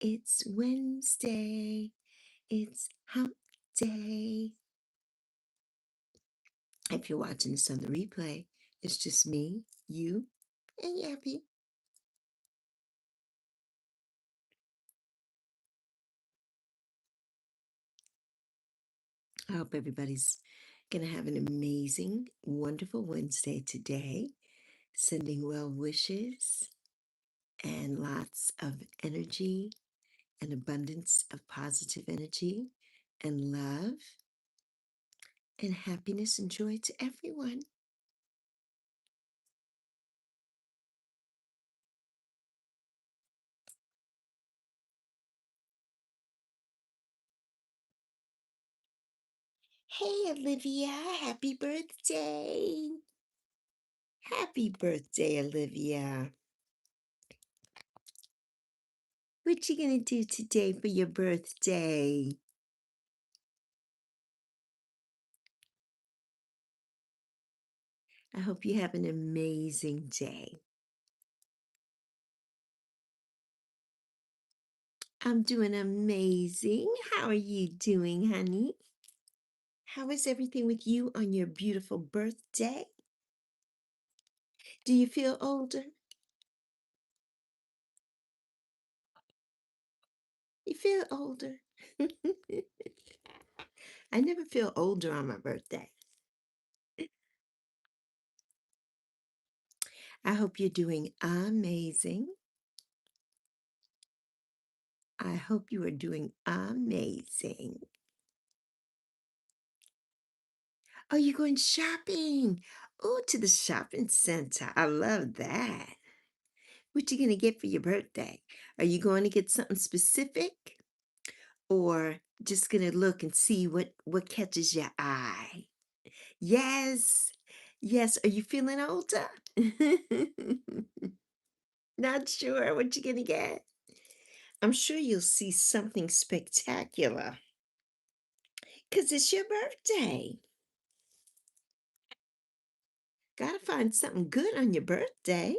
It's Wednesday. It's hump day. If you're watching this on the replay, it's just me, you, and Yappy. I hope everybody's going to have an amazing, wonderful Wednesday today. Sending well wishes and lots of energy and abundance of positive energy and love and happiness and joy to everyone. Hey, Olivia, happy birthday. Happy birthday, Olivia. What you gonna do today for your birthday? I hope you have an amazing day. I'm doing amazing. How are you doing, honey? How is everything with you on your beautiful birthday? Do you feel older? You feel older? I never feel older on my birthday. I hope you're doing amazing. I hope you are doing amazing. Oh, you're going shopping. Oh, to the shopping center. I love that. What you gonna get for your birthday? Are you going to get something specific or just gonna look and see what catches your eye? Yes. Yes. Are you feeling older? Not sure what you're gonna get. I'm sure you'll see something spectacular because it's your birthday. Gotta find something good on your birthday.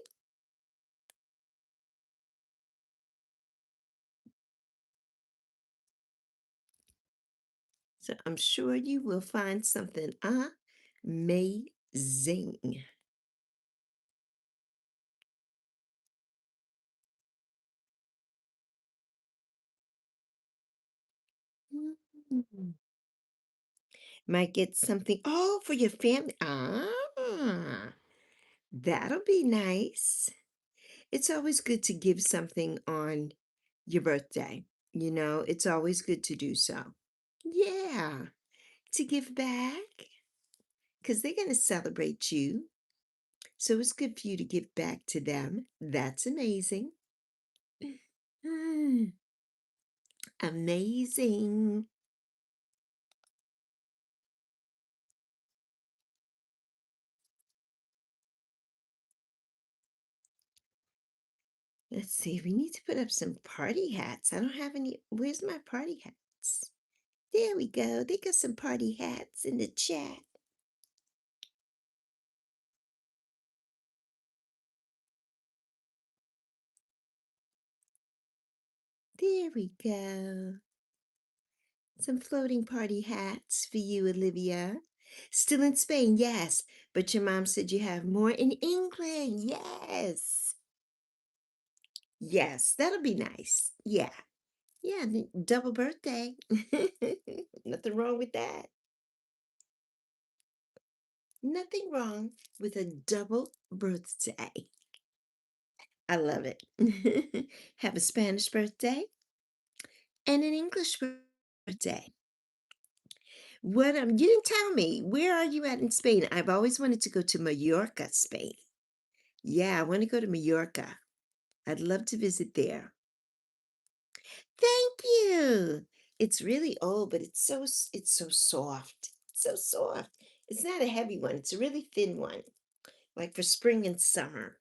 So I'm sure you will find something amazing. Mm. Might get something, oh, for your family. That'll be nice. It's always good to give something on your birthday. It's always good to do so. Yeah, to give back because they're going to celebrate you. So it's good for you to give back to them. That's amazing. Mm, amazing. Let's see. We need to put up some party hats. I don't have any. Where's my party hats? There we go. They got some party hats in the chat. There we go. Some floating party hats for you, Olivia. Still in Spain, yes. But your mom said you have more in England. Yes. Yes, that'll be nice. Yeah. Yeah, double birthday. Nothing wrong with that. Nothing wrong with a double birthday. I love it. Have a Spanish birthday and an English birthday. What you didn't tell me. Where are you at in Spain? I've always wanted to go to Mallorca, Spain. Yeah, I want to go to Mallorca. I'd love to visit there. Thank you. It's really old, but it's so soft. So soft. It's not a heavy one. It's a really thin one, like for spring and summer.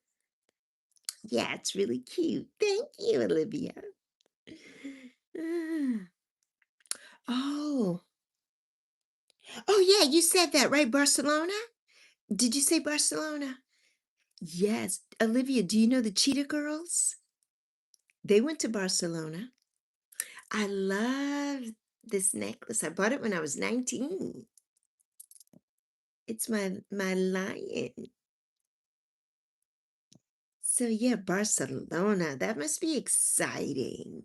Yeah, it's really cute. Thank you, Olivia. Ah. Oh, oh yeah, you said that, right? Barcelona? Did you say Barcelona? Yes. Olivia, do you know the Cheetah Girls? They went to Barcelona. I love this necklace. I bought it when I was 19. It's my lion. So yeah, Barcelona. That must be exciting.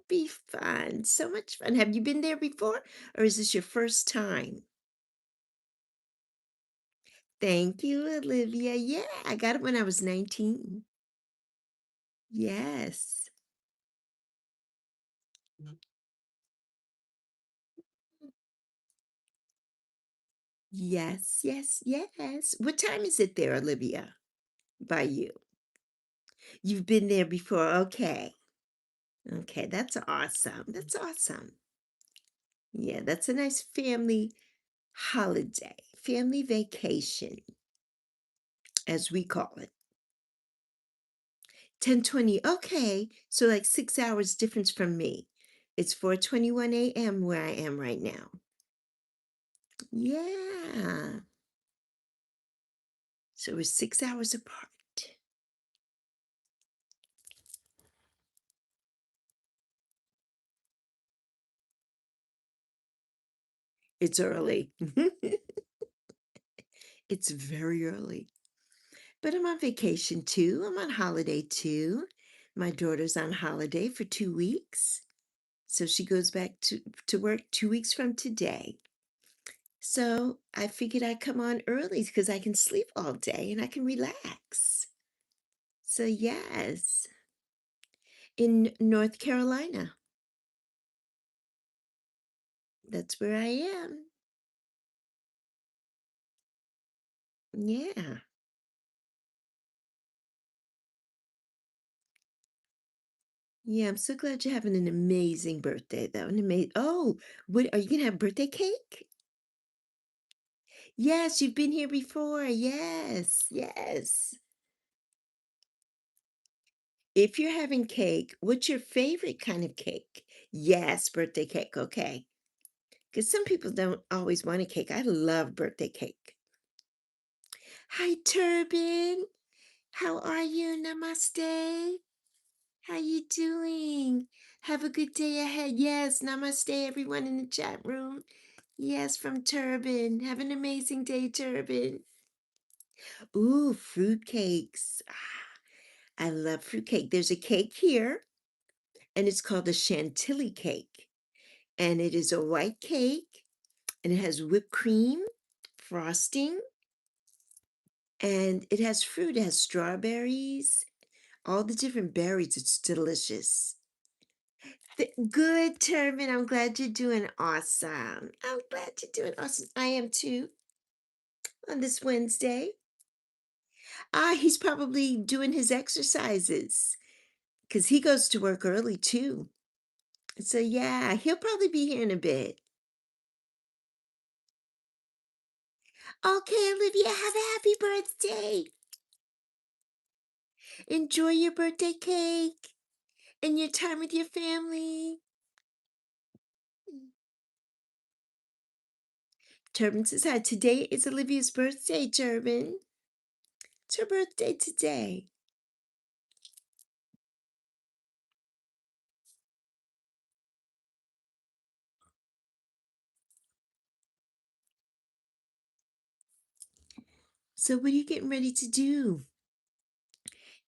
Be fun. So much fun. Have you been there before, or is this your first time? Thank you, Olivia. Yeah, I got it when I was 19. Yes. Yes, yes, yes. What time is it there, Olivia? By you. You've been there before. Okay. Okay, that's awesome. That's awesome. Yeah, that's a nice family holiday, family vacation, as we call it. 10:20. Okay. So like 6 hours difference from me. It's 4:21 a.m. where I am right now. Yeah. So we're 6 hours apart. It's early. It's very early. But I'm on vacation too. I'm on holiday too. My daughter's on holiday for 2 weeks. So she goes back to work 2 weeks from today. So I figured I'd come on early because I can sleep all day and I can relax. So yes, in North Carolina, that's where I am. Yeah. Yeah, I'm so glad you're having an amazing birthday though. An amazing Oh, what are you gonna have birthday cake? Yes, you've been here before. Yes, yes. If you're having cake, what's your favorite kind of cake? Yes, birthday cake. Okay. Because some people don't always want a cake. I love birthday cake. Hi, Turban. How are you? Namaste. How you doing? Have a good day ahead. Yes, namaste, everyone in the chat room. Yes, from Turban. Have an amazing day, Turban. Ooh, fruitcakes. I love fruitcake. There's a cake here, and it's called a chantilly cake. And it is a white cake, and it has whipped cream, frosting, and it has fruit. It has strawberries, all the different berries. It's delicious. Good, Turban. I'm glad you're doing awesome. I'm glad you're doing awesome. I am too on this Wednesday. He's probably doing his exercises because he goes to work early too. So yeah, he'll probably be here in a bit. Okay, Olivia, have a happy birthday. Enjoy your birthday cake and your time with your family. Turban says hi. Today is Olivia's birthday, Turban. It's her birthday today. So what are you getting ready to do,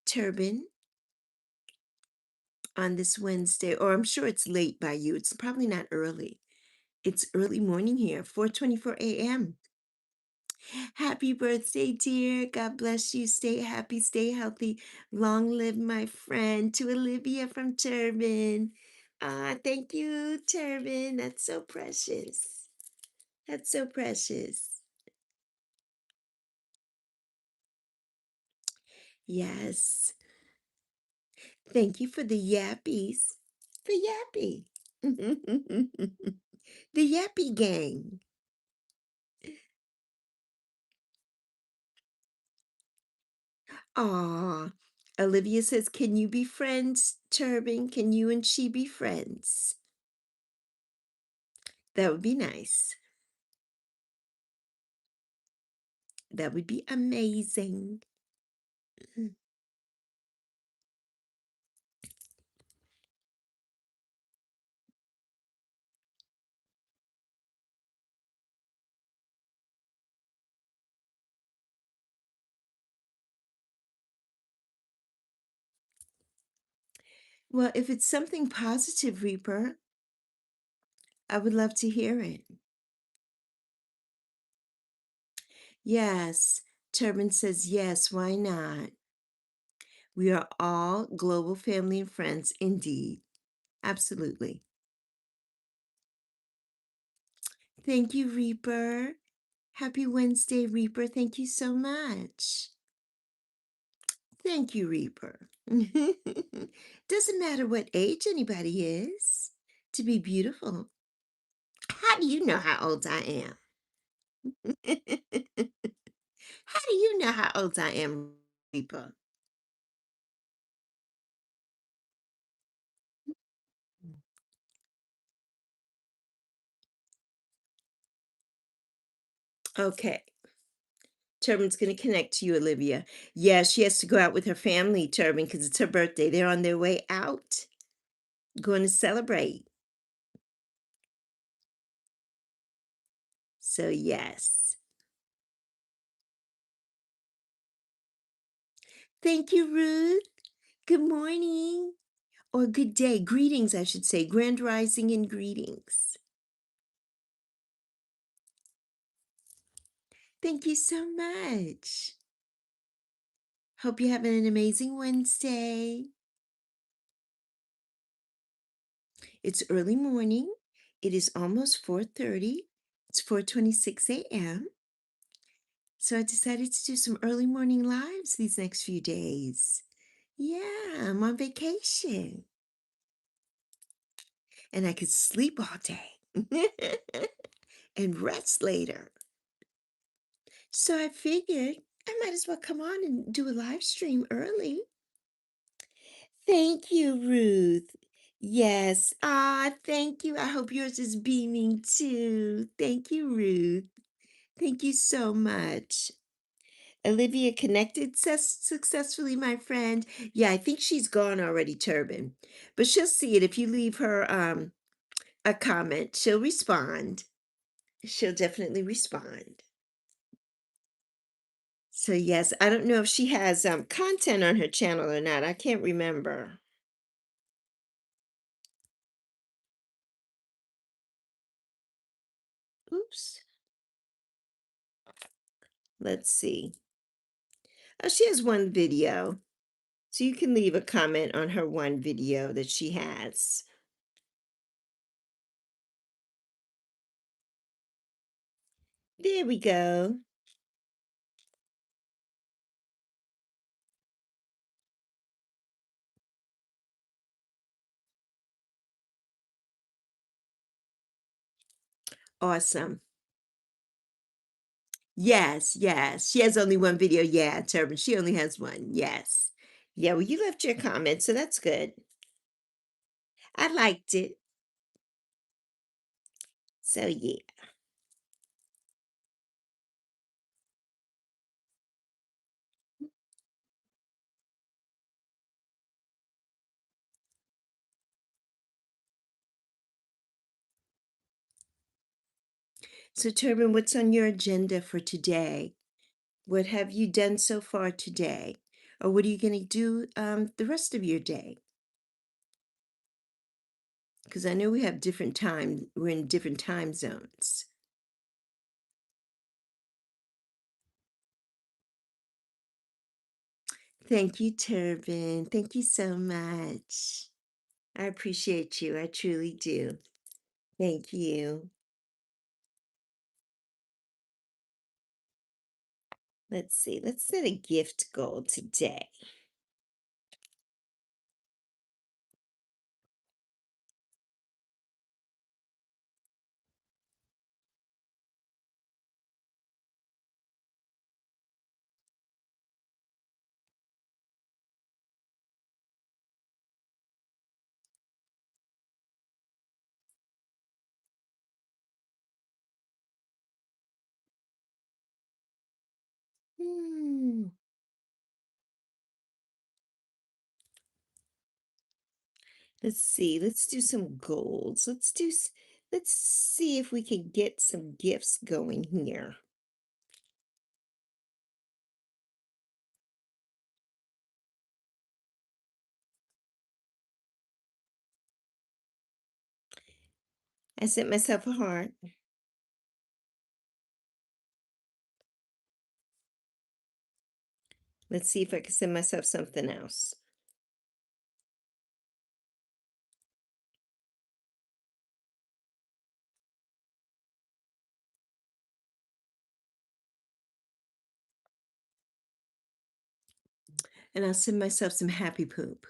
Turban, on this Wednesday? Or I'm sure it's late by you. It's probably not early. It's early morning here, 4:24 a.m. Happy birthday, dear. God bless you. Stay happy, stay healthy. Long live my friend, to Olivia from Turban. Thank you, Turban. That's so precious. That's so precious. Yes. Thank you for the yappies. For Yappy. The Yappy Gang. Aw. Olivia says, can you be friends, Turban? Can you and she be friends? That would be nice. That would be amazing. Well, if it's something positive, Reaper, I would love to hear it. Yes, Turbin says yes, why not? We are all global family and friends, indeed. Absolutely. Thank you, Reaper. Happy Wednesday, Reaper. Thank you so much. Thank you, Reaper. Doesn't matter what age anybody is to be beautiful. How do you know how old I am? How do you know how old I am, Reaper? Okay. Turbin's going to connect to you, Olivia. Yeah, she has to go out with her family, Turbin, because it's her birthday. They're on their way out, going to celebrate. So, yes. Thank you, Ruth. Good morning. Or good day. Greetings, I should say. Grand rising and greetings. Thank you so much. Hope you're having an amazing Wednesday. It's early morning. It is almost 4:30. It's 4:26 a.m. So I decided to do some early morning lives these next few days. Yeah, I'm on vacation. And I could sleep all day and rest later. So I figured I might as well come on and do a live stream early. Thank you, Ruth. Yes. Ah, thank you. I hope yours is beaming too. Thank you, Ruth. Thank you so much. Olivia connected successfully, my friend. Yeah, I think she's gone already, Turbin. But she'll see it if you leave her a comment. She'll respond. She'll definitely respond. So yes, I don't know if she has content on her channel or not. I can't remember. Oops. Let's see. Oh, she has one video. So you can leave a comment on her one video that she has. There we go. Awesome. Yes, yes. She has only one video. Yeah, Turbin. She only has one. Yes. Yeah, well, you left your comment, so that's good. I liked it. So yeah. So Turbin, what's on your agenda for today? What have you done so far today? Or what are you going to do the rest of your day? Because I know we have different time. We're in different time zones. Thank you, Turbin. Thank you so much. I appreciate you. I truly do. Thank you. Let's see. Let's set a gift goal today. Hmm. Let's see. Let's do some goals. Let's see if we can get some gifts going here. I sent myself a heart. Let's see if I can send myself something else. And I'll send myself some happy poop.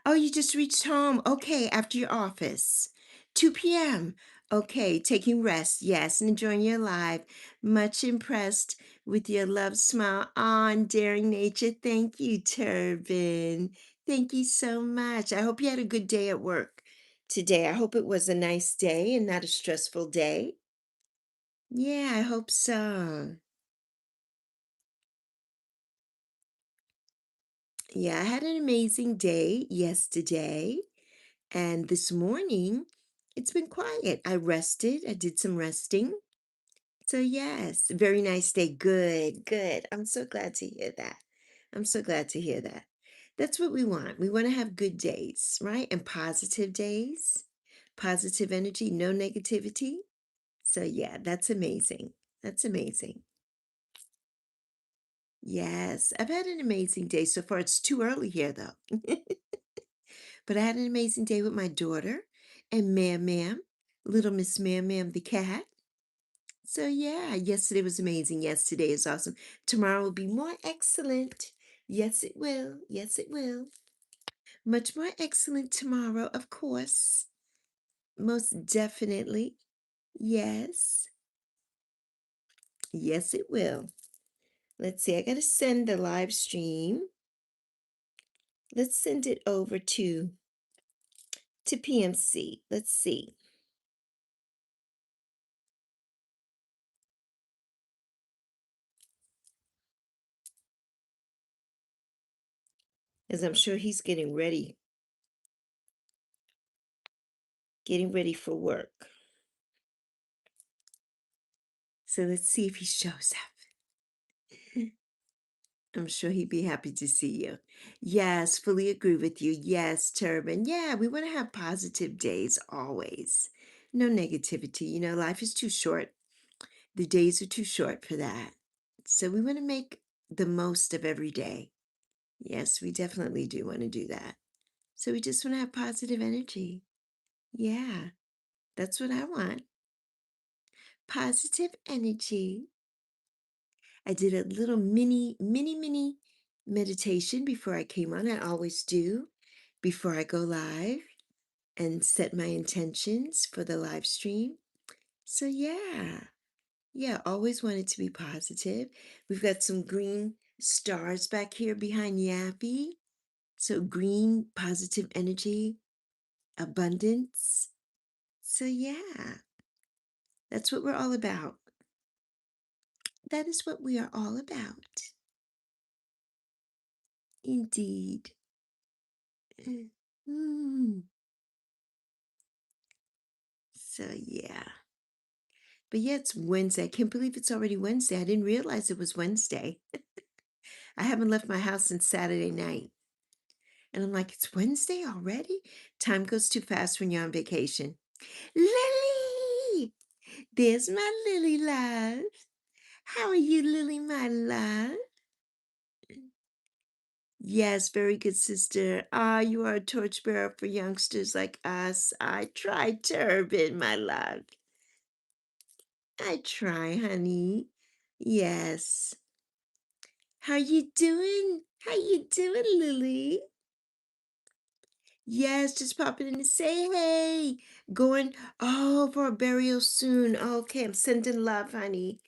Oh, you just reached home. Okay, after your office. 2 p.m. Okay, taking rest. Yes, and enjoying your life. Much impressed with your love smile on Daring Nature. Thank you, Turban. Thank you so much. I hope you had a good day at work today. I hope it was a nice day and not a stressful day. Yeah, I hope so. Yeah, I had an amazing day yesterday. And this morning, it's been quiet. I rested. I did some resting. So, yes, very nice day. Good, good. I'm so glad to hear that. I'm so glad to hear that. That's what we want. We want to have good days, right? And positive days, positive energy, no negativity. So, yeah, that's amazing. That's amazing. Yes, I've had an amazing day so far. It's too early here, though. But I had an amazing day with my daughter and Ma'am, little Miss Ma'am the cat. So yeah, yesterday was amazing. Yesterday is awesome. Tomorrow will be more excellent. Yes, it will. Yes, it will. Much more excellent tomorrow, of course. Most definitely. Yes. Yes, it will. Let's see. I got to send the live stream. Let's send it over to PMC. Let's see. As I'm sure he's getting ready for work. So let's see if he shows up. I'm sure he'd be happy to see you. Yes, fully agree with you. Yes, Turban. Yeah, we want to have positive days always. No negativity. You know, life is too short. The days are too short for that. So we want to make the most of every day. Yes, we definitely do want to do that. So we just want to have positive energy. Yeah, that's what I want. Positive energy. I did a little mini meditation before I came on. I always do before I go live and set my intentions for the live stream. So, yeah, always wanted to be positive. We've got some green stars back here behind Yappy. So, green, positive energy, abundance. So, yeah, that's what we're all about. That is what we are all about. Indeed. Mm. So yeah. But yeah, it's Wednesday. I can't believe it's already Wednesday. I didn't realize it was Wednesday. I haven't left my house since Saturday night. And I'm like, it's Wednesday already? Time goes too fast when you're on vacation. Lily! There's my Lily love. How are you, Lily, my love? Yes, very good, sister. Ah, you are a torchbearer for youngsters like us. I try, Turban, my love. I try, honey. Yes. How you doing? How you doing, Lily? Yes, just popping in to say hey. Going, oh, for a burial soon. Okay, I'm sending love, honey.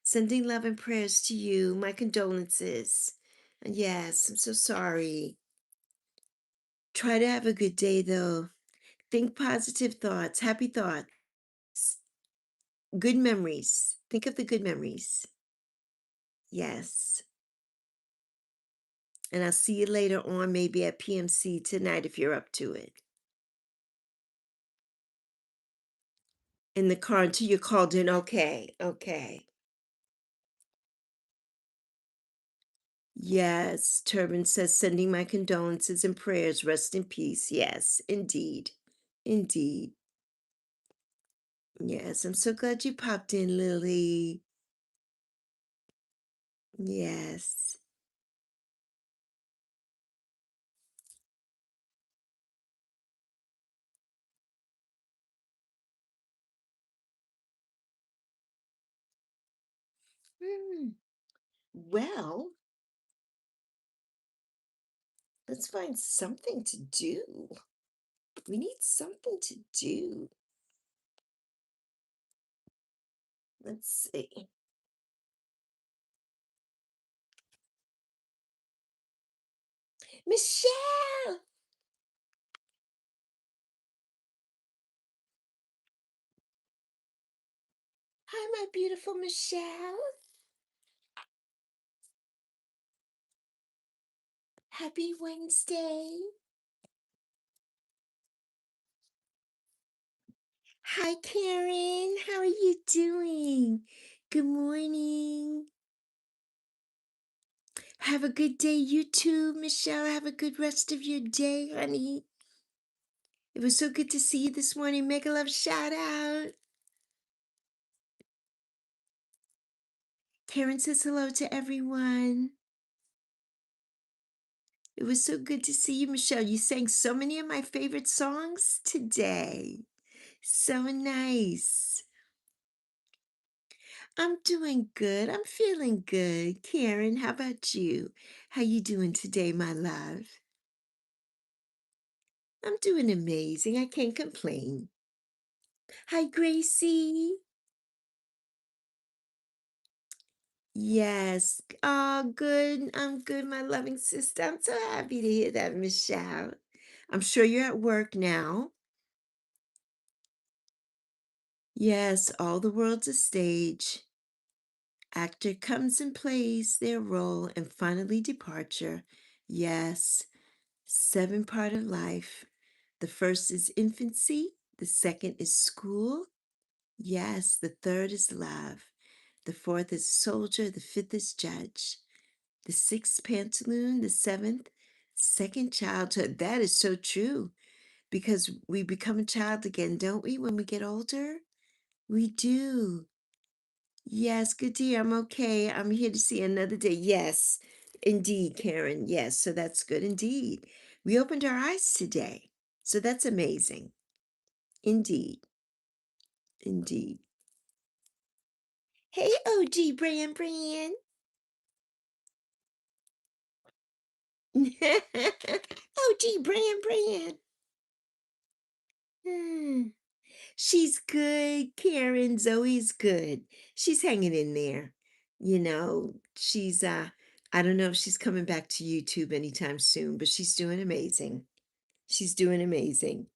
Sending love and prayers to you. My condolences. Yes, I'm so sorry. Try to have a good day, though. Think positive thoughts, happy thoughts, good memories. Think of the good memories. Yes. And I'll see you later on, maybe at PMC tonight if you're up to it. In the car until you're called in. Okay, okay. Yes, Turban says, sending my condolences and prayers. Rest in peace. Yes, indeed. Indeed. Yes, I'm so glad you popped in, Lily. Yes. Hmm. Well, let's find something to do. We need something to do. Let's see. Michelle! Hi, my beautiful Michelle. Happy Wednesday. Hi, Karen. How are you doing? Good morning. Have a good day, you too, Michelle. Have a good rest of your day, honey. It was so good to see you this morning. Make a love shout out. Karen says hello to everyone. It was so good to see you, Michelle. You sang so many of my favorite songs today. So nice. I'm doing good. I'm feeling good. Karen, how about you? How you doing today, my love? I'm doing amazing. I can't complain. Hi, Gracie. Yes. Oh, good. I'm good, my loving sister. I'm so happy to hear that, Michelle. I'm sure you're at work now. Yes, all the world's a stage. Actor comes and plays their role and finally departure. Yes, seven part of life. The first is infancy, the second is school. Yes, the third is love. The fourth is soldier, the fifth is judge. The sixth pantaloon, the seventh, second childhood. That is so true because we become a child again, don't we, when we get older? We do. Yes, good dear. I'm okay. I'm here to see another day. Yes, indeed, Karen. Yes, so that's good indeed. We opened our eyes today. So that's amazing. Indeed. Indeed. Hey, OG Bran. OG Bran. Hmm. She's good. Karen, Zoe's good. She's hanging in there. She's I don't know if she's coming back to YouTube anytime soon, but she's doing amazing. She's doing amazing.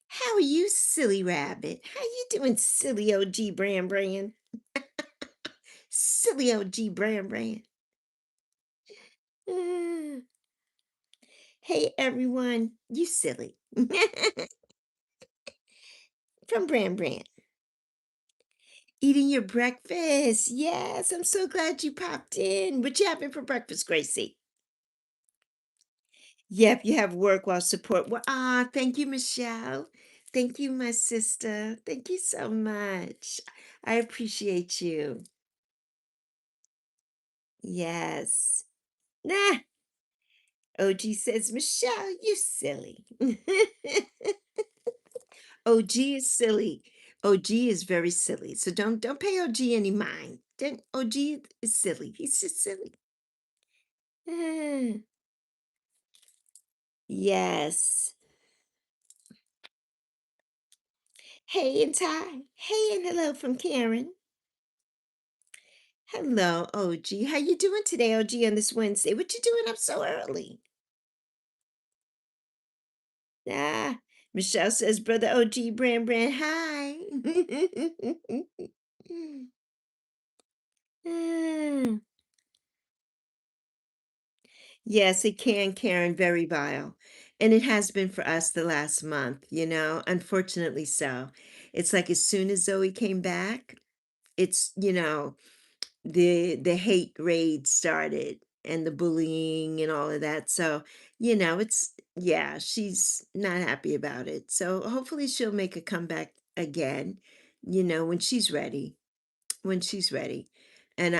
How are you, silly rabbit? How you doing, silly OG Bran? Silly OG Bran. Uh, hey everyone, you silly. From Bran. Eating your breakfast. Yes, I'm so glad you popped in. What you having for breakfast, Gracie? Yep, you have work while support. Well, thank you, Michelle. Thank you, my sister. Thank you so much. I appreciate you. Yes. Nah, OG says, Michelle, you silly. OG is silly. OG is very silly. So don't pay OG any mind. Don't, OG is silly. He's just silly. Ah, yes. Hey and Ty. Hey and hello from Karen. Hello, OG. How you doing today, OG, on this Wednesday? What you doing up so early? Ah, Michelle says, Brother OG Bran, hi. Ah, yes, it can, Karen, very vile. And it has been for us the last month, unfortunately so. It's like as soon as Zoe came back, it's, the hate raid started and the bullying and all of that. So, it's yeah, she's not happy about it. So hopefully she'll make a comeback again, when she's ready, when she's ready. And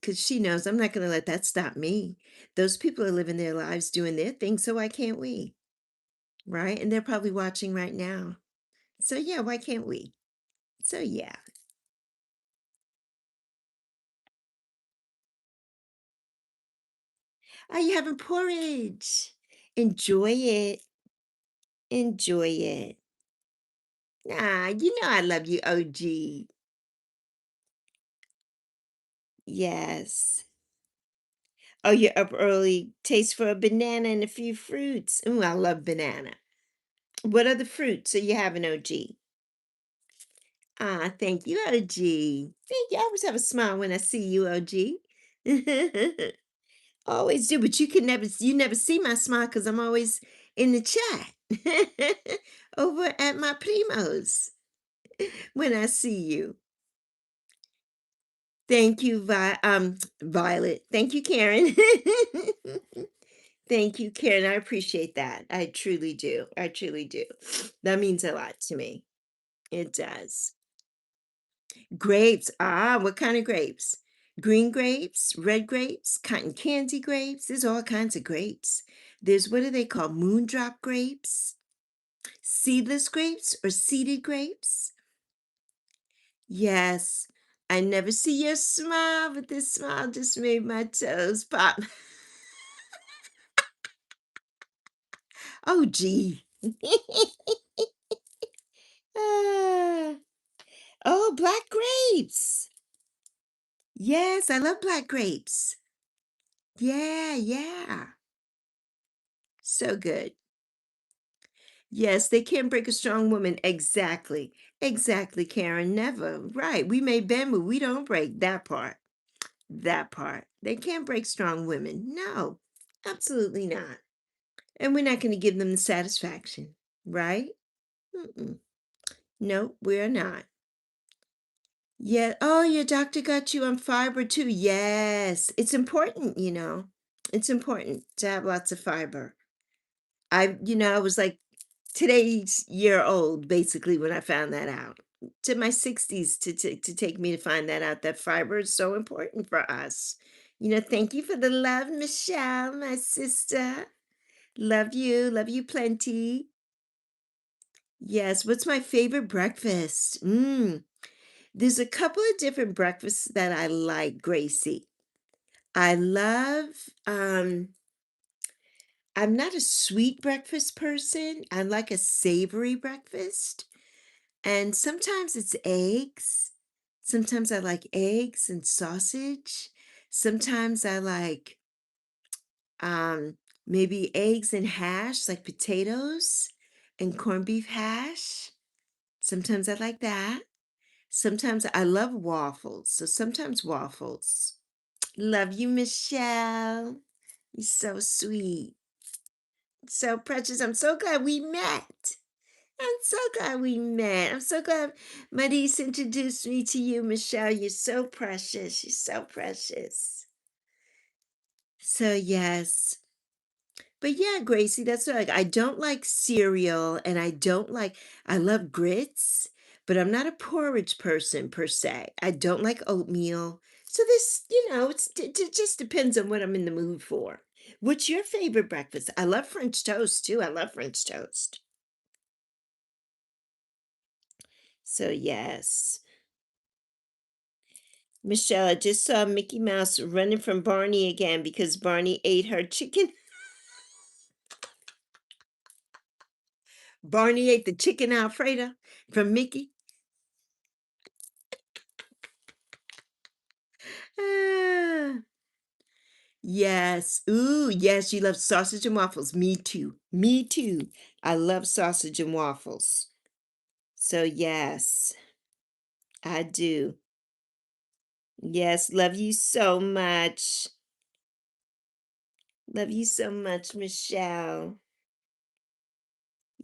because she knows I'm not going to let that stop me. Those people are living their lives doing their thing, so why can't we? Right? And they're probably watching right now. So yeah, why can't we? So yeah. Are you having porridge? Enjoy it. Enjoy it. Ah, you know I love you, OG. Yes. Oh, you're up early. Taste for a banana and a few fruits. Ooh, I love banana. What other fruits are you having, OG? Ah, thank you, OG. Thank you. I always have a smile when I see you, OG. Always do, but you never see my smile because I'm always in the chat over at my primos when I see you. Thank you, Violet. Thank you, Karen. Thank you, Karen. I appreciate that. I truly do. I truly do. That means a lot to me. It does. Grapes. Ah, what kind of grapes? Green grapes, red grapes, cotton candy grapes. There's all kinds of grapes. There's what are they called? Moondrop grapes, seedless grapes, or seeded grapes. Yes. I never see your smile, but this smile just made my toes pop. Oh, gee. Ah. Oh, black grapes. Yes, I love black grapes. Yeah, yeah. So good. Yes, they can't break a strong woman. Exactly. Exactly, Karen. Never. Right. We may bend, but we don't break that part. That part. They can't break strong women. No, absolutely not. And we're not going to give them the satisfaction. Right? Mm-mm. No, we're not. Yeah. Oh, your doctor got you on fiber too. Yes. It's important, It's important to have lots of fiber. I was like today's year old basically when I found that out. To my 60s to take me to find that out that fiber is so important for us. Thank you for the love, Michelle, my sister. Love you. Love you plenty. Yes. What's my favorite breakfast? There's a couple of different breakfasts that I like, Gracie. I love, I'm not a sweet breakfast person. I like a savory breakfast. And sometimes it's eggs. Sometimes I like eggs and sausage. Sometimes I like um, maybe eggs and hash, like potatoes and corned beef hash. Sometimes I like that. Sometimes I love waffles. So sometimes waffles. Love you, Michelle. You're so sweet. So precious. I'm so glad we met. I'm so glad we met. I'm so glad Maurice introduced me to you, Michelle. You're so precious. You're so precious. So yes. But yeah, Gracie, that's what I don't like cereal and I love grits, but I'm not a porridge person per se. I don't like oatmeal. So this, it just depends on what I'm in the mood for. What's your favorite breakfast? I love French toast too. I love French toast. So yes. Michelle, I just saw Mickey Mouse running from Barney again because Barney ate her chicken. Barney ate the chicken Alfredo from Mickey. Ah, yes. Ooh, yes, you love sausage and waffles. Me too. Me too. I love sausage and waffles. So, yes, I do. Yes, love you so much. Love you so much, Michelle.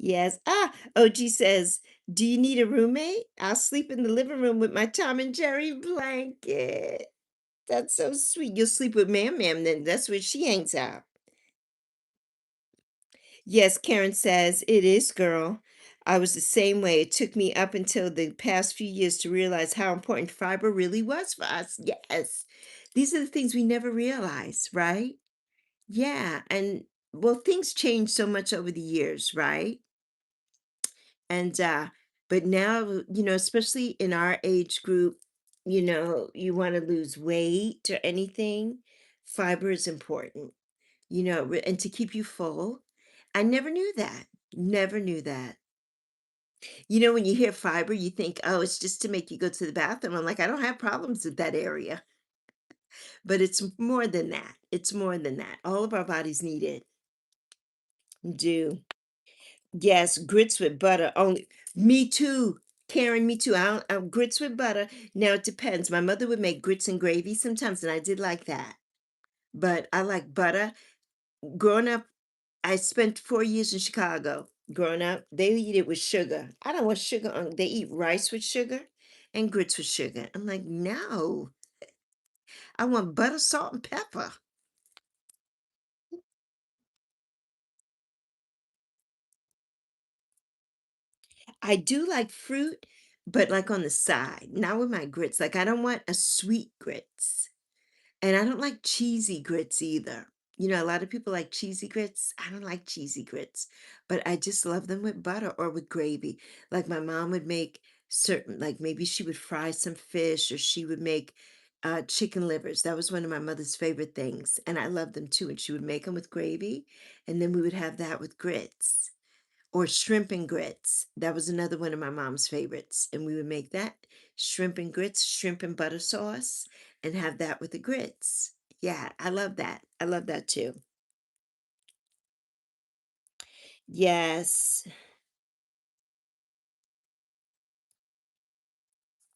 Yes. Ah, OG says, do you need a roommate? I'll sleep in the living room with my Tom and Jerry blanket. That's so sweet. You'll sleep with Mam then. That's where she hangs out. Yes, Karen says, it is, girl. I was the same way. It took me up until the past few years to realize how important fiber really was for us. Yes. These are the things we never realize, right? Yeah. And well, things change so much over the years, right? And but now, especially in our age group, you want to lose weight or anything, fiber is important, and to keep you full. I never knew that. Never knew that. When you hear fiber, you think, oh, it's just to make you go to the bathroom. I'm like, I don't have problems with that area. But it's more than that. It's more than that. All of our bodies need it. Do. Yes, grits with butter only. Me too. Karen, me too. Grits with butter. Now it depends. My mother would make grits and gravy sometimes, and I did like that. But I like butter. Growing up, I spent 4 years in Chicago. Growing up, they eat it with sugar. I don't want sugar on. They eat rice with sugar and grits with sugar. I'm like, no, I want butter, salt, and pepper. I do like fruit, but like on the side, not with my grits. Like I don't want a sweet grits. And I don't like cheesy grits either. A lot of people like cheesy grits. I don't like cheesy grits, but I just love them with butter or with gravy. Like my mom would make certain, like maybe she would fry some fish or she would make chicken livers. That was one of my mother's favorite things. And I love them too. And she would make them with gravy. And then we would have that with grits or shrimp and grits. That was another one of my mom's favorites. And we would make that shrimp and grits, shrimp and butter sauce, and have that with the grits. Yeah, I love that. I love that too. Yes.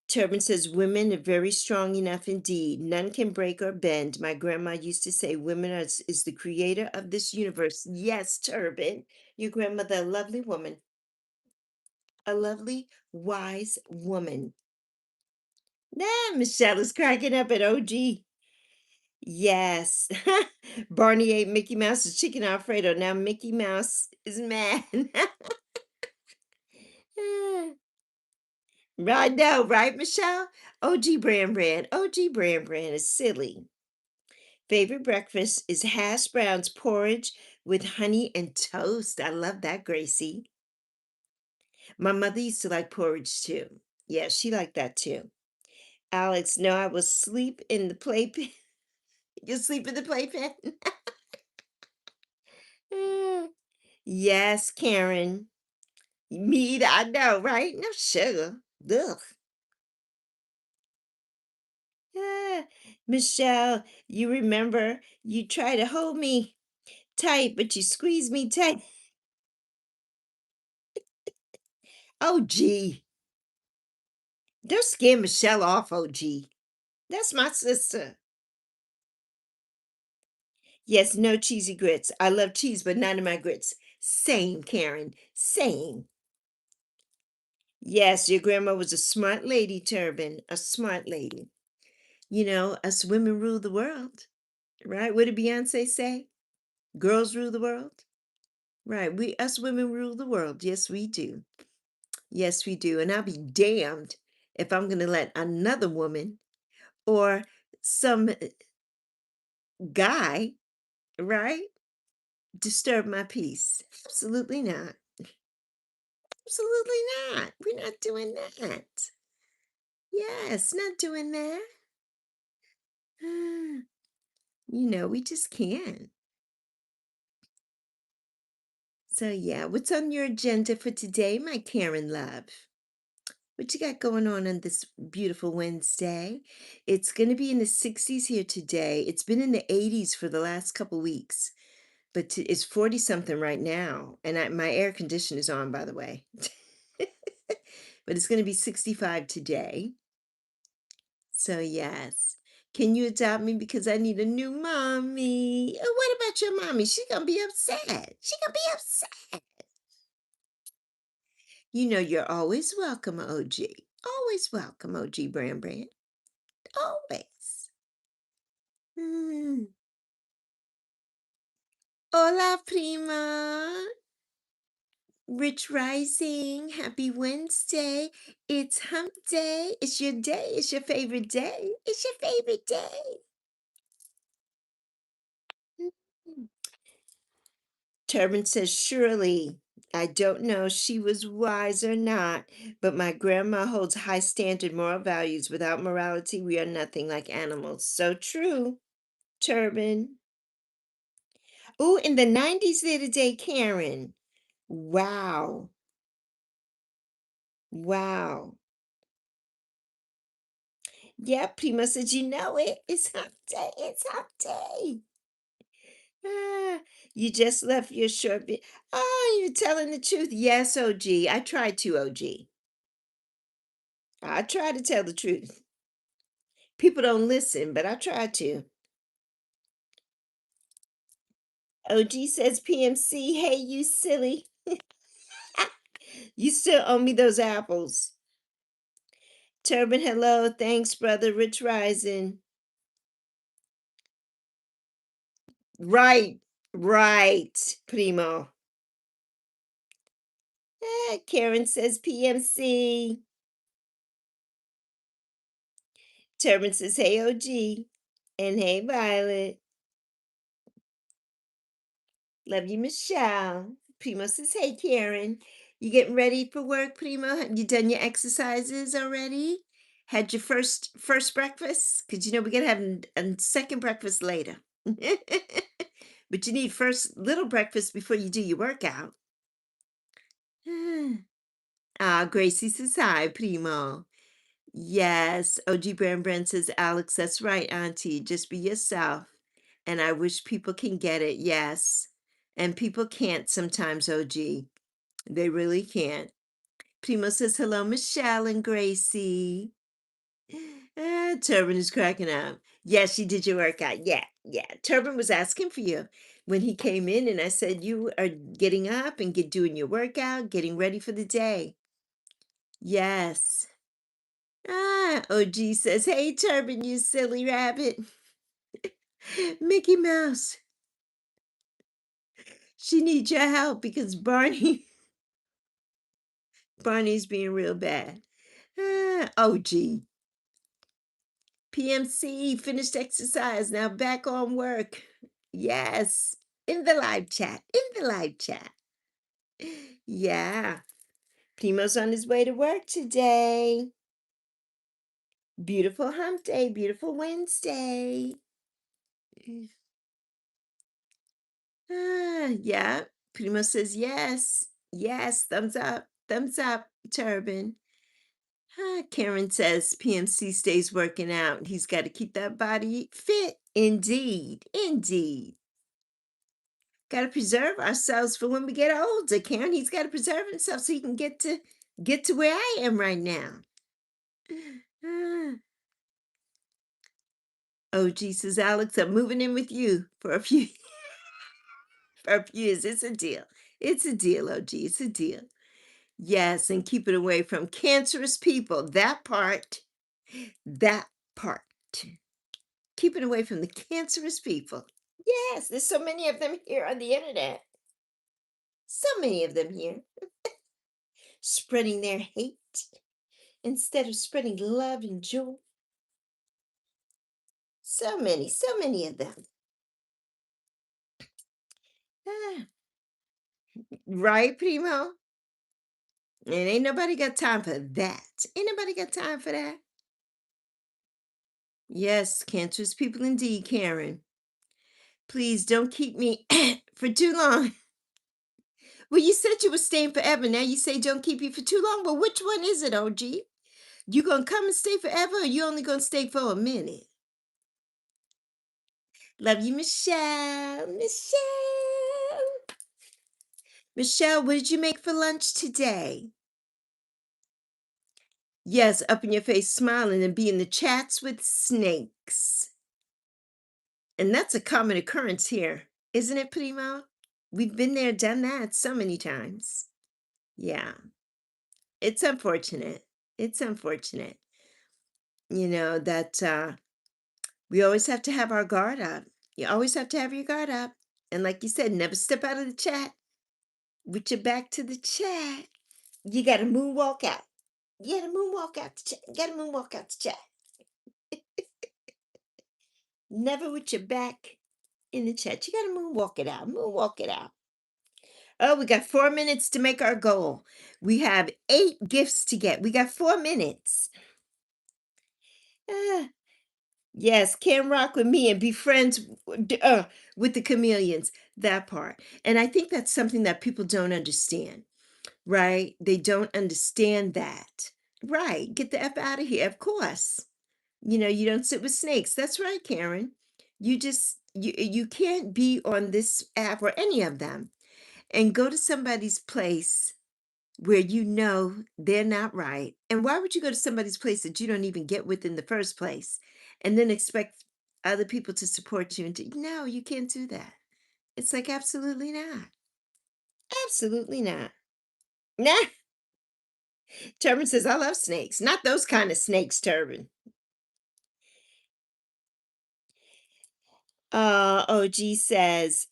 Turbin says women are very strong enough indeed. None can break or bend. My grandma used to say women is the creator of this universe. Yes, Turbin. Your grandmother, a lovely woman. A lovely, wise woman. Nah, Michelle is cracking up at OG. Yes. Barney ate Mickey Mouse's chicken Alfredo. Now Mickey Mouse is mad. I know, right, Michelle? OG Brand. OG Brand is silly. Favorite breakfast is hash browns porridge with honey and toast. I love that, Gracie. My mother used to like porridge too. Yeah, she liked that too. Alex, no, I will sleep in the playpen. You'll sleep in the playpen? Yes, Karen. Me either. I know, right? No sugar. Ugh. Ah, Michelle, you remember you try to hold me tight, but you squeeze me tight. Oh, gee. Don't scare Michelle off, oh, gee. That's my sister. Yes, no cheesy grits. I love cheese, but none of my grits. Same, Karen. Same. Yes, your grandma was a smart lady, Turban. A smart lady. Us women rule the world, right? What did Beyonce say? Girls rule the world. Right. Us women rule the world. Yes, we do. Yes, we do. And I'll be damned if I'm going to let another woman or some guy, right, disturb my peace. Absolutely not. Absolutely not. We're not doing that. Yes, not doing that. We just can't. So, yeah, what's on your agenda for today, my Karen love? What you got going on this beautiful Wednesday? It's going to be in the 60s here today. It's been in the 80s for the last couple weeks, but it's 40 something right now. And my air condition is on, by the way. But it's going to be 65 today. So, yes. Can you adopt me because I need a new mommy? What about your mommy? She's going to be upset. She's going to be upset. You're always welcome, OG. Always welcome, OG Brand. Always. Mm. Hola, prima. Rich Rising. Happy Wednesday. It's hump day. It's your day. It's your favorite day. It's your favorite day. Mm. Turban says, surely. I don't know if she was wise or not, but my grandma holds high standard moral values. Without morality, we are nothing like animals. So true, Turban. Oh, in the 90s there today, Karen. Wow. Wow. Yeah, Prima said, you know it. It's hump day. It's hump day. Ah, you just left your short bit. Oh, you're telling the truth. Yes, OG. I tried to, OG. I try to tell the truth. People don't listen, but I try to. OG says PMC, hey, you silly. You still owe me those apples. Turban, hello. Thanks, brother. Rich Rising. Right, right, Primo. Karen says PMC. Turban says, hey, OG. And hey, Violet. Love you, Michelle. Primo says, hey, Karen. You getting ready for work, Primo? Have you done your exercises already? Had your first breakfast? Because you know we're gonna have a second breakfast later. But you need first little breakfast before you do your workout. Gracie says hi, Primo. Yes, OG Brand says, Alex, that's right, Auntie. Just be yourself. And I wish people can get it. Yes. And people can't sometimes, OG. They really can't. Primo says, hello, Michelle and Gracie. Turban is cracking up. Yes, you did your workout. Yeah, yeah. Turban was asking for you when he came in, and I said, you are getting up and doing your workout, getting ready for the day. Yes. OG says, hey, Turban, you silly rabbit. Mickey Mouse, she needs your help because Barney's being real bad. OG. PMC, finished exercise, now back on work. Yes, in the live chat, in the live chat. Yeah, Primo's on his way to work today. Beautiful hump day, beautiful Wednesday. Yeah, Primo says yes. Yes, thumbs up, Turban. Karen says PMC stays working out. He's got to keep that body fit. Indeed, indeed. Got to preserve ourselves for when we get older, Karen. He's got to preserve himself so he can get to where I am right now. OG says, Alex, I'm moving in with you for a few for a few years. It's a deal. It's a deal, OG. It's a deal. Yes, and keep it away from cancerous people. That part. That part. Keep it away from the cancerous people. Yes, there's so many of them here on the internet. So many of them here. Spreading their hate instead of spreading love and joy. So many of them. Ah, right, Primo? And ain't nobody got time for that. Ain't nobody got time for that. Yes, cancerous people indeed, Karen. Please don't keep me for too long. Well, you said you were staying forever. Now you say don't keep you for too long. But which one is it, OG? You gonna come and stay forever, or you only gonna stay for a minute? Love you, Michelle. Michelle, what did you make for lunch today? Yes, up in your face, smiling and be in the chats with snakes. And that's a common occurrence here, isn't it, Primo? We've been there, done that so many times. Yeah, it's unfortunate. It's unfortunate, that We always have to have our guard up. You always have to have your guard up. And like you said, never step out of the chat with your back to the chat. You got to moonwalk out. You got to moonwalk out the chat. You got to moonwalk out the chat. Never with your back in the chat. You got to moonwalk it out. Moonwalk it out. Oh, we got 4 minutes to make our goal. We have 8 gifts to get. We got 4 minutes. Ah, yes, can rock with me and be friends with the chameleons. That part. And I think that's something that people don't understand, right? They don't understand that. Right. Get the F out of here. Of course. You don't sit with snakes. That's right, Karen. You can't be on this app or any of them and go to somebody's place where you know they're not right. And why would you go to somebody's place that you don't even get with in the first place and then expect other people to support you? No, you can't do that. It's like, absolutely not. Absolutely not. Nah. Turbin says, I love snakes. Not those kind of snakes, Turbin. OG says,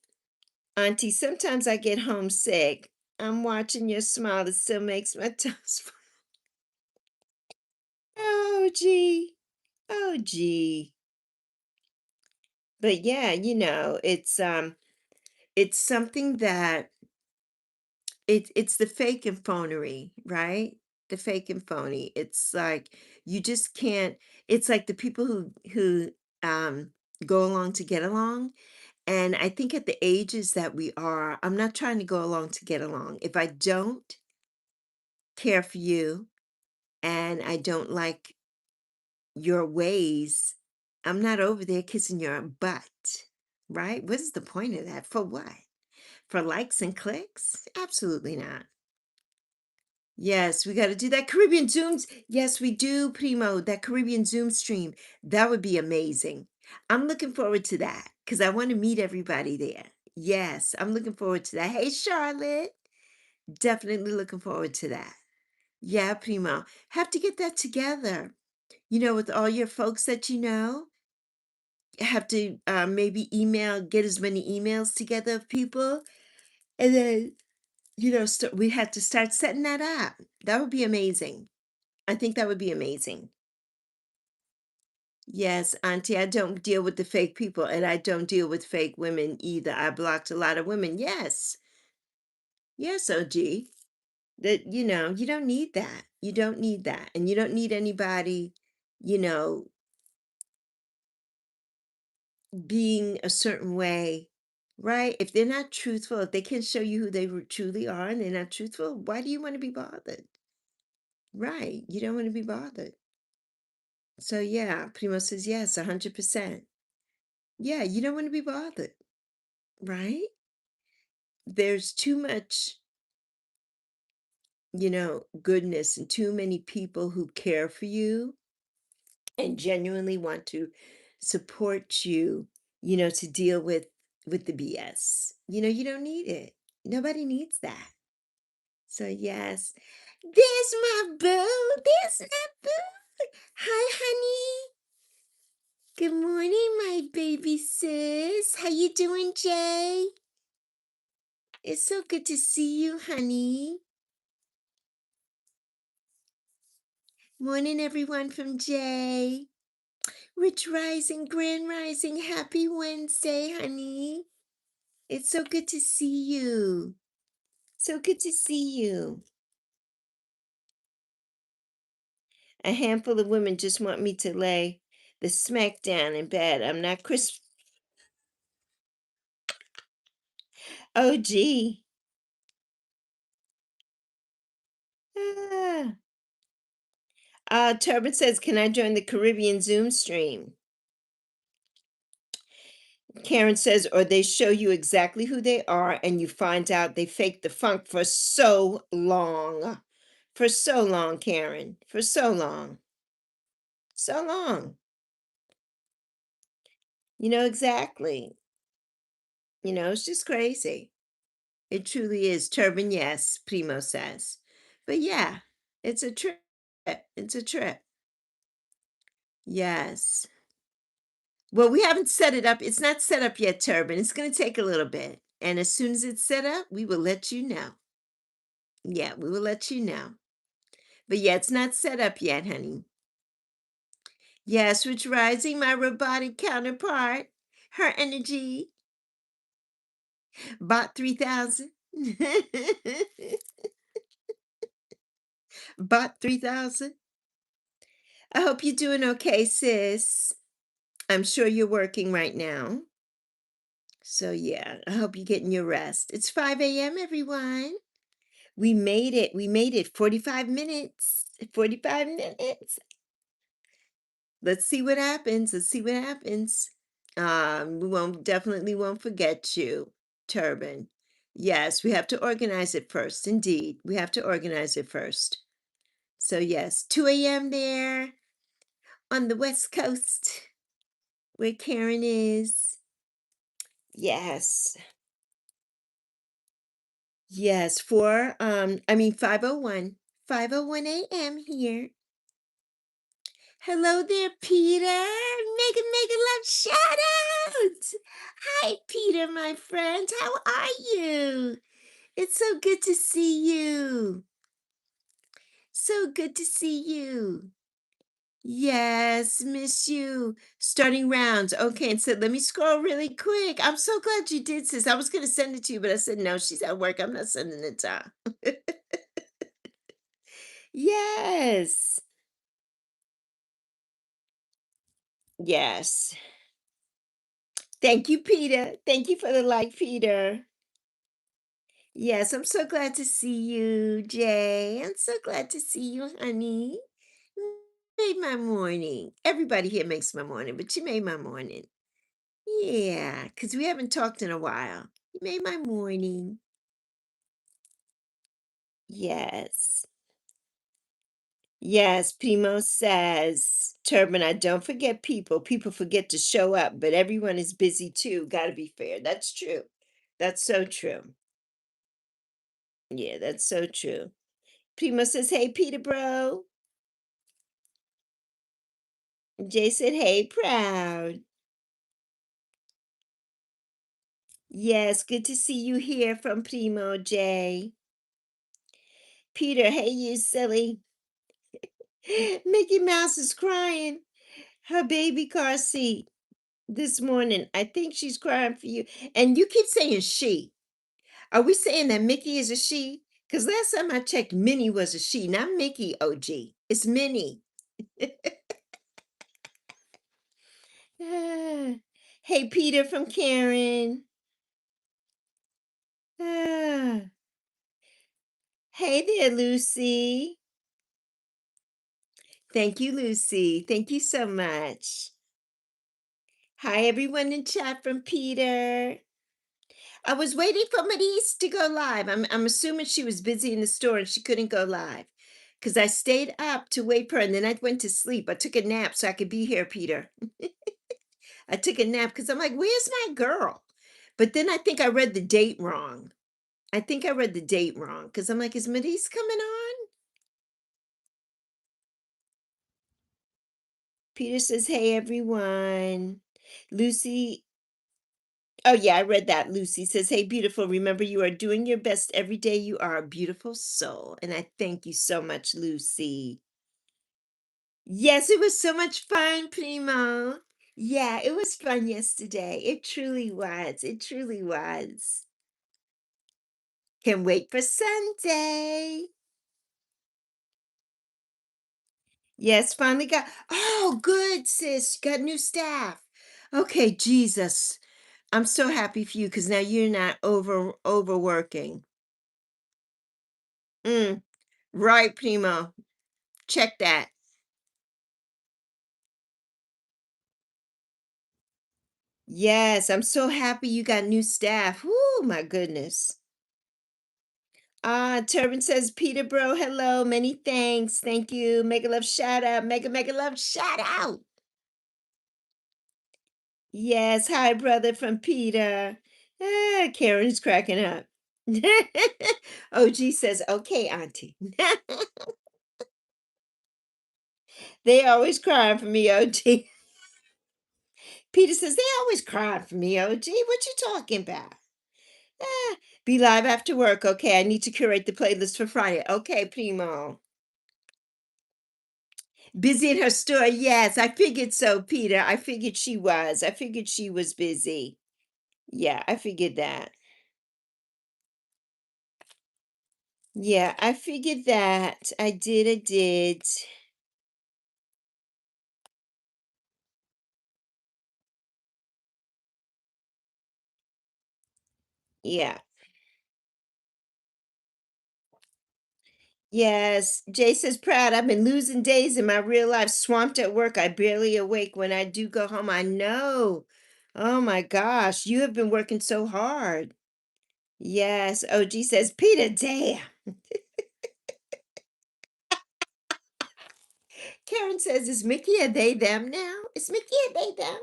Auntie, sometimes I get homesick. I'm watching your smile. It still makes my toes. OG. OG. But yeah, it's something that it's the fake and phonery, right? The fake and phony. It's like you just can't. It's like the people who um go along to get along. And I think at the ages that we are, I'm not trying to go along to get along. If I don't care for you and I don't like your ways, I'm not over there kissing your butt, right? What is the point of that? For what? For likes and clicks? Absolutely not. Yes, we got to do that Caribbean Zooms. Yes, we do, Primo. That Caribbean Zoom stream. That would be amazing. I'm looking forward to that because I want to meet everybody there. Yes, I'm looking forward to that. Hey, Charlotte. Definitely looking forward to that. Yeah, Primo. Have to get that together. With all your folks that you know. Have to maybe get as many emails together of people. And then we had to start setting that up. That would be amazing. I think that would be amazing. Yes, Auntie, I don't deal with the fake people and I don't deal with fake women either. I blocked a lot of women. Yes. Yes, OG. You don't need that. You don't need that. And you don't need anybody, you know, being a certain way, right? If they're not truthful, if they can't show you who they truly are and they're not truthful, why do you want to be bothered? Right. You don't want to be bothered. So yeah, Primo says yes, 100%. Yeah, you don't want to be bothered, right? There's too much, goodness and too many people who care for you and genuinely want to support you, to deal with the BS. You don't need it. Nobody needs that. So yes, there's my boo. There's my boo. Hi, honey. Good morning, my baby sis. How you doing, Jay? It's so good to see you, honey. Morning, everyone from Jay. Rich Rising, Grand Rising, happy Wednesday, honey. It's so good to see you. So good to see you. A handful of women just want me to lay the smack down in bed. I'm not Chris. Oh, gee. Ah. Turbin says, can I join the Caribbean Zoom stream? Karen says, or they show you exactly who they are and you find out they faked the funk for so long. For so long, Karen. For so long. So long. Exactly. It's just crazy. It truly is. Turban, yes, Primo says. But yeah, it's a trip. It's a trip. Yes. Well, we haven't set it up. It's not set up yet, Turban. It's going to take a little bit. And as soon as it's set up, we will let you know. Yeah, we will let you know. But yeah, it's not set up yet, honey. Yes, Rich Rising, my robotic counterpart. Her energy. Bot 3000. Bot 3000. I hope you're doing okay, sis. I'm sure you're working right now. So yeah, I hope you're getting your rest. It's 5 a.m., everyone. We made it. We made it. 45 minutes. 45 minutes. Let's see what happens. Let's see what happens. We won't definitely won't forget you, Turban. Yes, we have to organize it first. Indeed, we have to organize it first. So yes, 2 a.m. there on the West Coast where Karen is. Yes. Yes, 5:01. 5:01 a.m. here. Hello there, Peter. Mega love shout out. Hi, Peter, my friend. How are you? It's so good to see you. So good to see you. Yes, miss you. Starting rounds. Okay, and so let me scroll really quick. I'm so glad you did, sis. I was going to send it to you, but I said, no, she's at work. I'm not sending it to her. Yes. Yes. Thank you, Peter. Thank you for the like, Peter. Yes, I'm so glad to see you, Jay. I'm so glad to see you, honey. You made my morning. Everybody here makes my morning, but you made my morning. Yeah, because we haven't talked in a while. You made my morning. Yes. Yes, Primo says, Turban, I don't forget people. People forget to show up, but everyone is busy too. Gotta be fair. That's true. That's so true. Yeah, that's so true. Primo says, hey, Peter, bro. Jay said, hey, proud. Yes, good to see you here from Primo, Jay. Peter, hey, you silly. Mickey Mouse is crying. Her baby car seat this morning. I think she's crying for you. And you keep saying she. Are we saying that Mickey is a she? Because last time I checked, Minnie was a she, not Mickey, OG. It's Minnie. Ah. Hey, Peter from Karen. Ah. Hey there, Lucy. Thank you, Lucy. Thank you so much. Hi, everyone in chat from Peter. I was waiting for Maurice to go live. I'm assuming she was busy in the store and she couldn't go live because I stayed up to wait for her and then I went to sleep. I took a nap so I could be here, Peter. I took a nap because I'm like, where's my girl? But then I think I read the date wrong. I think I read the date wrong because I'm like, is Maurice coming on? Peter says, hey, everyone. Lucy. Oh, yeah, I read that. Lucy says, hey, beautiful. Remember, you are doing your best every day. You are a beautiful soul. And I thank you so much, Lucy. Yes, it was so much fun, Primo. Yeah, it was fun yesterday. It truly was. It truly was. Can't wait for Sunday. Yes, finally got. Oh, good, sis. Got new staff. Okay, Jesus. I'm so happy for you because now you're not overworking. Mm, right, Primo. Check that. Yes, I'm so happy you got new staff. Whoo, my goodness. Turban says, Peter, bro, hello. Many thanks. Thank you. Mega love shout out. Mega love shout out. Yes, hi, brother from Peter. Karen's cracking up. OG says, okay, Auntie. They always crying for me, OG. Peter says, they always cry for me, OG. What you talking about? Ah, be live after work. Okay, I need to curate the playlist for Friday. Okay, Primo. Busy at her store. Yes, I figured so, Peter. I figured she was. I figured she was busy. Yeah, I figured that. Yeah, I figured that. I did. I did. Yeah. Yes. Jay says, proud. I've been losing days in my real life, swamped at work. I barely awake when I do go home. I know. Oh my gosh, you have been working so hard. Yes. OG says, Peter, damn. Karen says, is Mickey a they them now? Is Mickey a they them?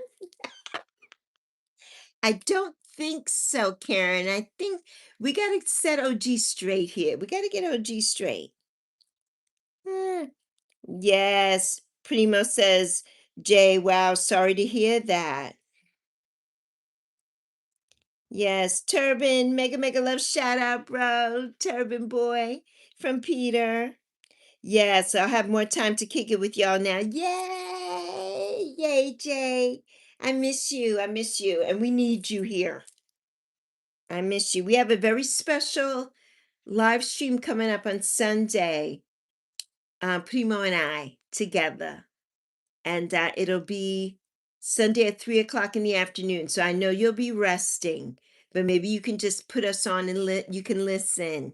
I don't think so, Karen. I think we got to set OG straight here. We got to get OG straight. Hmm. Yes. Primo says, Jay, wow, sorry to hear that. Yes. Turban, mega, mega love shout out, bro. Turban boy from Peter. Yes, I'll have more time to kick it with y'all now. Yay! Yay, Jay. I miss you. I miss you. And we need you here. I miss you. We have a very special live stream coming up on Sunday, Primo and I together. And it'll be Sunday at 3 o'clock in the afternoon. So I know you'll be resting, but maybe you can just put us on and you can listen.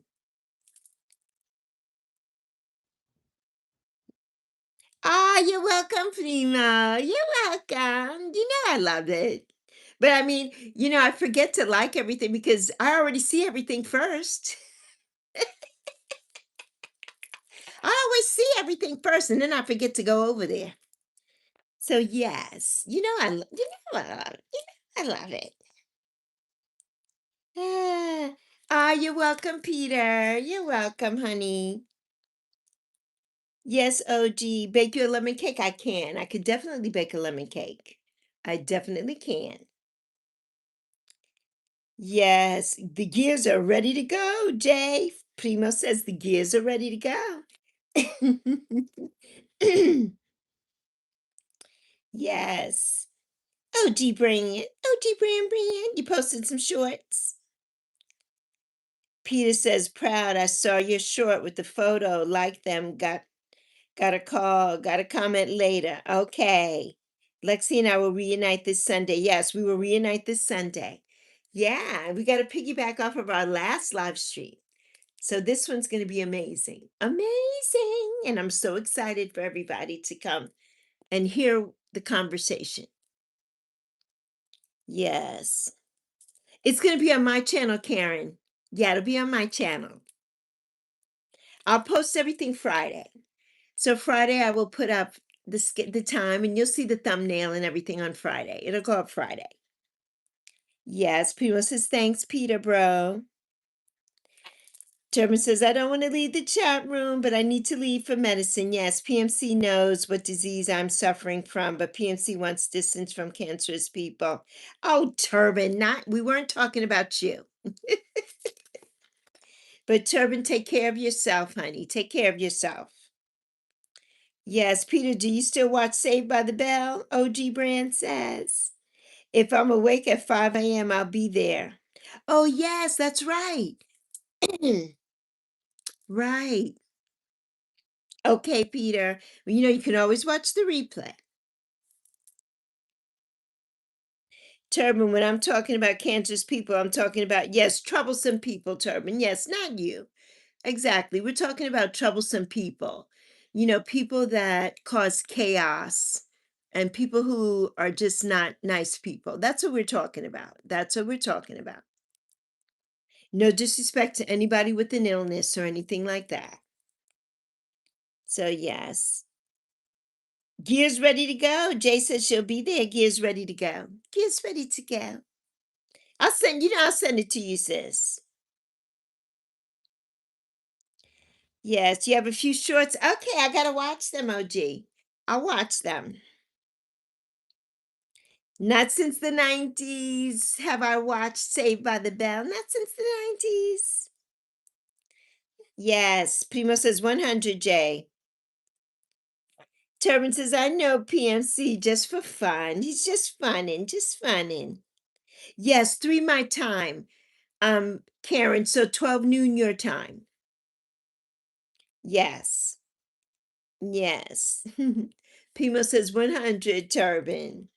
Ah, you're welcome, Primo. You're welcome. You know I love it. But I mean, I forget to like everything because I already see everything first. I always see everything first and then I forget to go over there. So yes, I love it. I love it. You're welcome, Peter. You're welcome, honey. Yes, OG. Bake you a lemon cake? I can. I could definitely bake a lemon cake. I definitely can. Yes, the gears are ready to go, Jay. Primo says the gears are ready to go. Yes. OG bring it. OG bring it. You posted some shorts. Peter says, proud. I saw your short with the photo. Like them. Got a call. Got a comment later. Okay. Lexi and I will reunite this Sunday. Yes, we will reunite this Sunday. Yeah, we got to piggyback off of our last live stream. So this one's going to be amazing. Amazing. And I'm so excited for everybody to come and hear the conversation. Yes. It's going to be on my channel, Karen. Yeah, it'll be on my channel. I'll post everything Friday. So Friday I will put up the time and you'll see the thumbnail and everything on Friday. It'll go up Friday. Yes, Peter says, thanks, Peter, bro. German says, I don't want to leave the chat room, but I need to leave for medicine. Yes, PMC knows what disease I'm suffering from, but PMC wants distance from cancerous people. Oh, Turban, we weren't talking about you. But Turban, take care of yourself, honey. Take care of yourself. Yes, Peter, do you still watch Saved by the Bell? OG Brand says. If I'm awake at 5 a.m., I'll be there. Oh, yes, that's right. Right. Okay, Peter. Well, you can always watch the replay. Turban, when I'm talking about cancerous people, I'm talking about, yes, troublesome people, Turban. Yes, not you. Exactly. We're talking about troublesome people. People that cause chaos and people who are just not nice people. That's what we're talking about. That's what we're talking about. No disrespect to anybody with an illness or anything like that. So, yes. Gear's ready to go. Jay says she'll be there. Gear's ready to go. Gear's ready to go. I'll send it to you, sis. Yes, you have a few shorts. Okay, I gotta watch them, OG. I'll watch them. Not since the 90s have I watched Saved by the Bell. Not since the 90s. Yes, Primo says 100, Jay. Turbin says, I know PMC just for fun. He's just funning, just funning. Yes, 3 my time. Karen, so 12 noon your time. Yes. Yes. Primo says 100, Turbin.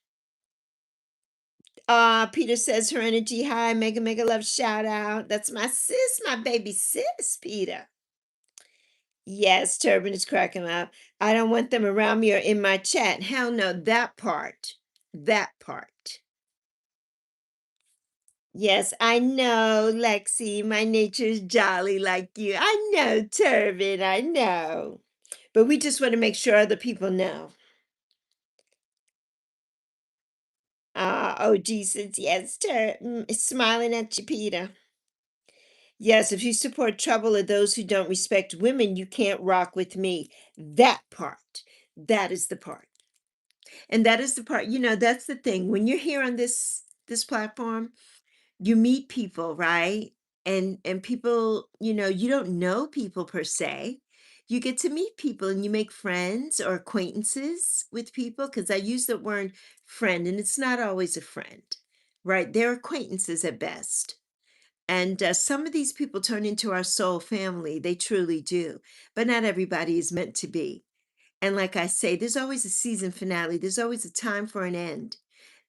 Peter says her energy high. Mega, mega love shout out. That's my sis, my baby sis, Peter. Yes, Turbin is cracking up. I don't want them around me or in my chat. Hell no, that part. That part. Yes, I know, Lexi. My nature is jolly like you. I know, Turbin. I know. But we just want to make sure other people know. Oh, Jesus. Yes, smiling at you, Peter. Yes, if you support trouble or those who don't respect women, you can't rock with me. That part. That is the part. And that is the part, that's the thing. When you're here on this platform, you meet people, right? And people, you don't know people per se. You get to meet people and you make friends or acquaintances with people because I use the word friend and it's not always a friend, right? They're acquaintances at best. And some of these people turn into our soul family. They truly do. But not everybody is meant to be. And like I say, there's always a season finale. There's always a time for an end.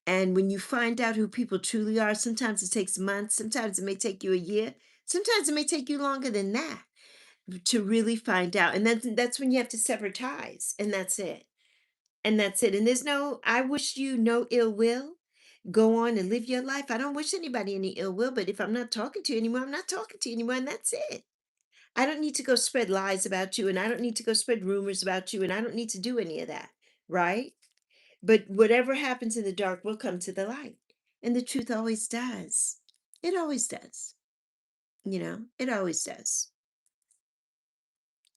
And when you find out who people truly are, sometimes it takes months, sometimes it may take you a year, sometimes it may take you longer than that to really find out. And that's when you have to sever ties. And that's it. And that's it. And there's no, I wish you no ill will. Go on and live your life. I don't wish anybody any ill will, but if I'm not talking to you anymore, I'm not talking to you anymore. And that's it. I don't need to go spread lies about you, and I don't need to go spread rumors about you, and I don't need to do any of that, right? But whatever happens in the dark will come to the light. And the truth always does. It always does. It always does.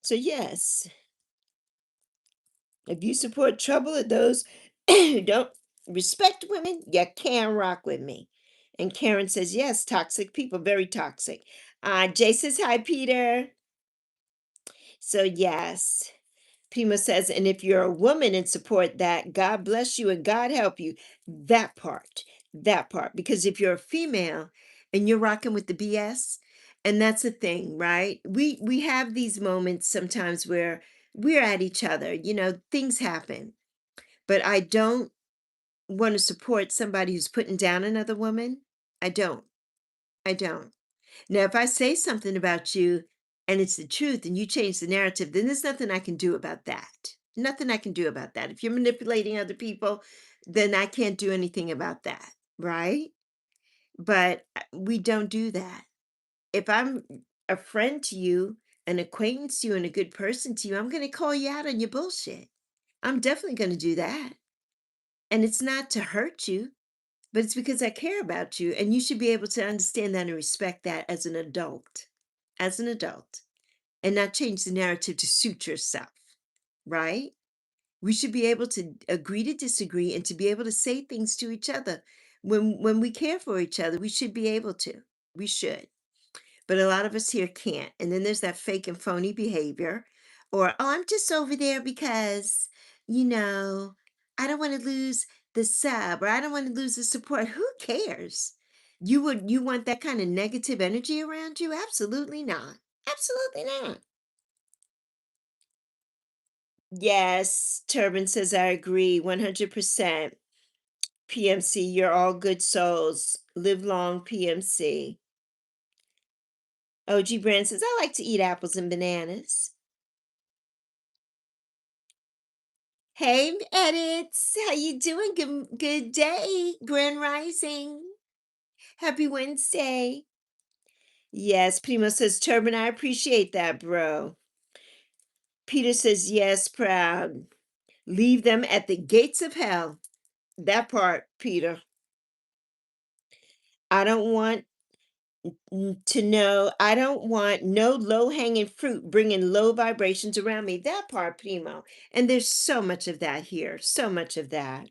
So, yes, if you support trouble or those who don't respect women, you can rock with me. And Karen says, yes, toxic people, very toxic. Jay says, hi, Peter. So, yes. Primo says, and if you're a woman and support that, God bless you and God help you. That part. Because if you're a female and you're rocking with the BS, and that's the thing, right? We have these moments sometimes where we're at each other, things happen. But I don't want to support somebody who's putting down another woman. I don't. I don't. Now, if I say something about you and it's the truth and you change the narrative, then there's nothing I can do about that. Nothing I can do about that. If you're manipulating other people, then I can't do anything about that, right? But we don't do that. If I'm a friend to you, an acquaintance to you, and a good person to you, I'm going to call you out on your bullshit. I'm definitely going to do that. And it's not to hurt you, but it's because I care about you. And you should be able to understand that and respect that as an adult. As an adult. And not change the narrative to suit yourself, right? We should be able to agree to disagree and to be able to say things to each other. When we care for each other, we should be able to. We should. But a lot of us here can't. And then there's that fake and phony behavior. Or, oh, I'm just over there because, you know, I don't want to lose the sub or I don't want to lose the support. Who cares? You want that kind of negative energy around you? Absolutely not. Absolutely not. Yes, Turbin says I agree 100%. PMC, you're all good souls. Live long, PMC. OG Brand says I like to eat apples and bananas. Hey, Edits, how you doing? Good day, Grand Rising. Happy Wednesday. Yes, Primo says Turbin, I appreciate that, bro. Peter says yes, proud. Leave them at the gates of hell. That part, Peter. I don't want to know I don't want no low hanging fruit bringing low vibrations around me. That part, Primo. And there's so much of that here. So much of that.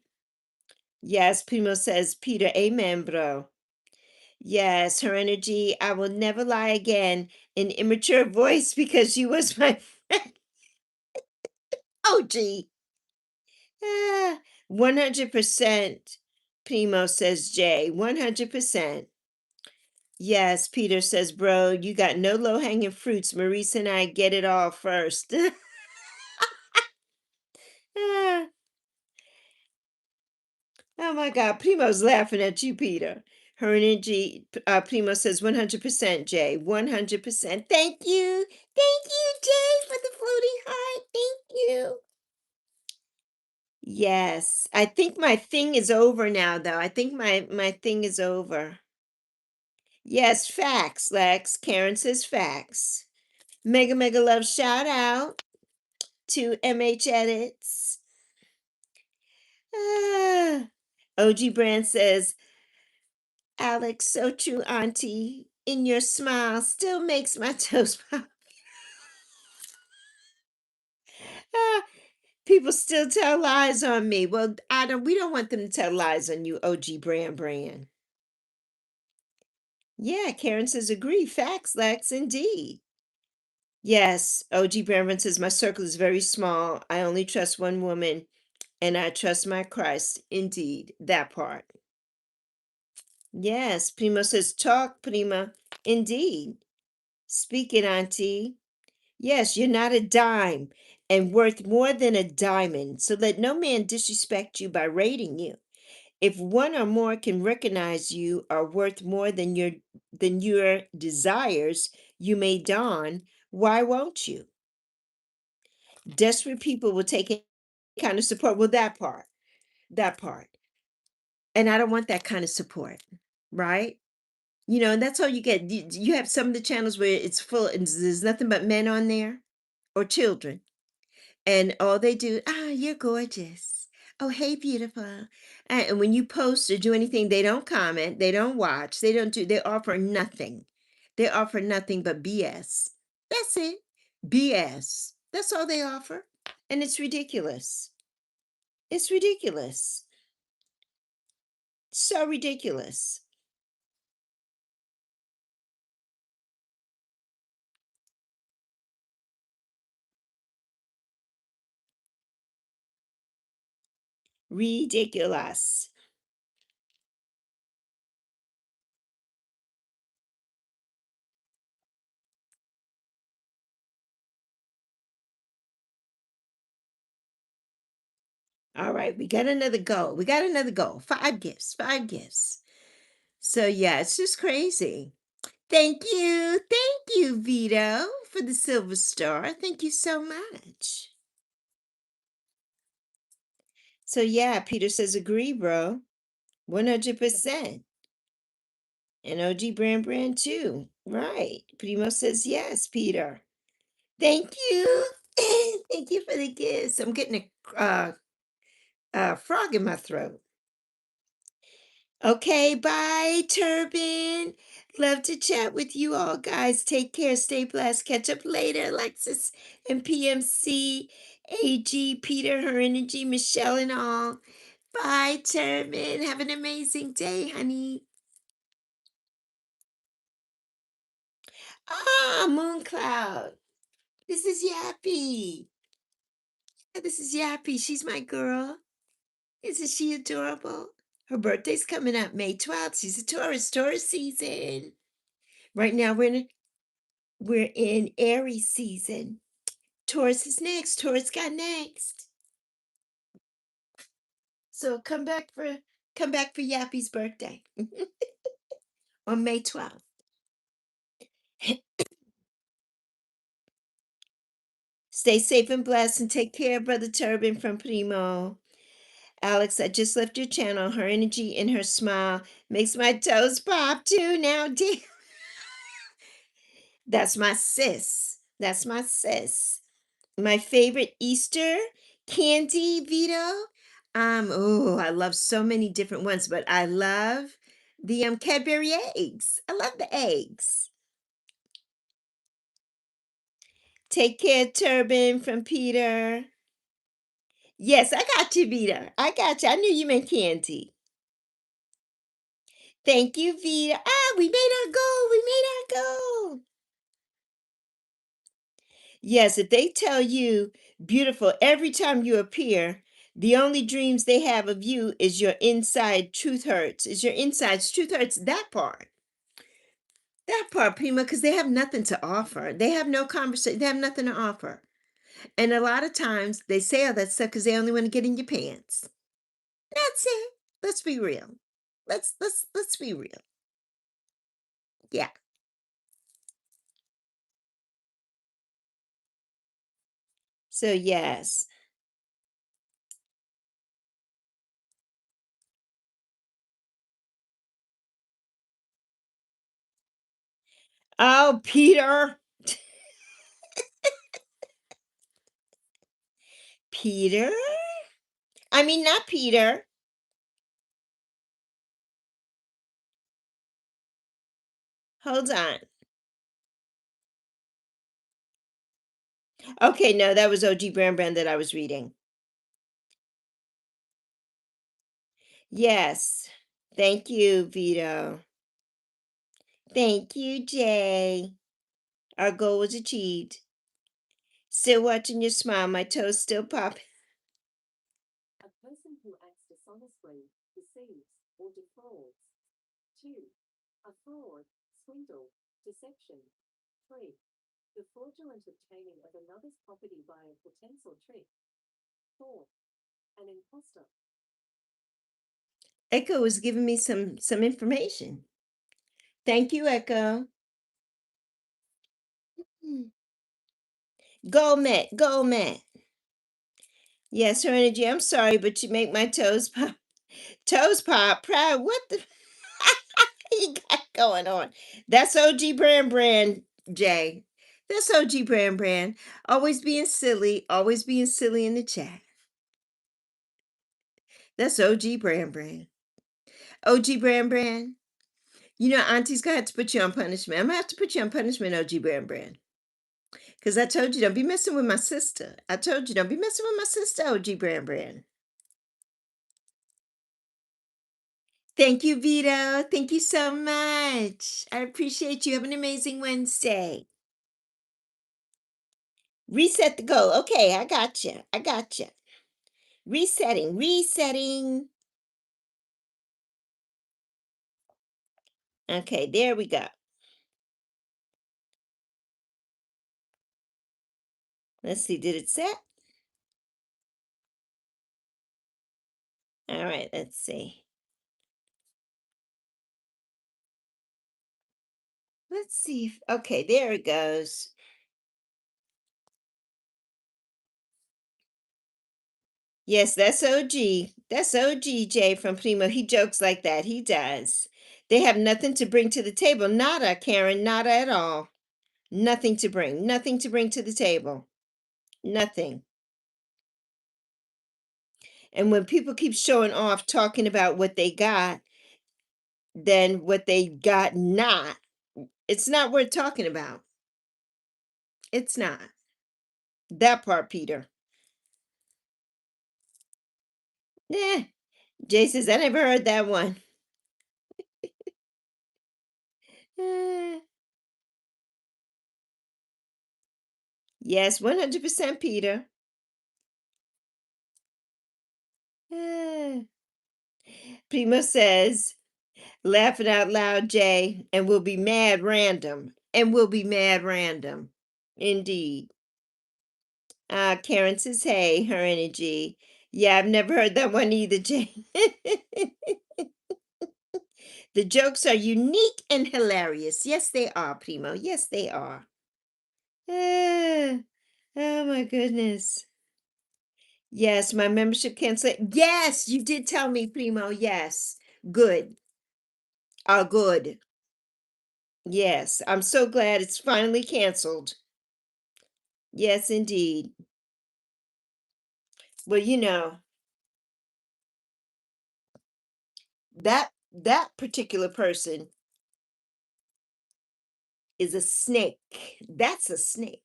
Yes, Primo says, Peter, amen, bro. Yes, her energy, I will never lie again in immature voice because she was my friend. Oh, gee. Ah, 100%. Primo says, Jay, 100%. Yes, Peter says, bro, you got no low-hanging fruits. Maurice and I get it all first. Ah, oh my God, Primo's laughing at you, Peter. Her energy, Primo says 100%, Jay. 100%. Thank you. Thank you, Jay, for the floating heart. Thank you. Yes. I think my thing is over now, though. I think my thing is over. Yes, facts, Lex. Karen says facts. Mega Mega Love shout out to MH Edits. Ah. OG Brand says, Alex, so true, Auntie. In your smile still makes my toes pop. Ah, people still tell lies on me. Well, Adam, we don't want them to tell lies on you, OG Brand. Yeah, Karen says agree. Facts, Lex, indeed. Yes, OG Brand says my circle is very small. I only trust one woman, and I trust my Christ. Indeed, that part. Yes, Primo says talk, Prima. Indeed. Speak it, Auntie. Yes, you're not a dime and worth more than a diamond. So let no man disrespect you by rating you. If one or more can recognize you are worth more than your desires you may don, why won't you? Desperate people will take any kind of support. Well, that part, that part. And I don't want that kind of support, right? And that's all you get. You have some of the channels where it's full and there's nothing but men on there or children. And all they do, you're gorgeous. Oh, hey, beautiful. And when you post or do anything, they don't comment, they don't watch, they offer nothing. They offer nothing but BS. That's it. BS. That's all they offer. And it's ridiculous. It's ridiculous. So ridiculous. Ridiculous. All right, we got another goal. We got another goal. 5 gifts, 5 gifts. So yeah, it's just crazy. Thank you. Thank you, Vito, for the silver star. Thank you so much. So yeah, Peter says agree, bro. 100%. And OG Brand too. Right. Primo says yes, Peter. Thank you. Thank you for the gifts. I'm getting a frog in my throat. Okay, bye, Turban. Love to chat with you all, guys. Take care. Stay blessed. Catch up later, Alexis and PMC, AG, Peter, her energy, Michelle, and all. Bye, Turban. Have an amazing day, honey. Ah, Moon Cloud. This is Yappy. This is Yappy. She's my girl. Isn't she adorable? Her birthday's coming up May 12th. She's a Taurus season. Right now, we're in Aries season. Taurus is next. Taurus got next. So come back for Yappy's birthday on May 12th. Stay safe and blessed and take care, Brother Turban from Primo. Alex, I just left your channel. Her energy and her smile makes my toes pop too. Now, damn. That's my sis. That's my sis. My favorite Easter candy, Vito. Oh, I love so many different ones, but I love the Cadbury eggs. I love the eggs. Take care, Turban from Peter. Yes, I got you, Vita. I got you. I knew you meant candy. Thank you, Vita. Ah, we made our goal. We made our goal. Yes, if they tell you, beautiful, every time you appear, the only dreams they have of you is your inside truth hurts. Is your inside's truth hurts. That part. That part, Prima, because they have nothing to offer. They have no conversation. They have nothing to offer. And a lot of times they say all that stuff because they only want to get in your pants. That's it. Let's be real. Let's be real. Yeah. So yes. Oh, Peter. Peter? I mean, not Peter. Hold on. Okay, no, that was OG Brand that I was reading. Yes. Thank you, Vito. Thank you, Jay. Our goal was achieved. Still watching your smile, my toes still popping. A person who acts dishonestly, deceives, or defrauds. 2. A fraud, swindle, deception. 3. The fraudulent obtaining of another's property by a pretense or trick. 4. An impostor. Echo was giving me some information. Thank you, Echo. Go, Matt. Go, Matt. Yes, her energy. I'm sorry, but you make my toes pop. Toes pop. Proud. What the you got going on? That's OG Brand, Jay. That's OG Brand. Always being silly. Always being silly in the chat. That's OG Brand. OG Brand. You know, Auntie's gonna have to put you on punishment. I'm gonna have to put you on punishment, OG Brand. Because I told you don't be messing with my sister. I told you don't be messing with my sister, OG Brand. Thank you, Vito. Thank you so much. I appreciate you. Have an amazing Wednesday. Reset the goal. Okay, I got you. I got you. Resetting. Okay, there we go. Let's see, did it set? All right, let's see. Let's see. Okay, there it goes. Yes, that's OG. That's OG Jay from Primo. He jokes like that. He does. They have nothing to bring to the table. Nada, Karen. Nada at all. Nothing to bring. Nothing to bring to the table. Nothing. And when people keep showing off, talking about what they got, then what they got not, it's not worth talking about. It's not. That part, Peter. Yeah. Jay says, I never heard that one. Eh, yes, 100% Peter. Eh. Primo says, laughing out loud, Jay, and we'll be mad random. And we'll be mad random. Indeed. Karen says, hey, her energy. Yeah, I've never heard that one either, Jay. The jokes are unique and hilarious. Yes, they are, Primo. Yes, they are. Ah, oh my goodness. Yes, my membership cancel. Yes, you did tell me, Primo. Yes. Good. Good. Yes, I'm so glad it's finally canceled. Yes, indeed. Well, that particular person is a snake. That's a snake.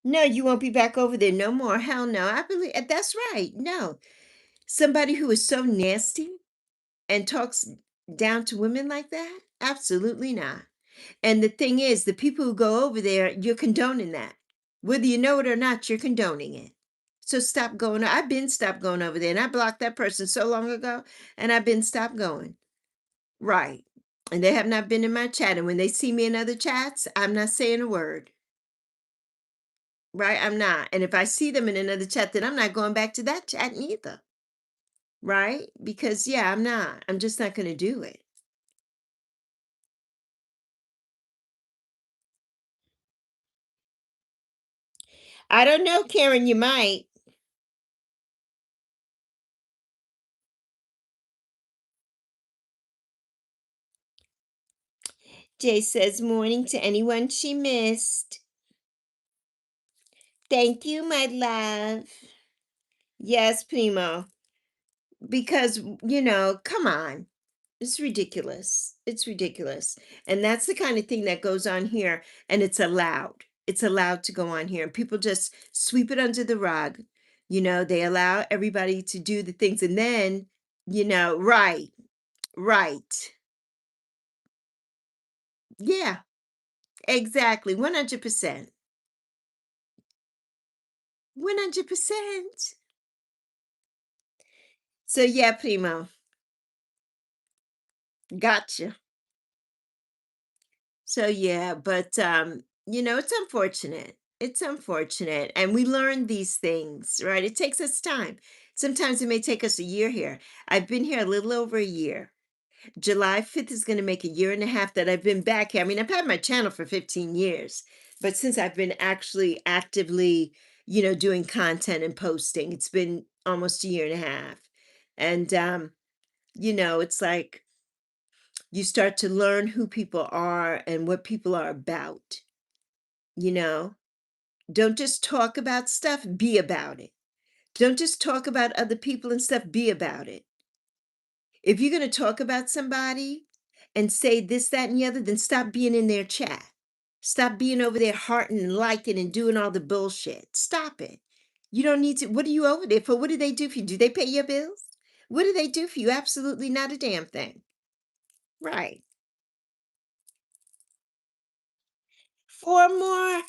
No, you won't be back over there no more. Hell no. I believe that's right. No. Somebody who is so nasty and talks down to women like that? Absolutely not. And the thing is, the people who go over there, you're condoning that. Whether you know it or not, you're condoning it. So stop going. I've been stopped going over there and I blocked that person so long ago and I've been stopped going. Right. And they have not been in my chat. And when they see me in other chats, I'm not saying a word. Right? I'm not. And if I see them in another chat, then I'm not going back to that chat neither. Right? Because yeah, I'm not. I'm just not going to do it. I don't know, Karen, you might. Jay says morning to anyone she missed. Thank you, my love. Yes, Primo. Because, come on. It's ridiculous. It's ridiculous. And that's the kind of thing that goes on here. And it's allowed. It's allowed to go on here. And people just sweep it under the rug. They allow everybody to do the things. And then, right, right. Yeah, exactly. 100%. 100%. So, yeah, Primo. Gotcha. So yeah, but it's unfortunate. It's unfortunate. And we learn these things, right? It takes us time. Sometimes it may take us a year here. I've been here a little over a year. July 5th is going to make a year and a half that I've been back here. I mean, I've had my channel for 15 years, but since I've been actually actively, doing content and posting, it's been almost a year and a half. And it's like you start to learn who people are and what people are about, you know? Don't just talk about stuff, be about it. Don't just talk about other people and stuff, be about it. If you're going to talk about somebody and say this, that, and the other, then stop being in their chat. Stop being over there hearting and liking and doing all the bullshit. Stop it. You don't need to. What are you over there for? What do they do for you? Do they pay your bills? What do they do for you? Absolutely not a damn thing. Right. 4 more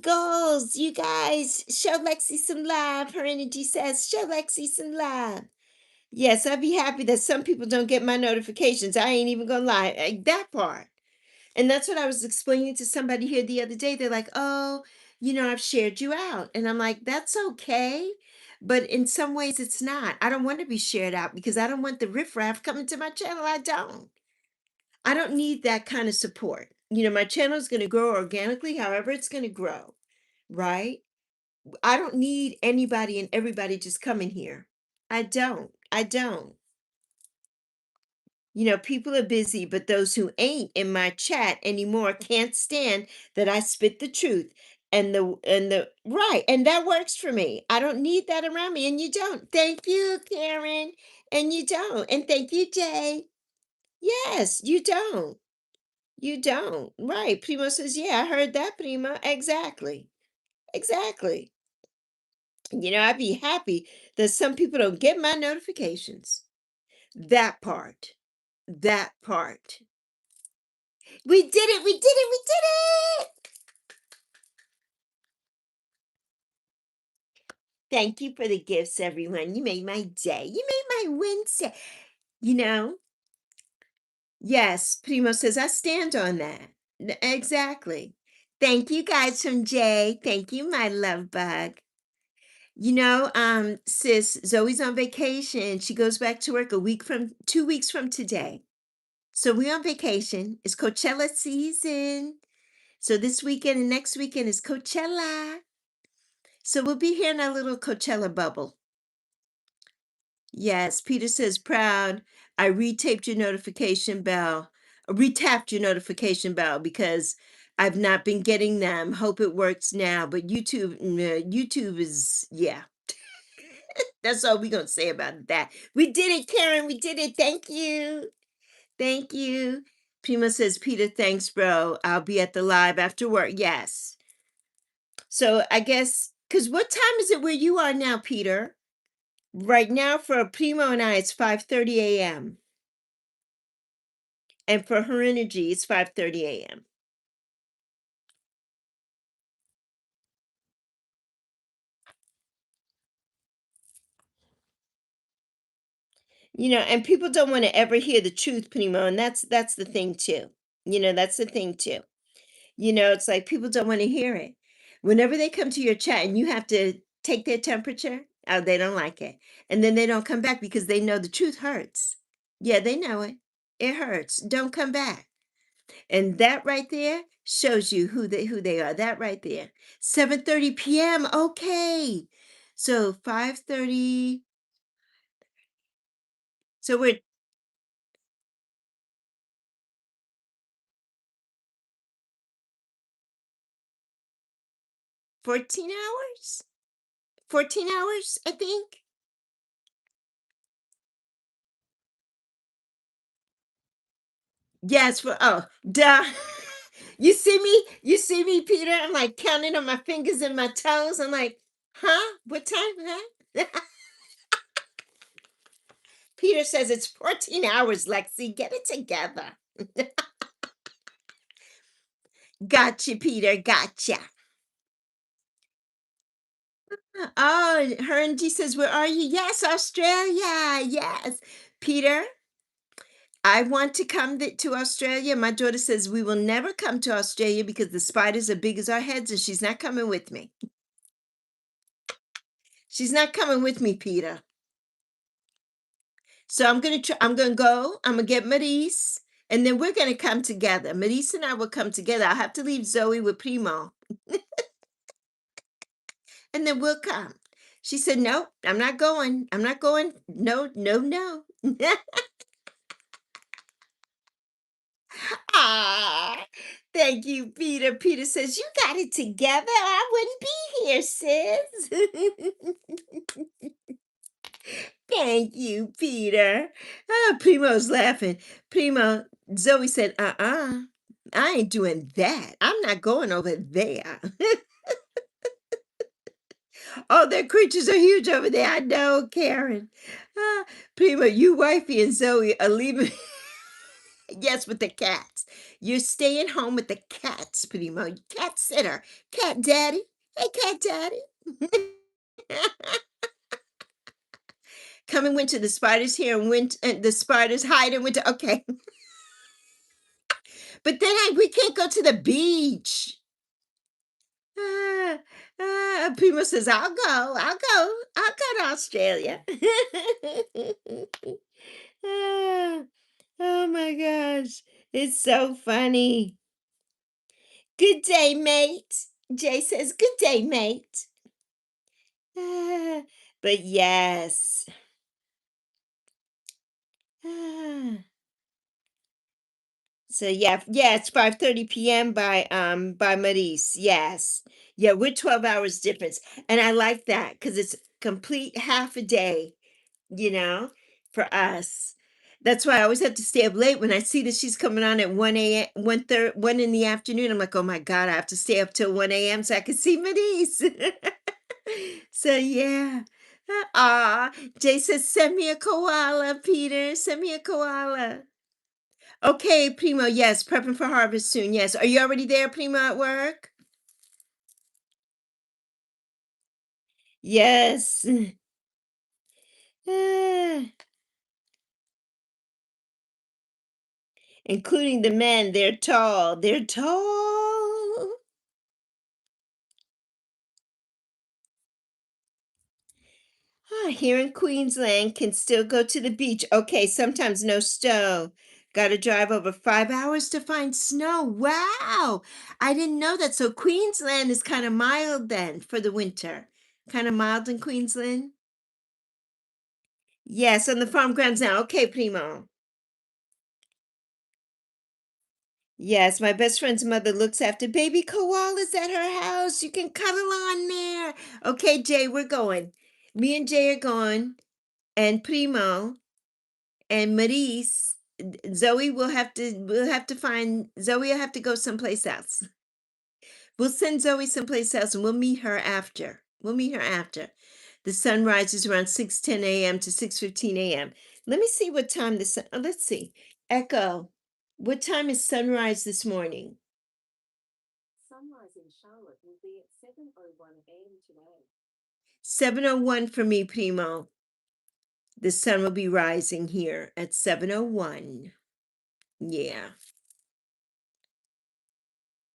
goals. You guys, show Lexi some love. Her energy says, show Lexi some love. Yes, I'd be happy that some people don't get my notifications. I ain't even gonna lie. That part. And that's what I was explaining to somebody here the other day. They're like, oh, I've shared you out. And I'm like, that's okay. But in some ways, it's not. I don't want to be shared out because I don't want the riffraff coming to my channel. I don't. I don't need that kind of support. My channel is going to grow organically, however, it's going to grow, right? I don't need anybody and everybody just coming here. I don't. I don't. People are busy, but those who ain't in my chat anymore can't stand that I spit the truth. And the right, and that works for me. I don't need that around me, and you don't. Thank you, Karen. And you don't. And thank you, Jay. Yes, you don't. You don't. Right. Primo says, yeah, I heard that, Primo. Exactly. Exactly. I'd be happy that some people don't get my notifications. That part. That part. We did it. We did it. We did it. Thank you for the gifts, everyone. You made my day. You made my Wednesday. You know, yes, Primo says, I stand on that. Exactly. Thank you guys from Jay. Thank you, my love bug. Sis, Zoe's on vacation. She goes back to work 2 weeks from today. So we're on vacation. It's Coachella season. So this weekend and next weekend is Coachella. So we'll be here in our little Coachella bubble. Yes, Peter says, proud. I retaped your notification bell, retapped your notification bell because I've not been getting them. Hope it works now. But YouTube is, yeah. That's all we're going to say about that. We did it, Karen. We did it. Thank you. Thank you. Prima says, Peter, thanks, bro. I'll be at the live after work. Yes. So I guess, because what time is it where you are now, Peter? Right now for Primo and I, it's 5:30 a.m. And for her energy, it's 5:30 a.m. And people don't want to ever hear the truth, Primo, and that's the thing too. That's the thing too. It's like people don't want to hear it. Whenever they come to your chat and you have to take their temperature, oh, they don't like it. And then they don't come back because they know the truth hurts. Yeah, they know it. It hurts. Don't come back. And that right there shows you who they are. That right there. 7:30 p.m. Okay. So 5:30. So we're 14 hours? 14 hours, I think. Yes, for duh. You see me, Peter. I'm like counting on my fingers and my toes. I'm like, huh? What time? Huh? Peter says it's 14 hours, Lexi. Get it together. Gotcha, Peter. Gotcha. Oh, her and G says, where are you? Yes, Australia. Yes. Peter, I want to come to Australia. My daughter says we will never come to Australia because the spiders are big as our heads and she's not coming with me. She's not coming with me, Peter. So I'm gonna go. I'm gonna get Maurice, and then we're gonna come together. Maurice and I will come together. I'll have to leave Zoe with Primo, and then we'll come. She said, "No, I'm not going. I'm not going. No, no, no." Ah, thank you, Peter. Peter says, "You got it together. I wouldn't be here, sis." Thank you, Peter. Primo's laughing. Primo, Zoe said, I ain't doing that. I'm not going over there. Oh, their creatures are huge over there. I know, Karen. Ah, Primo, you, wifey, and Zoe are leaving. Yes, with the cats. You're staying home with the cats, Primo. Cat sitter. Cat daddy. Hey, cat daddy. Coming winter, the spiders here and winter, and the spiders hide in winter. Okay. But then we can't go to the beach. Ah, Primo says, I'll go. I'll go to Australia. Ah, oh my gosh. It's so funny. Good day, mate. Jay says, good day, mate. Ah, but yes. Ah. So yeah, it's 5:30 p.m. by Maurice. Yes. Yeah, we're 12 hours difference. And I like that because it's complete half a day, you know, for us. That's why I always have to stay up late when I see that she's coming on at 1 a.m. 1 in the afternoon. I'm like, oh my God, I have to stay up till 1 a.m. so I can see Maurice. So yeah. Ah, Jay says, send me a koala, Peter. Send me a koala. Okay, Primo, yes, prepping for harvest soon. Yes. Are you already there, Primo, at work? Yes. Ah, including the men, they're tall. They're tall. Here in Queensland, can still go to the beach. Okay, sometimes no snow. Got to drive over 5 hours to find snow. Wow. I didn't know that. So Queensland is kind of mild then for the winter. Kind of mild in Queensland. Yes, on the farm grounds now. Okay, Primo. Yes, my best friend's mother looks after baby koalas at her house. You can cuddle on there. Okay, Jay, we're going. Me and Jay are going, and Primo and Maurice. Zoe will have to. We'll have to find. Zoe will have to go someplace else We'll send Zoe someplace else and we'll meet her after. We'll meet her after. The sun rises around 6:10 a.m. to 6:15 a.m. Let me see what time the sun, let's see. Echo, what time is sunrise this morning? Sunrise in Charlotte will be at 7:01 a.m. today. 7:01 for me, Primo. The sun will be rising here at 7:01. Yeah.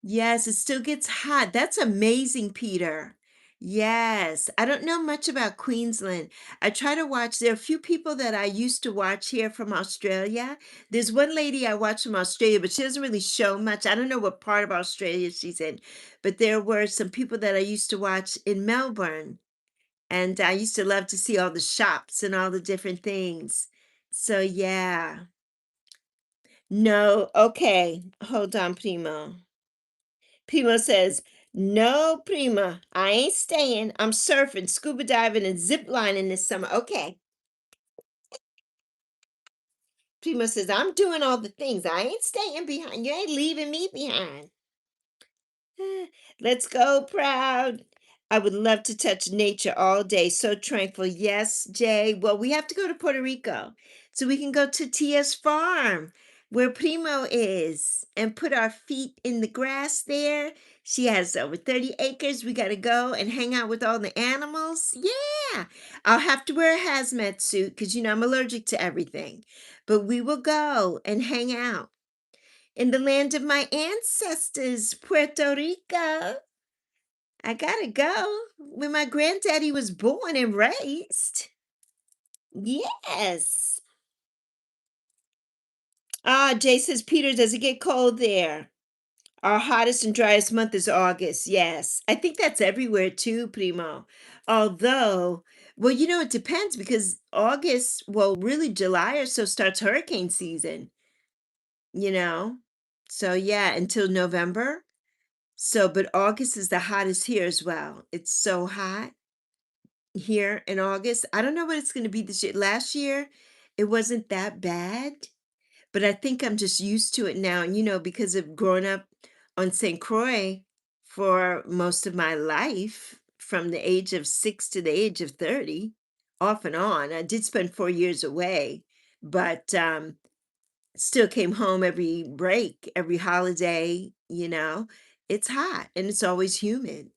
Yes, it still gets hot. That's amazing, Peter. Yes. I don't know much about Queensland. I try to watch, there are a few people that I used to watch here from Australia. There's one lady I watch from Australia, but she doesn't really show much. I don't know what part of Australia she's in, but there were some people that I used to watch in Melbourne. And I used to love to see all the shops and all the different things. So, yeah. No, okay. Hold on, Primo. Primo says, no, Prima, I ain't staying. I'm surfing, scuba diving, and zip lining this summer. Okay. Primo says, I'm doing all the things. I ain't staying behind. You ain't leaving me behind. Let's go, proud. I would love to touch nature all day. So tranquil. Yes, Jay. Well, we have to go to Puerto Rico so we can go to Tia's farm where Primo is and put our feet in the grass there. She has over 30 acres. We got to go and hang out with all the animals. Yeah. I'll have to wear a hazmat suit because, I'm allergic to everything. But we will go and hang out in the land of my ancestors, Puerto Rico. I gotta go where my granddaddy was born and raised. Yes. Ah, Jay says, Peter, does it get cold there? Our hottest and driest month is August. Yes. I think that's everywhere too, Primo. Although, well, it depends because August, well, really July or so starts hurricane season, you know? So, yeah, until November. So, but August is the hottest here as well. It's so hot here in August. I don't know what it's going to be this year. Last year, it wasn't that bad, but I think I'm just used to it now. And, because of growing up on St. Croix for most of my life, from the age of 6 to the age of 30, off and on. I did spend 4 years away, but still came home every break, every holiday, It's hot and it's always humid.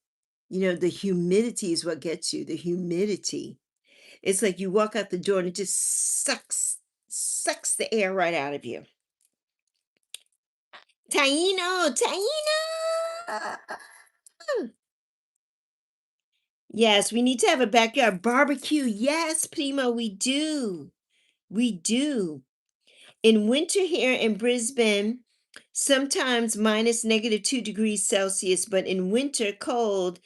The humidity is what gets you, the humidity. It's like you walk out the door and it just sucks the air right out of you. Taino, Taino. Yes, we need to have a backyard barbecue. Yes, Primo, we do. We do. In winter here in Brisbane, sometimes minus -2 degrees Celsius, but in winter, cold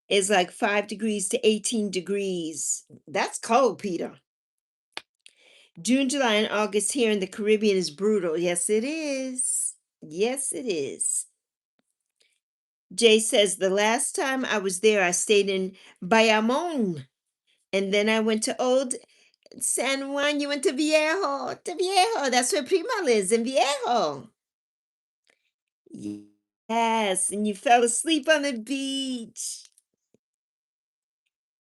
is like 5 degrees to 18 degrees. That's cold, Peter. June, July, and August here in the Caribbean is brutal. Yes, it is. Yes, it is. Jay says the last time I was there, I stayed in Bayamon. And then I went to Old San Juan. You went to Viejo. To Viejo. That's where Prima lives, in Viejo. Yes, and you fell asleep on the beach.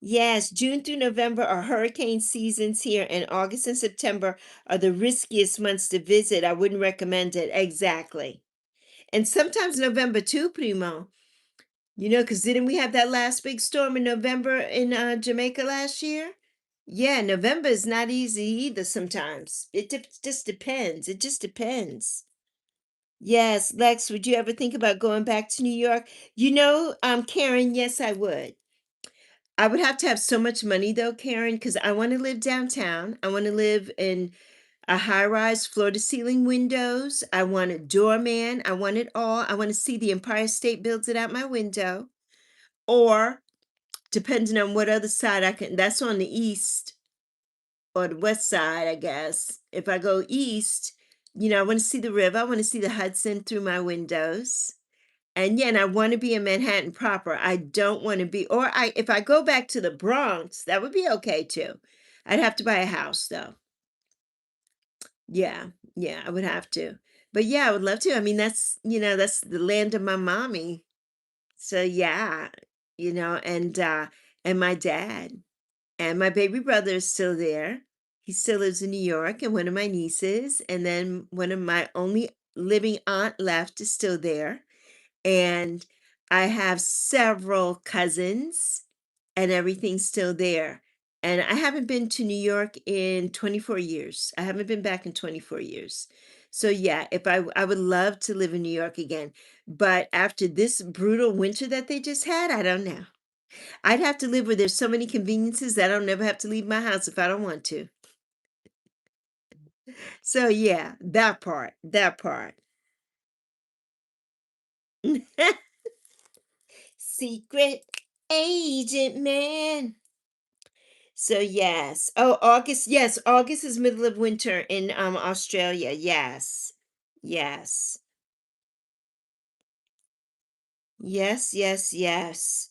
Yes, June through November are hurricane seasons here, and August and September are the riskiest months to visit. I wouldn't recommend it. Exactly. And sometimes November too, Primo. Because didn't we have that last big storm in November in Jamaica last year? Yeah, November is not easy either sometimes. Just depends. It just depends. Yes, Lex, would you ever think about going back to New York? Karen, yes, I would. I would have to have so much money though, Karen, because I want to live downtown. I want to live in a high-rise floor-to-ceiling windows. I want a doorman. I want it all. I want to see the Empire State Building out my window. Or depending on what other side that's on the east or the west side, I guess. If I go east, I want to see the river. I want to see the Hudson through my windows. And yeah, and I want to be in Manhattan proper. I don't want to be, or if I go back to the Bronx, that would be okay too. I'd have to buy a house though. Yeah, yeah, I would have to. But yeah, I would love to. I mean, that's the land of my mommy. So yeah, and my dad and my baby brother is still there. He still lives in New York, and one of my nieces, and then one of my only living aunt left is still there. And I have several cousins and everything's still there. And I haven't been to New York in 24 years. I haven't been back in 24 years. So yeah, if I would love to live in New York again, but after this brutal winter that they just had, I don't know. I'd have to live where there's so many conveniences that I don't never have to leave my house if I don't want to. So yeah, that part, that part. Secret agent man. So yes. Oh, August. Yes, August is middle of winter in Australia. Yes. Yes. Yes, yes, yes.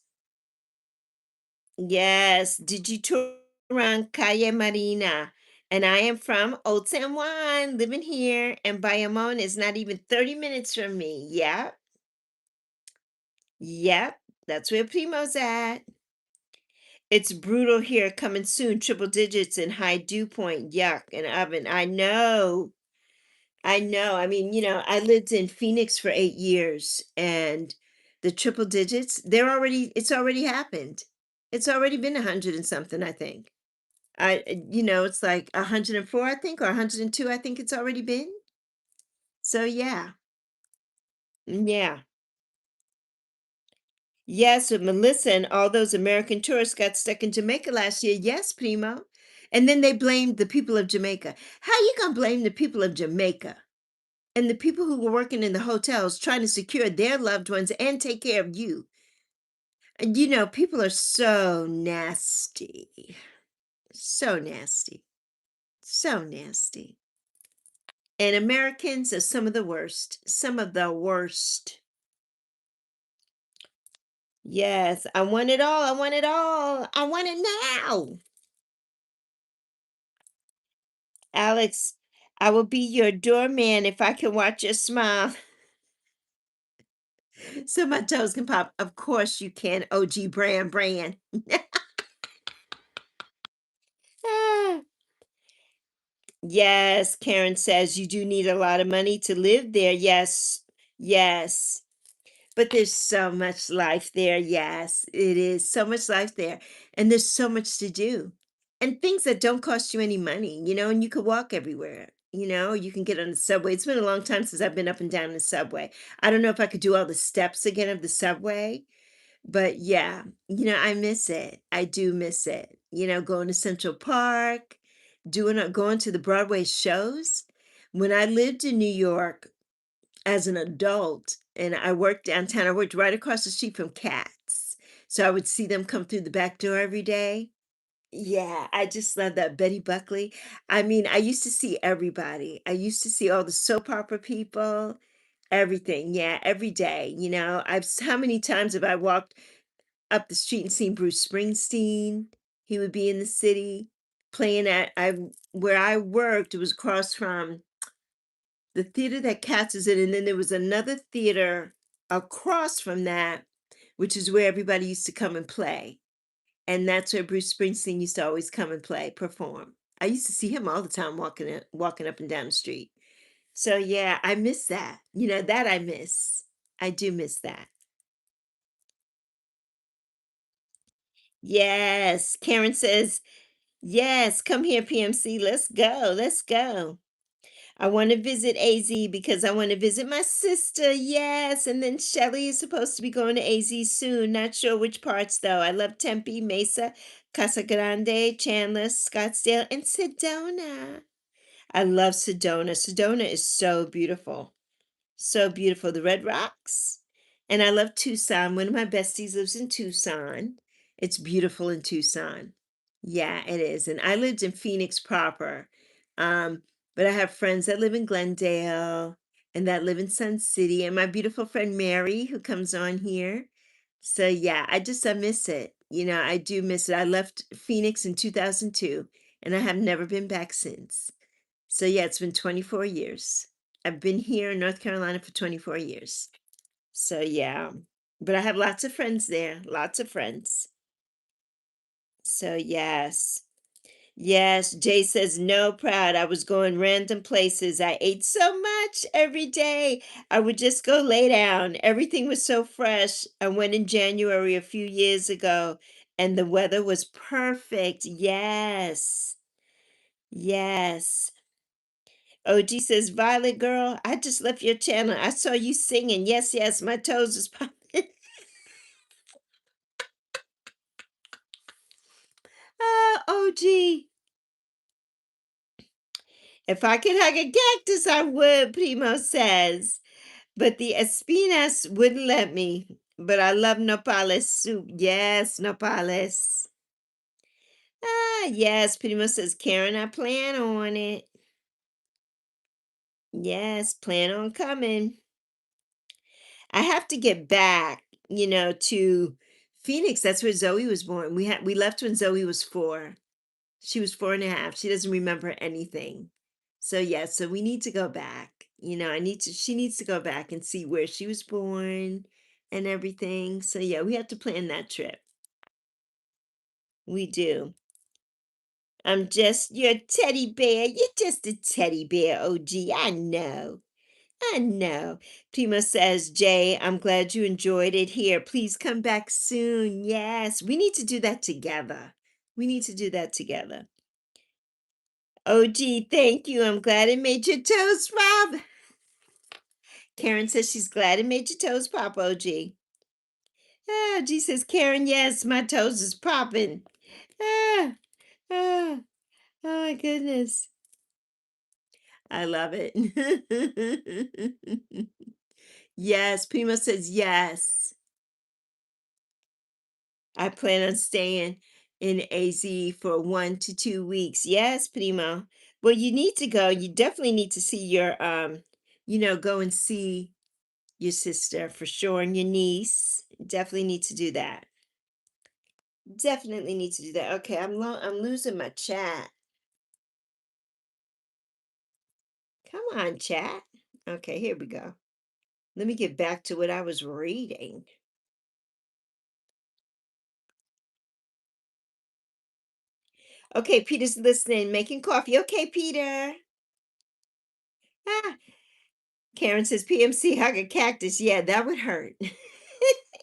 Yes. Did you tour around Calle Marina? And I am from Old San Juan, living here, and Bayamon is not even 30 minutes from me. Yep. Yep. That's where Primo's at. It's brutal here, coming soon. Triple digits and high dew point. Yuck. And oven. I know. I know. I mean, I lived in Phoenix for 8 years and the triple digits, it's already happened. It's already been 100 and something, I think. It's like 104, I think, or 102, I think it's already been. So yeah. Yeah. Yes, with Melissa and all those American tourists got stuck in Jamaica last year. Yes, Primo. And then they blamed the people of Jamaica. How you gonna blame the people of Jamaica? And the people who were working in the hotels trying to secure their loved ones and take care of you. And people are so nasty. So nasty. So nasty. And Americans are some of the worst. Some of the worst. Yes, I want it all. I want it all. I want it now. Alex, I will be your doorman if I can watch your smile. So my toes can pop. Of course you can, OG brand. Ah. Yes, Karen says you do need a lot of money to live there. Yes, yes. But there's so much life there. Yes, it is so much life there. And there's so much to do. And things that don't cost you any money, and you could walk everywhere. You can get on the subway. It's been a long time since I've been up and down the subway. I don't know if I could do all the steps again of the subway, but yeah, I miss it. I do miss it. Going to Central Park, going to the Broadway shows. When I lived in New York as an adult and I worked downtown, I worked right across the street from Cats. So I would see them come through the back door every day. Yeah, I just love that Betty Buckley. I mean, I used to see everybody. I used to see all the soap opera people, everything. Yeah, every day. How many times have I walked up the street and seen Bruce Springsteen? He would be in the city playing at I where I worked. It was across from the theater that Cats is in, and then there was another theater across from that, which is where everybody used to come and play. And that's where Bruce Springsteen used to always come and play, perform. I used to see him all the time walking up and down the street. So yeah, I miss that. That I miss. I do miss that. Yes. Karen says, yes, come here, PMC. Let's go. Let's go. I want to visit AZ because I want to visit my sister. Yes. And then Shelly is supposed to be going to AZ soon. Not sure which parts though. I love Tempe, Mesa, Casa Grande, Chandler, Scottsdale, and Sedona. I love Sedona. Sedona is so beautiful. So beautiful. The Red Rocks. And I love Tucson. One of my besties lives in Tucson. It's beautiful in Tucson. Yeah, it is. And I lived in Phoenix proper. Um, but I have friends that live in Glendale and that live in Sun City. And my beautiful friend Mary, who comes on here. So yeah, I miss it. I do miss it. I left Phoenix in 2002 and I have never been back since. So yeah, it's been 24 years. I've been here in North Carolina for 24 years. So yeah. But I have lots of friends there, lots of friends. So yes. Yes, Jay says, no, proud. I was going random places. I ate so much every day. I would just go lay down. Everything was so fresh. I went in January a few years ago and the weather was perfect. Yes. Yes. OG says, Violet girl, I just left your channel. I saw you singing. Yes, yes, my toes was popping. Ah, OG. If I could hug a cactus, I would, Primo says. But the espinas wouldn't let me. But I love nopales soup. Yes, nopales. Ah, yes, Primo says, Karen, I plan on it. Yes, plan on coming. I have to get back, to Phoenix. That's where Zoe was born. We left when Zoe was 4. She was 4.5. She doesn't remember anything. So yeah, so we need to go back. She needs to go back and see where she was born and everything. So yeah, we have to plan that trip. We do. I'm just your teddy bear. You're just a teddy bear, OG. I know. I know. Primo says, Jay, I'm glad you enjoyed it here. Please come back soon. Yes, we need to do that together. We need to do that together. OG, thank you. I'm glad it made your toes pop. Karen says she's glad it made your toes pop, OG. Ah, G says, Karen, yes, my toes is popping. Ah, ah, oh my goodness. I love it. Yes, Primo says yes. I plan on staying in AZ for 1 to 2 weeks. Yes, Primo. Well, you need to go. You definitely need to see go and see your sister for sure and your niece. Definitely need to do that. Definitely need to do that. Okay, I'm losing my chat. Come on, chat. Okay, here we go. Let me get back to what I was reading. Okay, Peter's listening, making coffee. Okay, Peter. Ah, Karen says PMC hug a cactus. Yeah, that would hurt.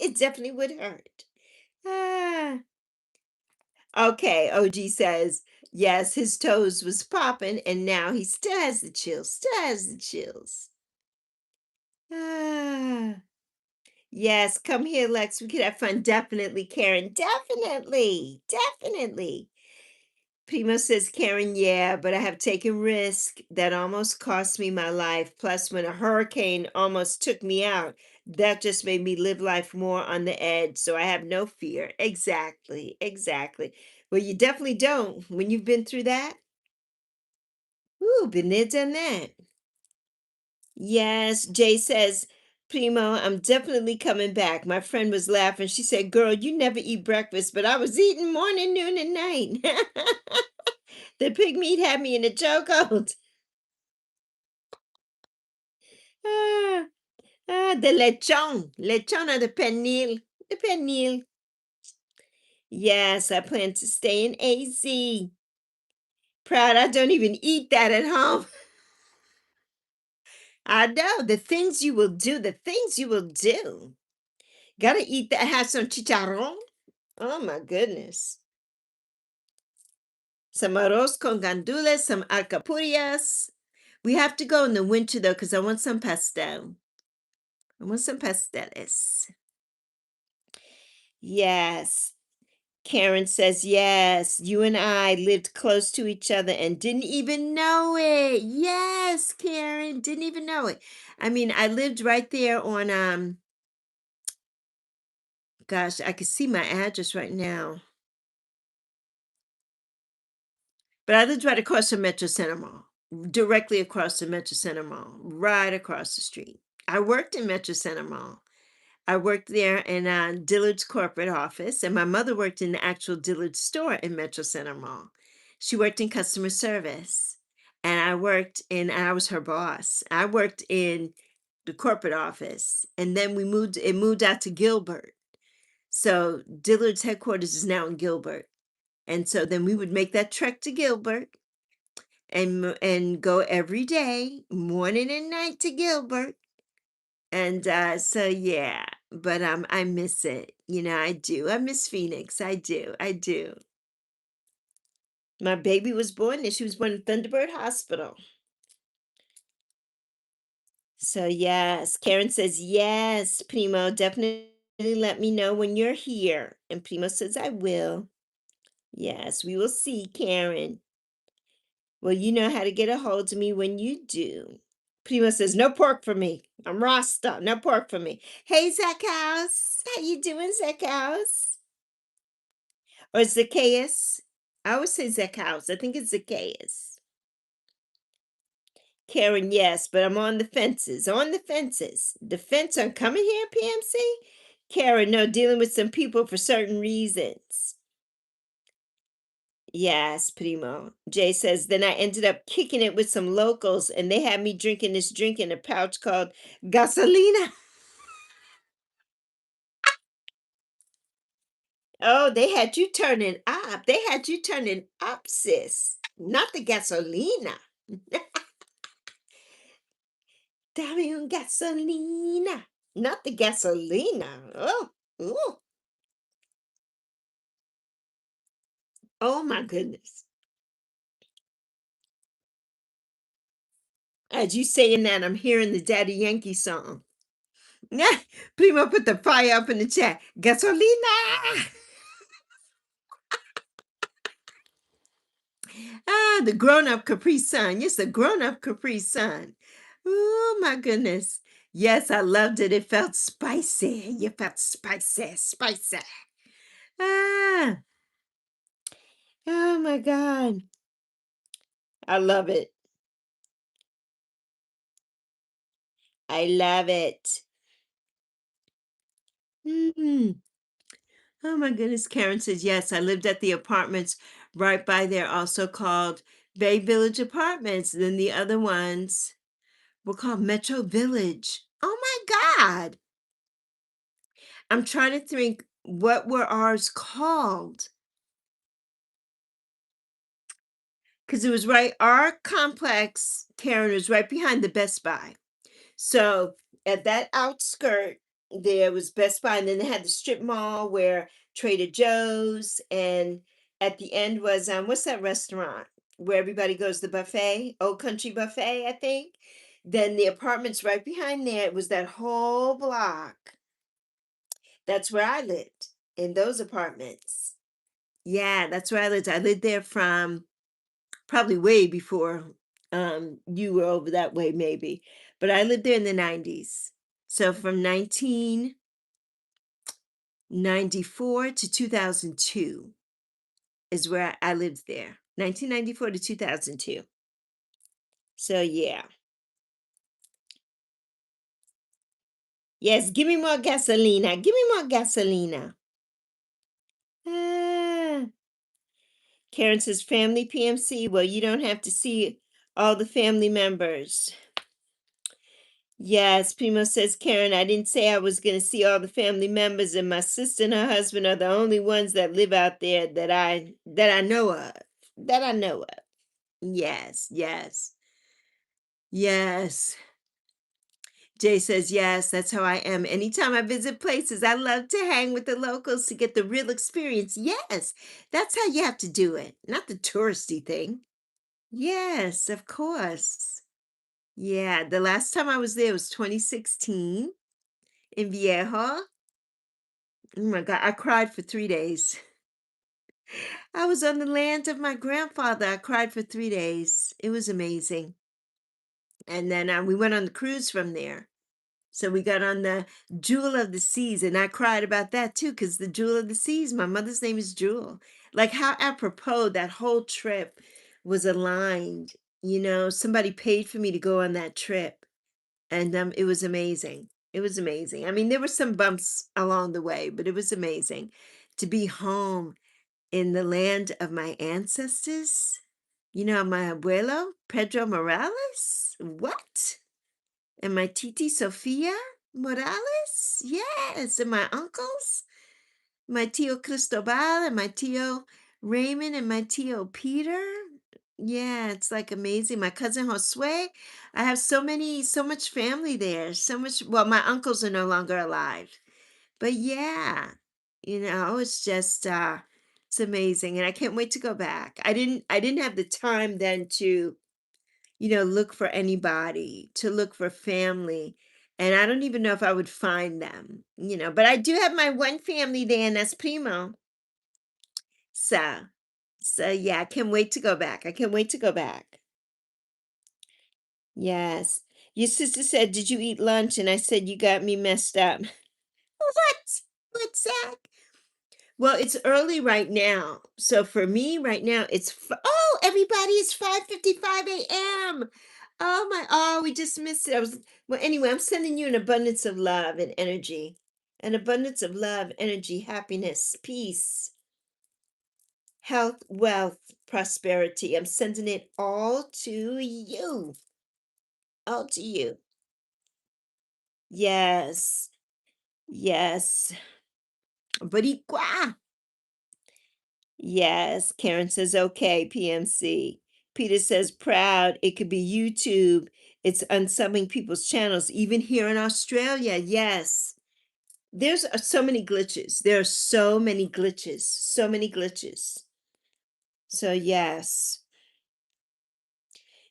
It definitely would hurt. Ah. Okay, OG says, yes, his toes was popping and now he still has the chills. Still has the chills. Ah. Yes, come here, Lex. We could have fun. Definitely, Karen. Definitely. Definitely. Primo says, Karen, yeah, but I have taken risk that almost cost me my life. Plus, when a hurricane almost took me out, that just made me live life more on the edge. So I have no fear. Exactly. Exactly. Well, you definitely don't when you've been through that. Ooh, been there, done that. Yes, Jay says, Primo, I'm definitely coming back. My friend was laughing. She said, Girl, you never eat breakfast, but I was eating morning, noon, and night. The pig meat had me in a chokehold. Ah, the lechon or the pernil. The pernil. Yes, I plan to stay in AZ. Proud, I don't even eat that at home. I know the things you will do, the things you will do. Gotta eat that, have some chicharron. Oh my goodness. Some arroz con gandules, some alcapurrias. We have to go in the winter though, because I want some pastel. I want some pasteles. Yes. Karen says, yes, you and I lived close to each other and didn't even know it. Yes, Karen, didn't even know it. I mean, I lived right there on, gosh, I could see my address right now. But I lived right across from Metro Center Mall, directly across the Metro Center Mall, right across the street. I worked in Metro Center Mall. I worked there in Dillard's corporate office, and my mother worked in the actual Dillard's store in Metro Center Mall. She worked in customer service, and I was her boss. I worked in the corporate office, and then it moved out to Gilbert. So Dillard's headquarters is now in Gilbert. And so then we would make that trek to Gilbert and go every day, morning and night to Gilbert. And so yeah, but I miss it. I do. I miss Phoenix. I do. I do. My baby was born there. She was born in Thunderbird Hospital. So yes, Karen says, yes, Primo, definitely let me know when you're here. And Primo says, I will. Yes, we will see, Karen. Well, you know how to get a hold of me when you do. Primo says, no pork for me. I'm Rasta. No pork for me. Hey, Zacchaeus. How you doing, Zacchaeus? Or Zacchaeus? I always say Zacchaeus. I think it's Zacchaeus. Karen, yes, but I'm on the fences. On the fences. The fence on coming here, PMC? Karen, no, dealing with some people for certain reasons. Yes, Primo. Jay says, then I ended up kicking it with some locals and they had me drinking this drink in a pouch called gasolina. Oh, they had you turning up. They had you turning up, sis. Not the gasolina. Dame un gasolina. Not the gasolina. Oh, ooh. Oh my goodness. As you saying that, I'm hearing the Daddy Yankee song. Yeah, Primo put the fire up in the chat. Gasolina. Ah, the grown-up Capri Sun. Yes, the grown-up Capri Sun. Oh my goodness. Yes, I loved it. It felt spicy. You felt spicy, spicy. Ah, oh my God. I love it. I love it. Mm. Oh my goodness. Karen says, yes, I lived at the apartments right by there, also called Bay Village Apartments. Then the other ones were called Metro Village. Oh my God. I'm trying to think what were ours called because it was right. Our complex, Karen, was right behind the Best Buy. So at that outskirt, there was Best Buy, and then they had the strip mall where Trader Joe's, and at the end was what's that restaurant where everybody goes, the buffet, Old Country Buffet, I think. Then the apartments right behind there. It was that whole block. That's where I lived in those apartments. Yeah, that's where I lived. I lived there from probably way before you were over that way, maybe. But I lived there in the 90s. So from 1994 to 2002 is where I lived there. 1994 to 2002. So yeah. Yes, give me more gasolina. Give me more gasolina. Ah. Karen says family PMC. Well, you don't have to see all the family members. Yes, Primo says, Karen, I didn't say I was going to see all the family members, and my sister and her husband are the only ones that live out there that I know of. That I know of. Yes, yes, yes. Jay says, yes, that's how I am. Anytime I visit places, I love to hang with the locals to get the real experience. Yes, that's how you have to do it, not the touristy thing. Yes, of course. Yeah, the last time I was there was 2016 in Viejo. Oh my God, I cried for 3 days. I was on the land of my grandfather. I cried for 3 days. It was amazing. And then we went on the cruise from there. So we got on the Jewel of the Seas, and I cried about that too, because the Jewel of the Seas, my mother's name is Jewel. Like how apropos that whole trip was aligned. Somebody paid for me to go on that trip, and it was amazing. It was amazing. I mean, there were some bumps along the way, but it was amazing to be home in the land of my ancestors. My abuelo, Pedro Morales? What? And my Titi Sofia Morales. Yes. And my uncles, my Tio Cristobal and my Tio Raymond and my Tio Peter. Yeah, it's like amazing. My cousin Josue. I have so much family there. So much. Well, my uncles are no longer alive. But yeah, it's just it's amazing. And I can't wait to go back. I didn't have the time then to, look for anybody, to look for family. And I don't even know if I would find them, but I do have my one family there, and that's Primo. So, so yeah, I can't wait to go back. I can't wait to go back. Yes. Your sister said, "Did you eat lunch?" And I said, "You got me messed up." What? What's that? Well, it's early right now. So for me right now, oh, everybody, it's 5:55 a.m. We just missed it. Well, anyway, I'm sending you an abundance of love and energy. An abundance of love, energy, happiness, peace, health, wealth, prosperity. I'm sending it all to you. All to you. Yes. Yes. Boricua. Yes, Karen says, okay, PMC. Peter says, proud. It could be YouTube. It's unsubbing people's channels, even here in Australia. Yes. There's so many glitches. There are so many glitches. So many glitches. So, yes.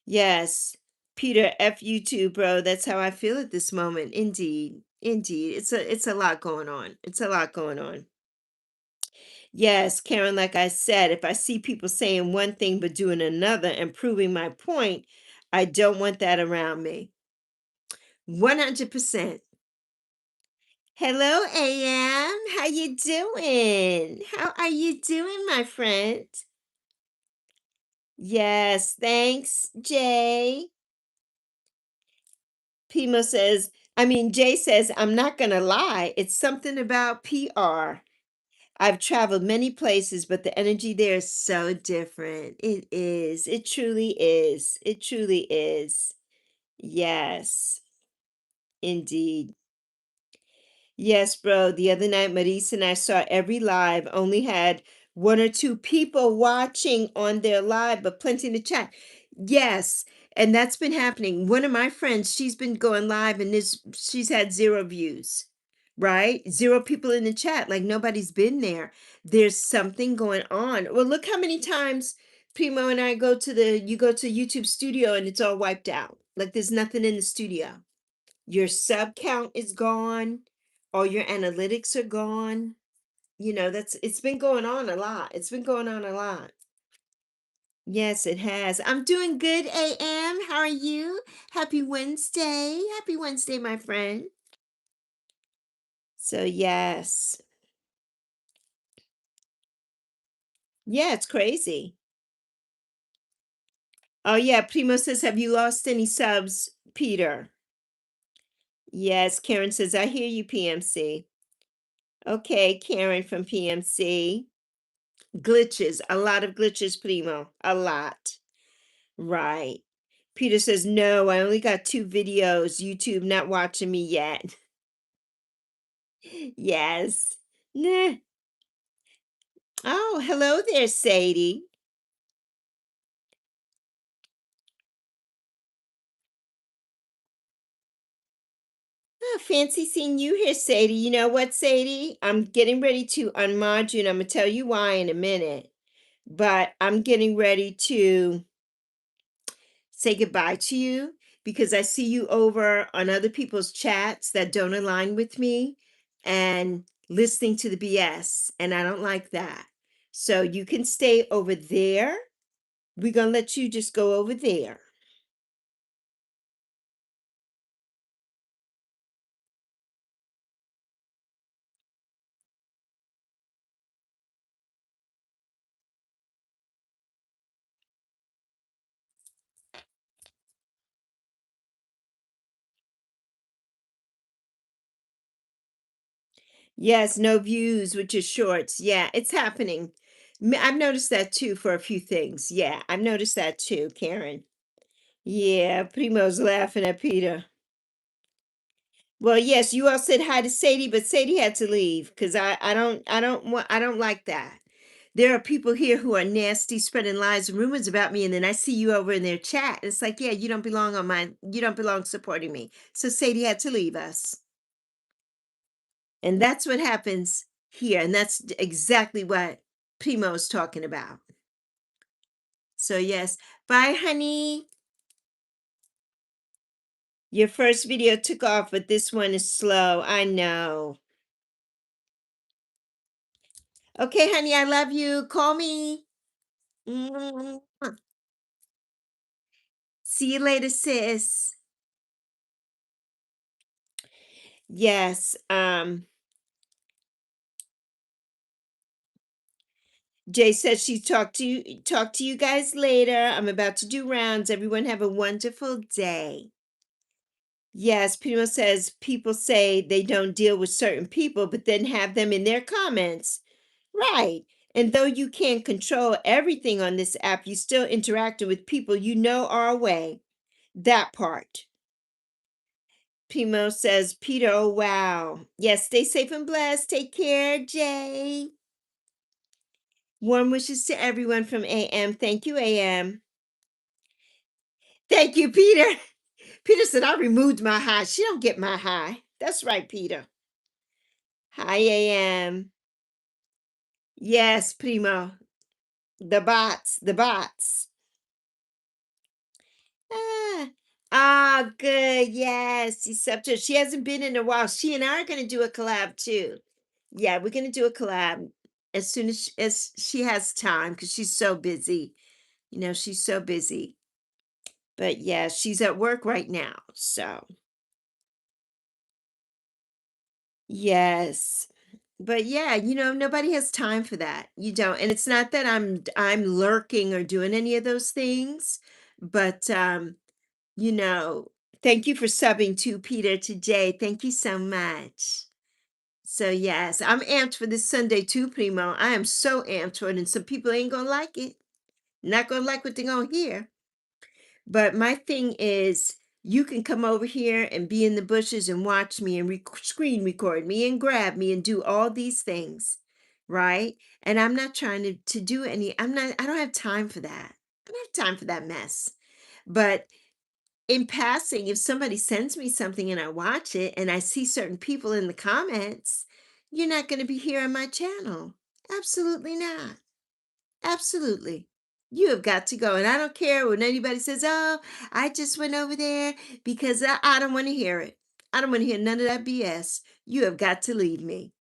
Yes. Peter, F you too, bro. That's how I feel at this moment. Indeed. Indeed. It's a lot going on. It's a lot going on. Yes, Karen, like I said, if I see people saying one thing but doing another and proving my point, I don't want that around me. 100%. Hello, AM. How you doing? How are you doing, my friend? Yes, thanks, Jay. Jay says, I'm not gonna lie, it's something about PR. I've traveled many places, but the energy there is so different. It is. It truly is. It truly is. Yes, indeed. Yes, bro. The other night, Marisa and I saw every live, only had one or two people watching on their live, but plenty in the chat. Yes, and that's been happening. One of my friends, she's been going live and she's had zero views, right? Zero people in the chat, like nobody's been there. There's something going on. Well, look how many times Primo and I you go to YouTube studio and it's all wiped out. Like there's nothing in the studio. Your sub count is gone, all your analytics are gone. It's been going on a lot. It's been going on a lot. Yes, it has. I'm doing good, AM. How are you? Happy Wednesday. Happy Wednesday, my friend. So, yes. Yeah, it's crazy. Oh, yeah. Primo says, have you lost any subs, Peter? Yes, Karen says, I hear you, PMC. Okay, Karen from PMC. Glitches, a lot of glitches, Primo. A lot. Right. Peter says, no, I only got 2 videos. YouTube not watching me yet. Yes. Nah. Oh, hello there, Sadie. Oh, fancy seeing you here, Sadie. You know what, Sadie? I'm getting ready to unmod you, and I'm going to tell you why in a minute. But I'm getting ready to say goodbye to you because I see you over on other people's chats that don't align with me and listening to the BS, and I don't like that. So you can stay over there. We're going to let you just go over there. Yes, no views, which is shorts. Yeah, it's happening. I've noticed that too for a few things. Yeah, I've noticed that too, Karen. Yeah, Primo's laughing at Peter. Well, yes, you all said hi to Sadie, but Sadie had to leave because I don't like that. There are people here who are nasty, spreading lies and rumors about me, and then I see you over in their chat. And it's like, yeah, you don't belong supporting me. So Sadie had to leave us. And that's what happens here. And that's exactly what Primo is talking about. So yes. Bye, honey. Your first video took off, but this one is slow. I know. Okay, honey, I love you. Call me. Mwah. See you later, sis. Yes. Jay says she talk to you guys later. I'm about to do rounds. Everyone have a wonderful day. Yes, Primo says people say they don't deal with certain people, but then have them in their comments. Right. And though you can't control everything on this app, you still interacting with people you know are away. That part. Primo says, Peter, oh wow. Yes, stay safe and blessed. Take care, Jay. Warm wishes to everyone from AM. Thank you, AM. Thank you, Peter. Peter said, I removed my high. She don't get my high. That's right, Peter. Hi, AM. Yes, Primo. The bots, the bots. Ah, good. Yes, Deceptor. She hasn't been in a while. She and I are going to do a collab too. Yeah, we're going to do a collab as soon as she has time because she's so busy. You know, she's so busy. But yeah, she's at work right now. So, yes. But yeah, nobody has time for that. You don't. And it's not that I'm lurking or doing any of those things, but you know, thank you for subbing to Peter today. Thank you so much. So yes, I'm amped for this Sunday too, Primo. I am so amped for it, and some people ain't gonna like it. Not gonna like what they're gonna hear. But my thing is, you can come over here and be in the bushes and watch me and screen record me and grab me and do all these things, right? And I'm not trying to do any, I don't have time for that. I don't have time for that mess. But in passing, if somebody sends me something and I watch it and I see certain people in the comments, you're not going to be here on my channel. Absolutely not. Absolutely. You have got to go. And I don't care when anybody says, oh, I just went over there because I don't want to hear it. I don't want to hear none of that BS. You have got to leave me,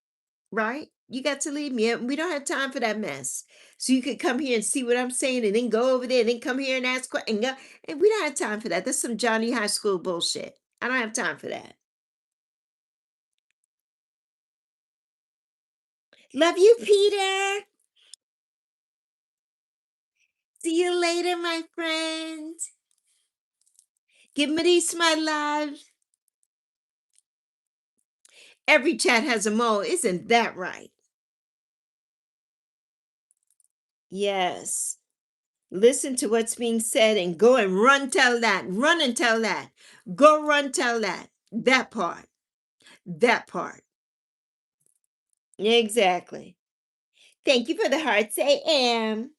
right? You got to leave me. We don't have time for that mess. So you could come here and see what I'm saying and then go over there and then come here and ask questions. And we don't have time for that. That's some Johnny High School bullshit. I don't have time for that. Love you, Peter. See you later, my friend. Give Maurice my love. Every chat has a mole. Isn't that right? Yes. Listen to what's being said and go and run tell that. Run and tell that. Go run tell that. That part. That part. Exactly. Thank you for the hearts, AM.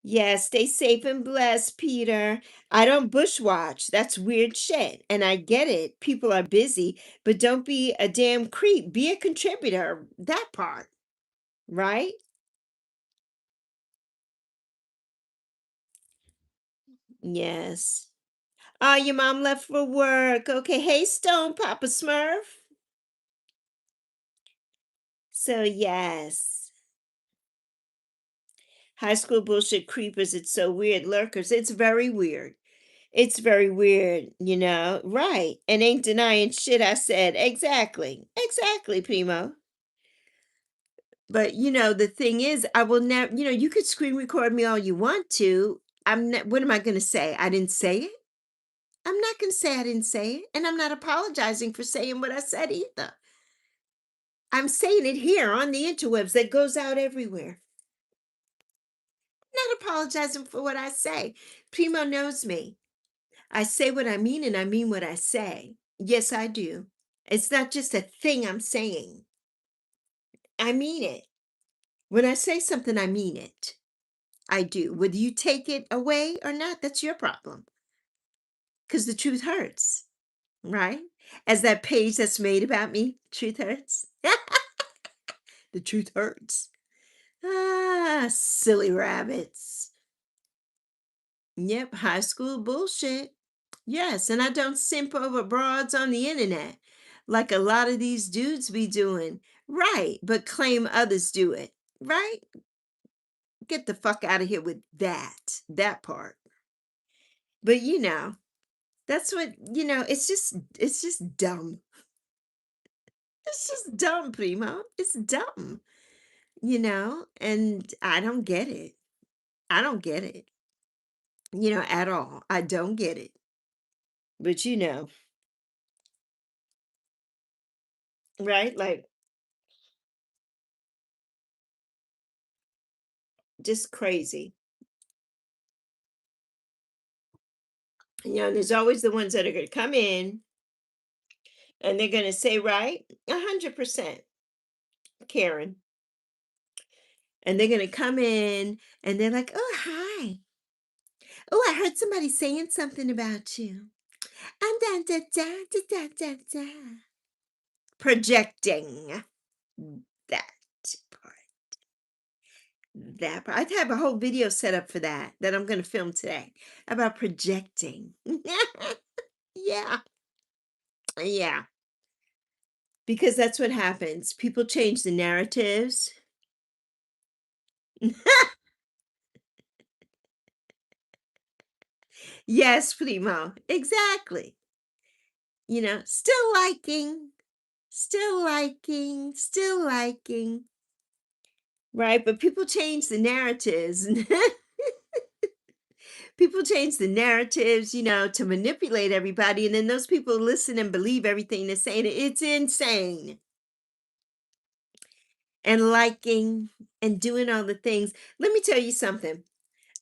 Yes, stay safe and blessed, Peter. I don't bushwatch. That's weird shit. And I get it. People are busy, but don't be a damn creep. Be a contributor. That part, right? Yes. Oh, your mom left for work. Okay. Hey, Stone Papa Smurf. So, yes. High school bullshit creepers. It's so weird. Lurkers. It's very weird. It's very weird, Right. And ain't denying shit I said. Exactly. Exactly, Primo. But the thing is, I will never, you could screen record me all you want to. I'm not, what am I going to say? I didn't say it. I'm not going to say I didn't say it. And I'm not apologizing for saying what I said either. I'm saying it here on the interwebs that goes out everywhere. Not apologizing for what I say. Primo knows me. I say what I mean and I mean what I say. Yes, I do. It's not just a thing I'm saying. I mean it. When I say something, I mean it. I do. Whether you take it away or not, that's your problem. Because the truth hurts, right? As that page that's made about me, truth hurts. The truth hurts. Ah, silly rabbits. Yep, high school bullshit. Yes, and I don't simp over broads on the internet like a lot of these dudes be doing. Right, but claim others do it. Right? Get the fuck out of here with that part. But that's what, it's just dumb. It's just dumb, primo. It's dumb, and I don't get it. I don't get it, at all. I don't get it. But right? Like, just crazy. And there's always the ones that are going to come in and they're going to say, right, 100% Karen. And they're going to come in and they're like, oh, hi. Oh, I heard somebody saying something about you. And da, da, da, da, da, da, da. Projecting that part. That part. I have a whole video set up for that I'm going to film today about projecting. Yeah. Yeah. Because that's what happens. People change the narratives. Yes, primo. Exactly. Still liking, still liking. Right? But people change the narratives. People change the narratives, to manipulate everybody. And then those people listen and believe everything they're saying. It's insane. And liking and doing all the things. Let me tell you something.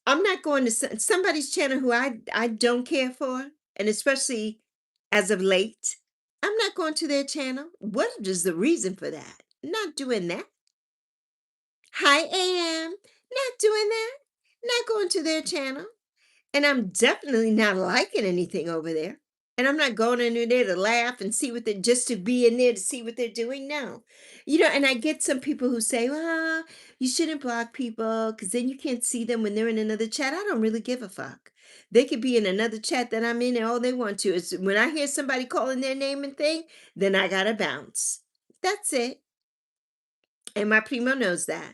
I'm not going to somebody's channel who I don't care for, and especially as of late, I'm not going to their channel. What is the reason for that? Not doing that. Hi, AM. Not doing that. Not going to their channel. And I'm definitely not liking anything over there. And I'm not going in there to laugh and see what they're just to be in there to see what they're doing. No. And I get some people who say, well, you shouldn't block people because then you can't see them when they're in another chat. I don't really give a fuck. They could be in another chat that I'm in and all they want to. Is when I hear somebody calling their name and thing, then I gotta bounce. That's it. And my primo knows that.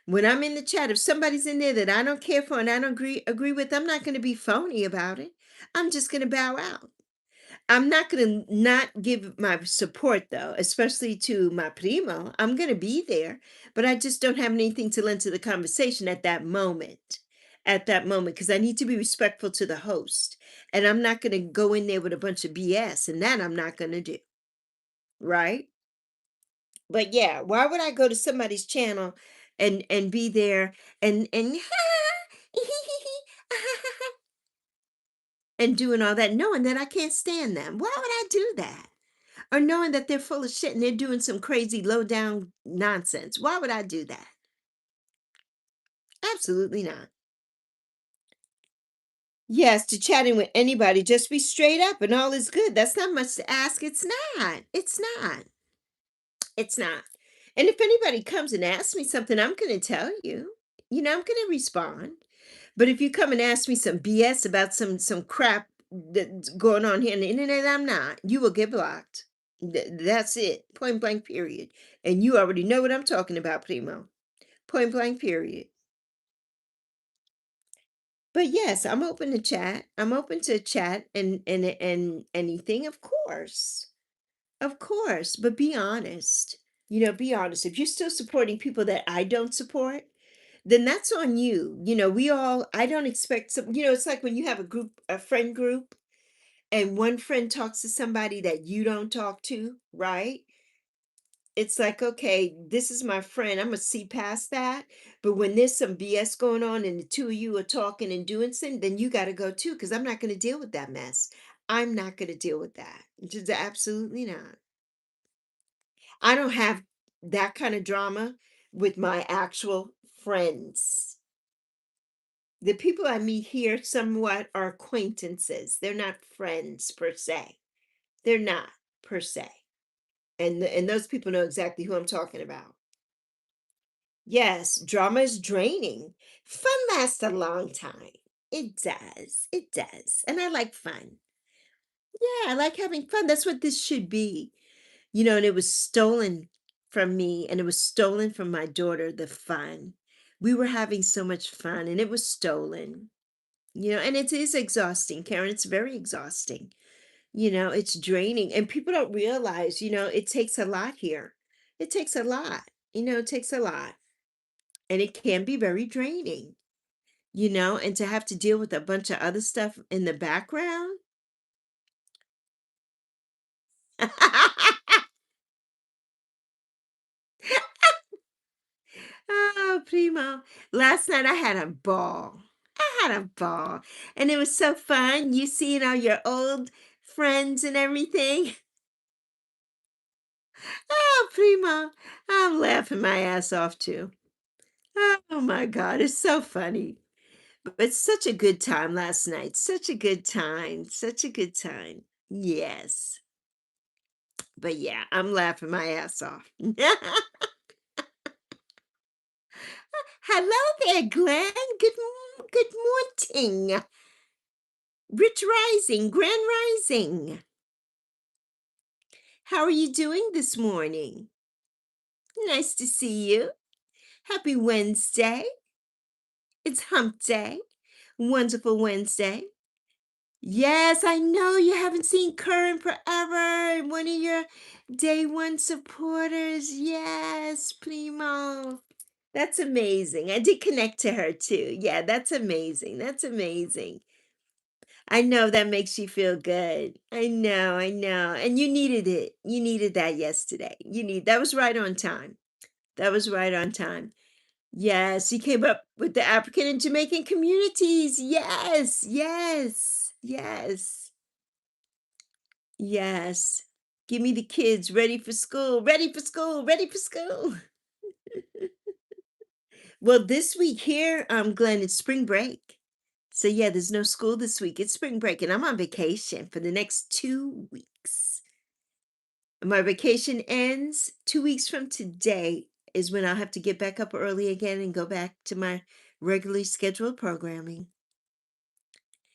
When I'm in the chat, if somebody's in there that I don't care for and I don't agree with, I'm not going to be phony about it. I'm just going to bow out. I'm not going to not give my support though, especially to my primo. I'm going to be there, but I just don't have anything to lend to the conversation at that moment. At that moment, because I need to be respectful to the host. And I'm not going to go in there with a bunch of BS, and that I'm not going to do. Right? But yeah, why would I go to somebody's channel and be there and and doing all that knowing that I can't stand them? Why would I do that? Or knowing that they're full of shit and they're doing some crazy low down nonsense. Why would I do that? Absolutely not. Yes, to chatting with anybody, just be straight up and all is good. That's not much to ask. It's not. It's not. It's not. And if anybody comes and asks me something, I'm going to tell you. I'm going to respond. But if you come and ask me some BS about some crap that's going on here on the internet, I'm not. You will get blocked. That's it. Point blank, period. And you already know what I'm talking about, primo. Point blank, period. But yes, I'm open to chat. I'm open to chat and anything, of course. Of course. But be honest. Be honest. If you're still supporting people that I don't support, then that's on you. I don't expect it's like when you have a friend group, and one friend talks to somebody that you don't talk to, right? It's like, okay, this is my friend. I'm gonna see past that. But when there's some BS going on and the two of you are talking and doing something, then you got to go too, because I'm not going to deal with that mess. I'm not gonna deal with that. Just absolutely not. I don't have that kind of drama with my actual friends. The people I meet here somewhat are acquaintances. They're not friends per se. They're not per se. And those people know exactly who I'm talking about. Yes, drama is draining. Fun lasts a long time. It does. It does. And I like fun. Yeah, I like having fun. That's what this should be. And it was stolen from me and it was stolen from my daughter, the fun. We were having so much fun and it was stolen. And it is exhausting, Karen. It's very exhausting. It's draining. And people don't realize, it takes a lot here. It takes a lot. It takes a lot. And it can be very draining, and to have to deal with a bunch of other stuff in the background. Oh, primo. Last night I had a ball. I had a ball. And it was so fun. You seeing all your old friends and everything. Oh, primo. I'm laughing my ass off too. Oh my God. It's so funny. But it's such a good time last night. Such a good time. Such a good time. Yes. But yeah, I'm laughing my ass off. Hello there, Glenn. Good morning. Rich Rising, Grand Rising. How are you doing this morning? Nice to see you. Happy Wednesday. It's hump day. Wonderful Wednesday. Yes, I know you haven't seen Curran forever. One of your day one supporters. Yes, Primo. That's amazing. I did connect to her too. Yeah, that's amazing. That's amazing. I know that makes you feel good. I know, I know. And you needed it. You needed that yesterday. That was right on time. That was right on time. Yes, you came up with the African and Jamaican communities. Yes, yes, yes, yes. Give me the kids ready for school, ready for school, ready for school. Well, this week here, Glenn, it's spring break. So yeah, there's no school this week. It's spring break, and I'm on vacation for the next 2 weeks. My vacation ends 2 weeks from today is when I'll have to get back up early again and go back to my regularly scheduled programming.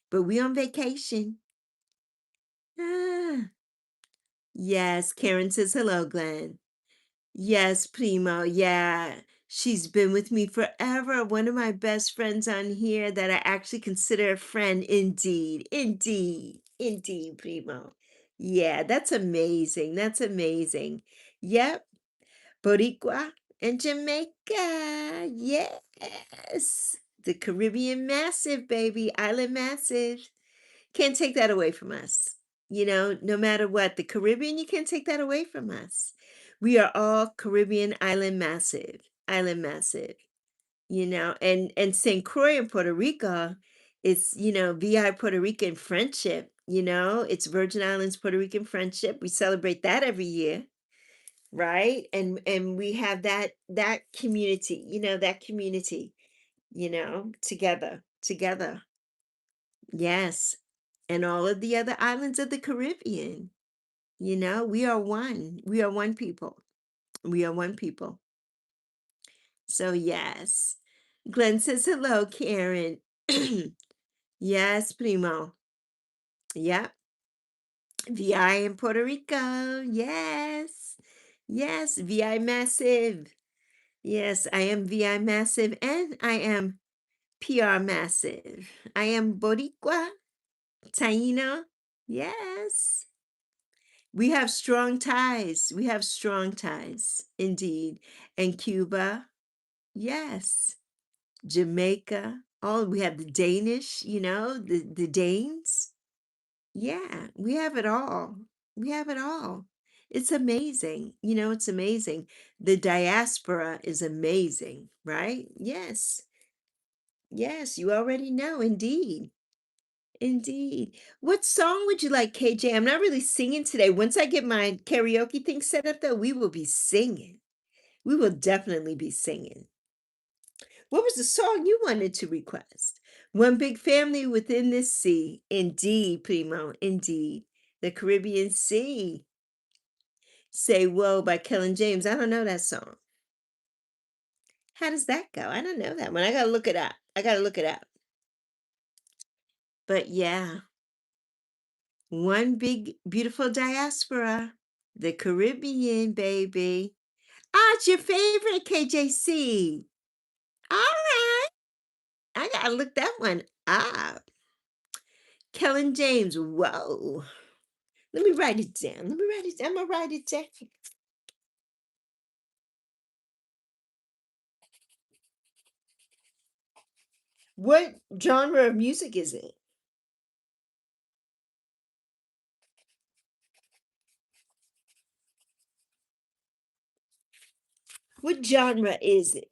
But we on vacation. Ah, yes, Karen says hello, Glenn. Yes, Primo. Yeah, she's been with me forever. One of my best friends on here that I actually consider a friend. Indeed, indeed, indeed, Primo. Yeah, that's amazing. That's amazing. Yep, Boricua and Jamaica. Yes, the Caribbean massive, baby, island massive. Can't take that away from us. No matter what, the Caribbean, you can't take that away from us. We are all Caribbean island massive, and St. Croix in Puerto Rico, it's, VI Puerto Rican friendship, it's Virgin Islands Puerto Rican friendship. We celebrate that every year, right? And we have that community, together. Yes. And all of the other islands of the Caribbean. We are one. We are one people. We are one people. So, yes. Glenn says hello, Karen. Yes, Primo. Yep. VI in Puerto Rico. Yes. Yes. VI Massive. Yes, I am VI Massive and I am PR Massive. I am Boricua, Taino. Yes. We have strong ties. We have strong ties, indeed. And Cuba, yes. Jamaica. Oh, we have the Danish, the Danes. Yeah, we have it all. We have it all. It's amazing. It's amazing. The diaspora is amazing, right? Yes. Yes, you already know, indeed. Indeed. What song would you like, KJ? I'm not really singing today. Once I get my karaoke thing set up, though, we will be singing. We will definitely be singing. What was the song you wanted to request? One Big Family Within This Sea. Indeed, Primo, indeed. The Caribbean Sea. Say Whoa by Kellen James. I don't know that song. How does that go? I don't know that one. I gotta look it up. I gotta look it up. But yeah, one big beautiful diaspora. The Caribbean, baby. Ah, it's your favorite, KJC. All right. I gotta look that one up. Kellen James. Whoa. Let me write it down. Let me write it down. I'm gonna write it down. What genre of music is it? What genre is it?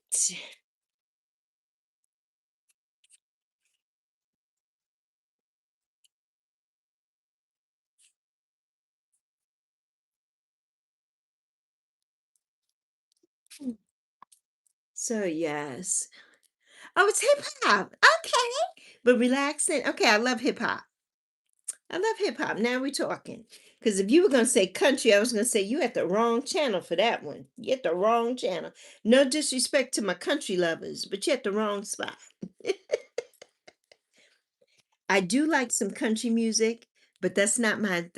So yes. Oh, it's hip hop. Okay. But relaxing. Okay, I love hip hop. I love hip hop. Now we're talking. Because if you were going to say country, I was going to say you at the wrong channel for that one. You at the wrong channel. No disrespect to my country lovers, but you at the wrong spot. I do like some country music, but that's not my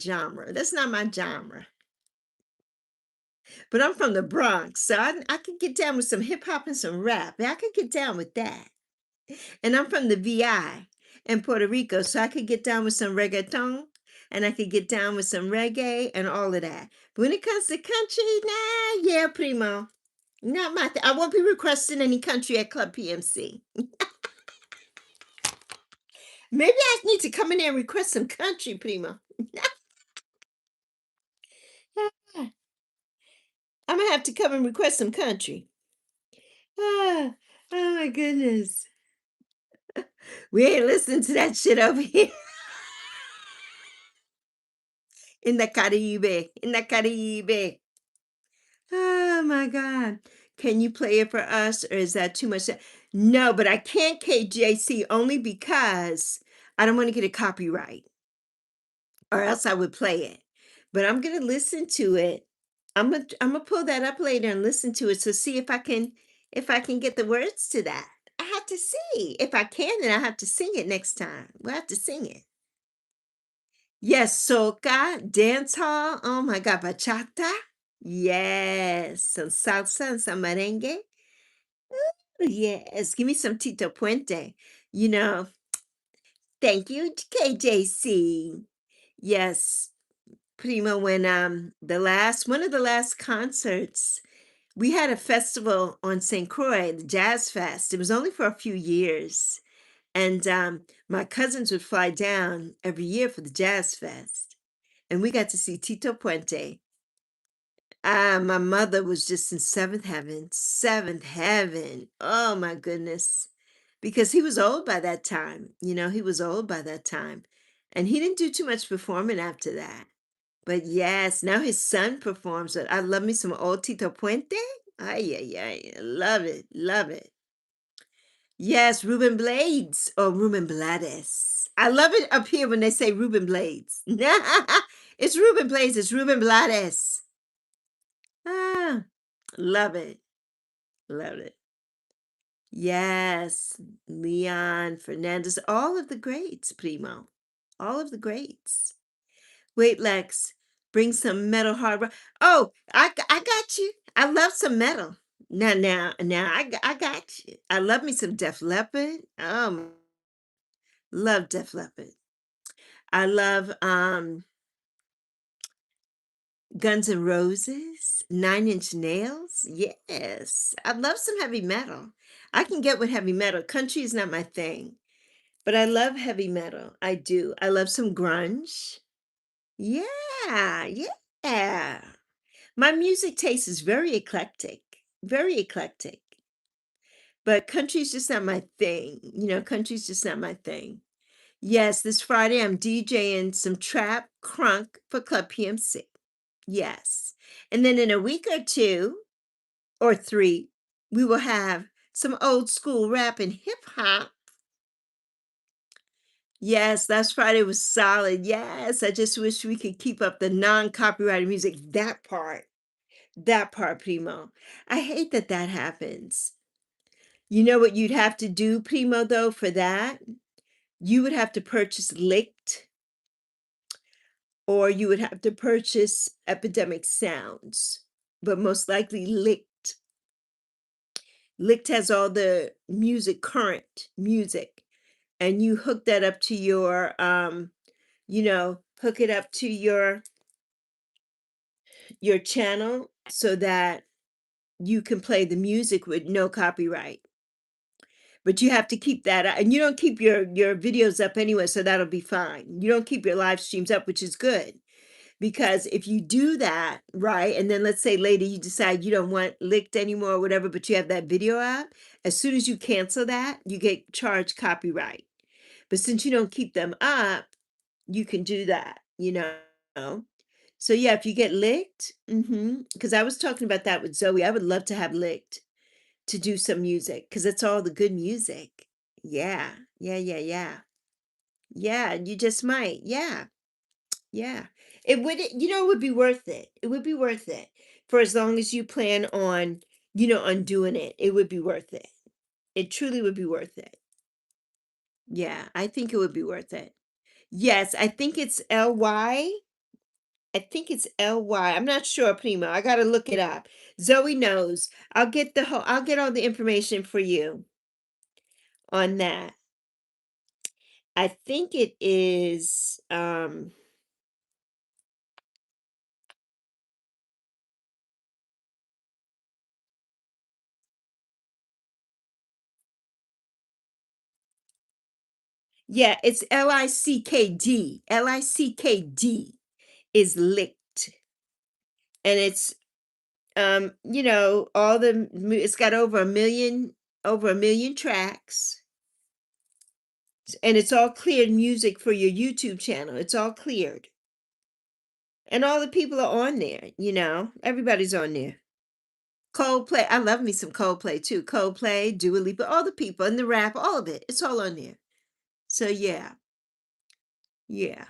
genre. That's not my genre. But I'm from the Bronx, so I could get down with some hip hop and some rap. I could get down with that. And I'm from the VI in Puerto Rico, so I could get down with some reggaeton and I could get down with some reggae and all of that. But when it comes to country, nah, yeah, primo. Not my thing. I won't be requesting any country at Club PMC. Maybe I need to come in there and request some country, primo. I'm gonna have to come and request some country. Ah, oh my goodness. We ain't listening to that shit over here in the Caribe. In the Caribe. Oh my God. Can you play it for us or is that too much? No, but I can't KJC only because I don't want to get a copyright or else I would play it. But I'm gonna listen to it. I'm gonna pull that up later and listen to it to see if I can get the words to that. I have to see. If I can, then I have to sing it next time. We'll have to sing it. Yes, soca, dance hall. Oh my God, bachata. Yes, some salsa and some merengue. Yes, give me some Tito Puente. You know, thank you, KJC. Yes, Prima, when the last one of the last concerts, we had a festival on St. Croix, the Jazz Fest. It was only for a few years. And my cousins would fly down every year for the Jazz Fest. And we got to see Tito Puente. Ah, my mother was just in seventh heaven, seventh heaven. Oh my goodness. Because he was old by that time. He was old by that time. And he didn't do too much performing after that. But yes, now his son performs it. I love me some old Tito Puente. Ay, ay, ay. Love it. Love it. Yes, Ruben Blades or Ruben Blades. I love it up here when they say Ruben Blades. It's Ruben Blades. It's Ruben Blades. Ah, love it. Love it. Yes, Leon, Fernandez, all of the greats, Primo. All of the greats. Wait, Lex, bring some metal hard rock. Oh, I got you. I love some metal. Now, I got you. I love me some Def Leppard. Love Def Leppard. I love Guns N' Roses, Nine Inch Nails. Yes, I love some heavy metal. I can get with heavy metal. Country is not my thing, but I love heavy metal. I do. I love some grunge. Yeah, yeah. My music taste is very eclectic, very eclectic. But country's just not my thing. Country's just not my thing. Yes, this Friday I'm DJing some trap crunk for Club PMC. Yes. And then in a week or 2 or 3, we will have some old school rap and hip hop. Yes, last Friday was solid. Yes, I just wish we could keep up the non-copyrighted music. That part, Primo. I hate that that happens. You know what you'd have to do, Primo, though, for that? You would have to purchase Licked, or you would have to purchase Epidemic Sounds, but most likely Licked. Licked has all the music, current music, and you hook that up to your, hook it up to your channel so that you can play the music with no copyright. But you have to keep that and you don't keep your videos up anyway, so that'll be fine. You don't keep your live streams up, which is good. Because if you do that, right, and then let's say later you decide you don't want Licked anymore or whatever, but you have that video up, as soon as you cancel that, you get charged copyright. But since you don't keep them up, you can do that. So yeah, if you get Licked, because I was talking about that with Zoe, I would love to have Licked to do some music because it's all the good music. Yeah, yeah, yeah, yeah. Yeah, you just might. Yeah, yeah. It would be worth it. It would be worth it for as long as you plan on doing it. It would be worth it. It truly would be worth it. Yeah, I think it would be worth it. Yes, I think it's LY. I think it's LY. I'm not sure, Primo. I gotta look it up. Zoe knows. I'll get all the information for you on that. I think it is yeah, it's Lickd. Lickd is licked. And it's it's got over a million tracks, and it's all cleared music for your YouTube channel. It's all cleared. And all the people are on there. Everybody's on there. Coldplay. I love me some Coldplay too. Coldplay, Dua Lipa, all the people and the rap, all of it. It's all on there. So yeah, yeah.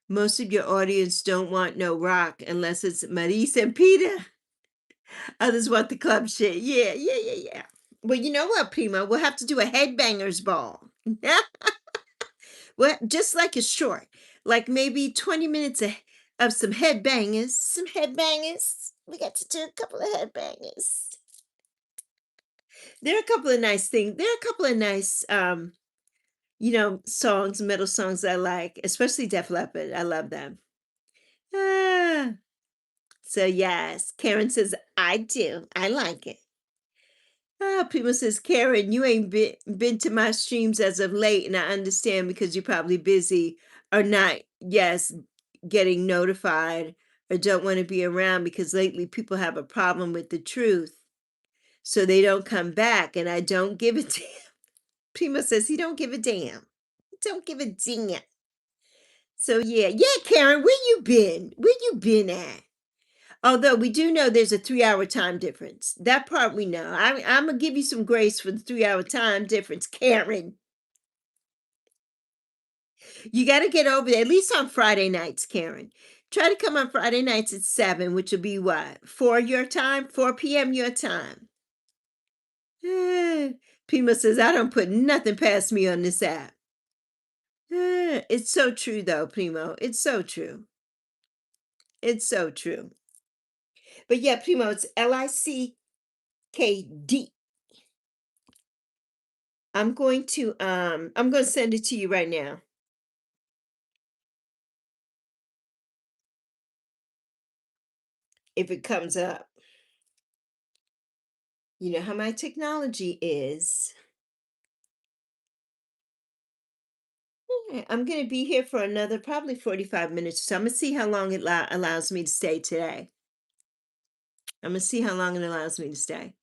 Most of your audience don't want no rock unless it's Maurice and Peter. Others want the club shit. Yeah, yeah, yeah, yeah. Well, you know what, Primo? We'll have to do a headbangers ball. Well, just like a short, like maybe 20 minutes of some headbangers. Some headbangers. We got to do a couple of headbangers. There are a couple of nice things. There are a couple of nice songs, metal songs I like, especially Def Leppard. I love them. Ah, so yes, Karen says, I do. I like it. People says, Karen, you ain't been to my streams as of late, and I understand because you're probably busy or not, yes, getting notified or don't want to be around because lately people have a problem with the truth. So they don't come back, and I don't give a damn. Primo says he don't give a damn. He don't give a damn. So yeah, yeah, Karen, where you been? Where you been at? Although we do know there's a 3-hour time difference. That part we know. I'm gonna give you some grace for the 3-hour time difference, Karen. You got to get over there, at least on Friday nights, Karen. Try to come on Friday nights at 7, which will be what? 4 your time? 4 p.m. your time. Pima says, I don't put nothing past me on this app. It's so true, though, Primo. It's so true. It's so true. But yeah, Primo, it's Lickd. I'm going to send it to you right now if it comes up. You know how my technology is. Yeah, I'm going to be here for another probably 45 minutes. So I'm going to see how long it allows me to stay today. I'm going to see how long it allows me to stay.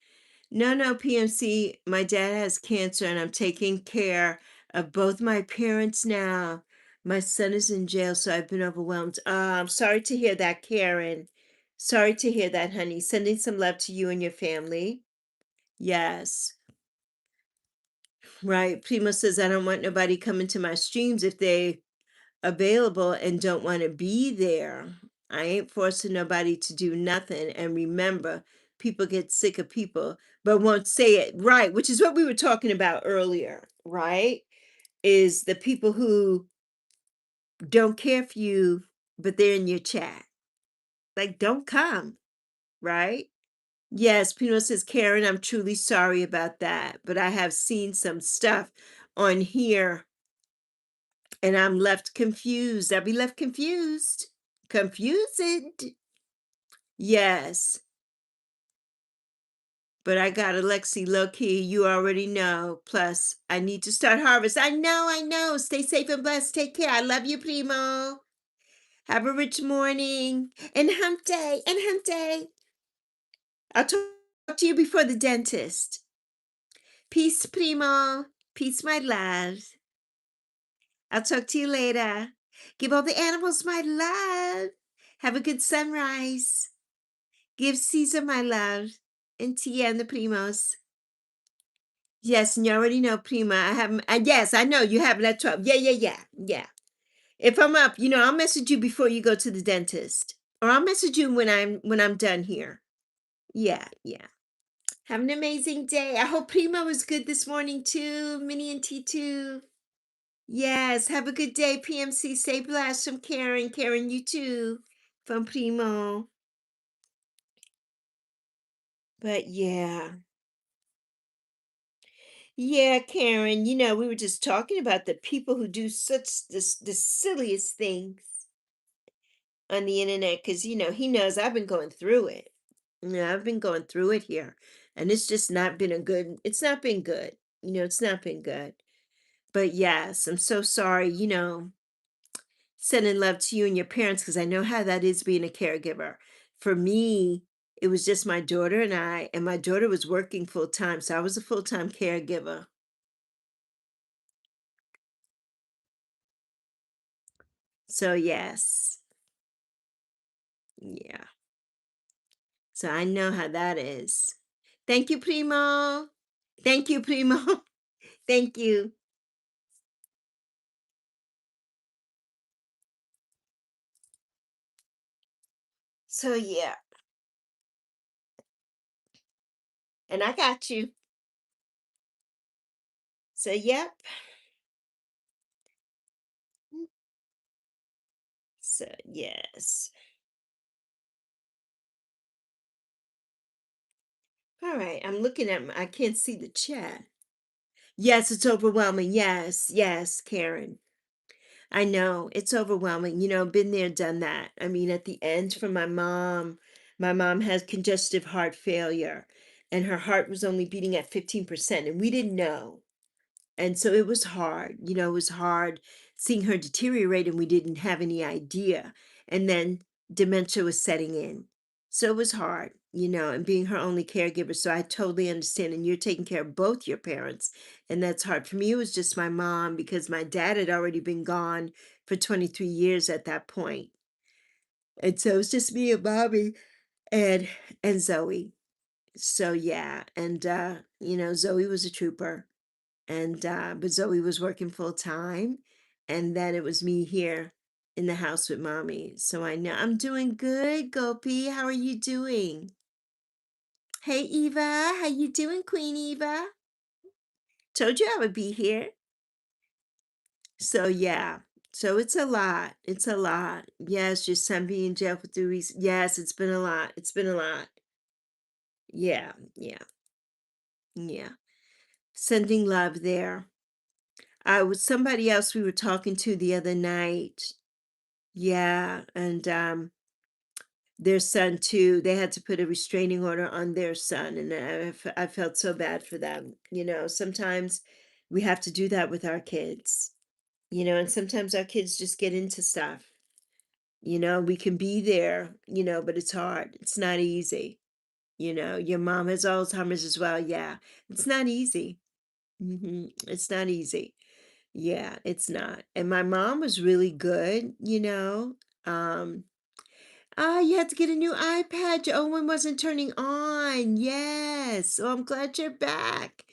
No, PMC, my dad has cancer and I'm taking care of both my parents now. My son is in jail, so I've been overwhelmed. I'm sorry to hear that, Karen. Sorry to hear that, honey. Sending some love to you and your family. Yes. Right. Primo says, I don't want nobody coming to my streams if they available and don't want to be there. I ain't forcing nobody to do nothing. And remember, people get sick of people, but won't say it right, which is what we were talking about earlier, right? Is the people who don't care for you, but they're in your chat. Like, don't come, right? Yes, Pino says, Karen, I'm truly sorry about that, but I have seen some stuff on here and I'm left confused. I'll be left confused. Confused. Yes. But I got Alexi low key. You already know. Plus, I need to start harvest. I know, I know. Stay safe and blessed. Take care. I love you, Primo. Have a rich morning. And hump day. And hump day. I'll talk to you before the dentist. Peace, Primo. Peace, my love. I'll talk to you later. Give all the animals my love. Have a good sunrise. Give Caesar my love. And Tia and the Primos. Yes, and you already know, Prima. I haven't. Yes, I know you have it at 12. Yeah, yeah, yeah, yeah. If I'm up, I'll message you before you go to the dentist, or I'll message you when I'm done here. Yeah, yeah. Have an amazing day. I hope Prima was good this morning too. Minnie and T2. Yes, have a good day, PMC. Stay blessed from Karen. Karen, you too. From Primo. But yeah. Yeah, Karen, we were just talking about the people who do such the silliest things on the internet because he knows I've been going through it. Yeah, I've been going through it here. And it's just not been it's not been good. It's not been good. But yes, I'm so sorry, sending love to you and your parents because I know how that is being a caregiver. For me, it was just my daughter and I, and my daughter was working full time. So I was a full-time caregiver. So yes. Yeah. So I know how that is. Thank you, Primo. Thank you, Primo. Thank you. So yeah, and I got you. So yep. So yes. All right. I'm looking at I can't see the chat. Yes, it's overwhelming. Yes, yes, Karen. I know it's overwhelming. Been there, done that. I mean, at the end for my mom has congestive heart failure, and her heart was only beating at 15%, and we didn't know. And so it was hard, it was hard seeing her deteriorate and we didn't have any idea. And then dementia was setting in. So it was hard, and being her only caregiver. So I totally understand. And you're taking care of both your parents. And that's hard. For me, it was just my mom because my dad had already been gone for 23 years at that point. And so it was just me and mommy and Zoe. So yeah. And Zoe was a trooper and but Zoe was working full time, and then it was me here in the house with mommy. So I know I'm doing good, Gopi. How are you doing? Hey Eva, how you doing, Queen Eva? Told you I would be here. So yeah. So it's a lot. It's a lot. Yes, your son being in jail for 3 weeks. Yes, it's been a lot. It's been a lot. Yeah, yeah, yeah. Sending love there. I was somebody else we were talking to the other night. Yeah, and their son too. They had to put a restraining order on their son, and I felt so bad for them. Sometimes we have to do that with our kids. And sometimes our kids just get into stuff. We can be there, but it's hard. It's not easy. Your mom has Alzheimer's as well. Yeah, it's not easy. It's not easy. Yeah, it's not. And my mom was really good, you know. Um, you had to get a new iPad. Your old one wasn't turning on. Yes. So I'm glad you're back.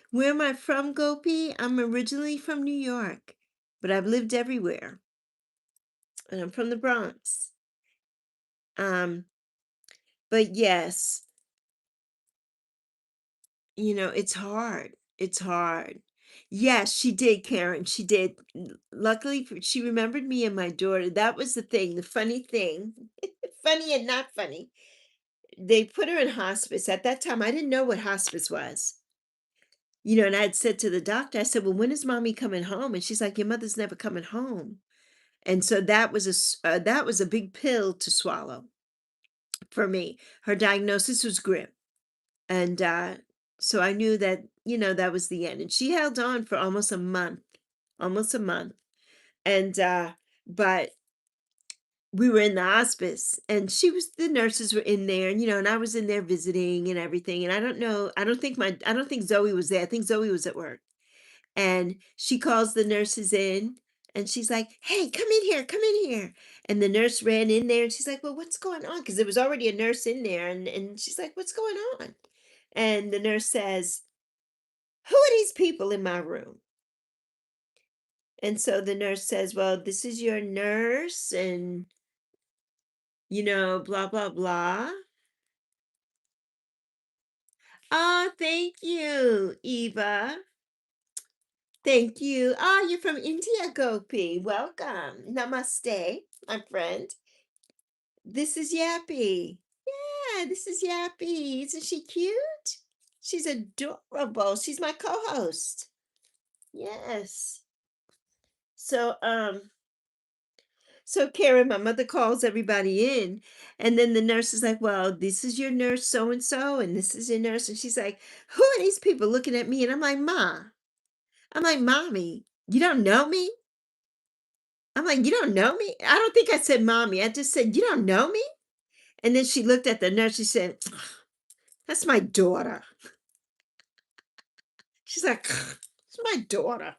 Where am I from, Gopi? I'm originally from New York, but I've lived everywhere. And I'm from the Bronx. Um, but yes, it's hard. It's hard. Yes, she did, Karen. She did. Luckily, she remembered me and my daughter. That was the thing. The funny thing, funny and not funny. They put her in hospice. At that time, I didn't know what hospice was. And I had said to the doctor, I said, "Well, when is mommy coming home?" And she's like, "Your mother's never coming home." And so that was a big pill to swallow for me. Her diagnosis was grim. And so I knew that, that was the end. And she held on for almost a month, almost a month. And but we were in the hospice and the nurses were in there, and I was in there visiting and everything. And I don't know, I don't think Zoe was there. I think Zoe was at work. And she calls the nurses in and she's like, "Hey, come in here, come in here." And the nurse ran in there and she's like, "Well, what's going on?" Because there was already a nurse in there. And she's like, "What's going on?" And the nurse says, "Who are these people in my room?" And so the nurse says, "Well, this is your nurse and, blah, blah, blah." Oh, thank you, Eva. Thank you. Oh, you're from India, Gopi. Welcome. Namaste, my friend. This is Yappy. Yeah, this is Yappy. Isn't she cute? She's adorable. She's my co-host. Yes. So, Karen, my mother calls everybody in, and then the nurse is like, "Well, this is your nurse so and so, and this is your nurse." And she's like, "Who are these people looking at me?" And I'm like, I'm like, "Mommy, you don't know me?" I'm like, "You don't know me?" I don't think I said mommy. I just said, "You don't know me?" And then she looked at the nurse. She said, "That's my daughter." She's like, "It's my daughter."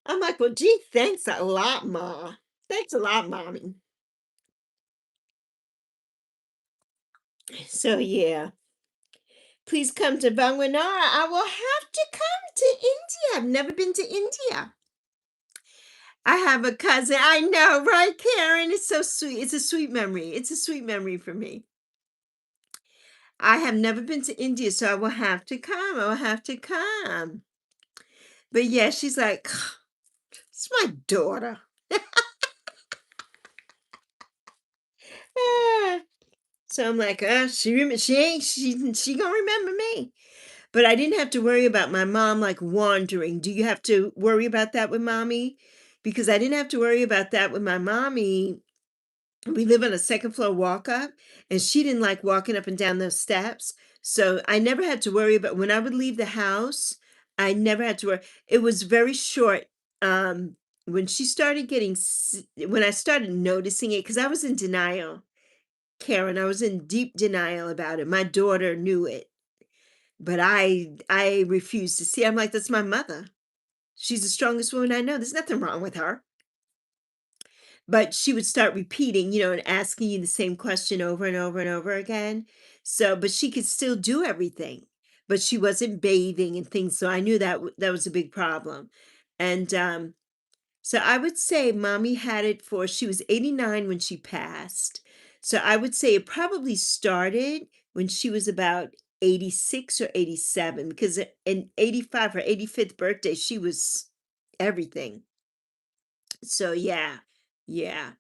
I'm like, "Well, gee, thanks a lot, Ma. Thanks a lot, mommy." So yeah. Please come to Bangalore. I will have to come to India. I've never been to India. I have a cousin. I know, right, Karen? It's so sweet. It's a sweet memory. It's a sweet memory for me. I have never been to India, so I will have to come. I will have to come. But yeah, she's like, "It's my daughter." Ah. So I'm like, she gonna remember me. But I didn't have to worry about my mom like wandering. Do you have to worry about that with mommy? Because I didn't have to worry about that with my mommy. We live on a second floor walk up, and she didn't like walking up and down those steps. So I never had to worry about when I would leave the house, I never had to worry. It was very short. When she started when I started noticing it, because I was in denial, Karen, I was in deep denial about it. My daughter knew it, but I refused to see. I'm like, "That's my mother. She's the strongest woman I know. There's nothing wrong with her." But she would start repeating, and asking you the same question over and over and over again. So, but she could still do everything, but she wasn't bathing and things. So I knew that that was a big problem. And so I would say mommy had it for, she was 89 when she passed. So I would say it probably started when she was about 86 or 87, because in 85, her 85th birthday, she was everything. So yeah, yeah.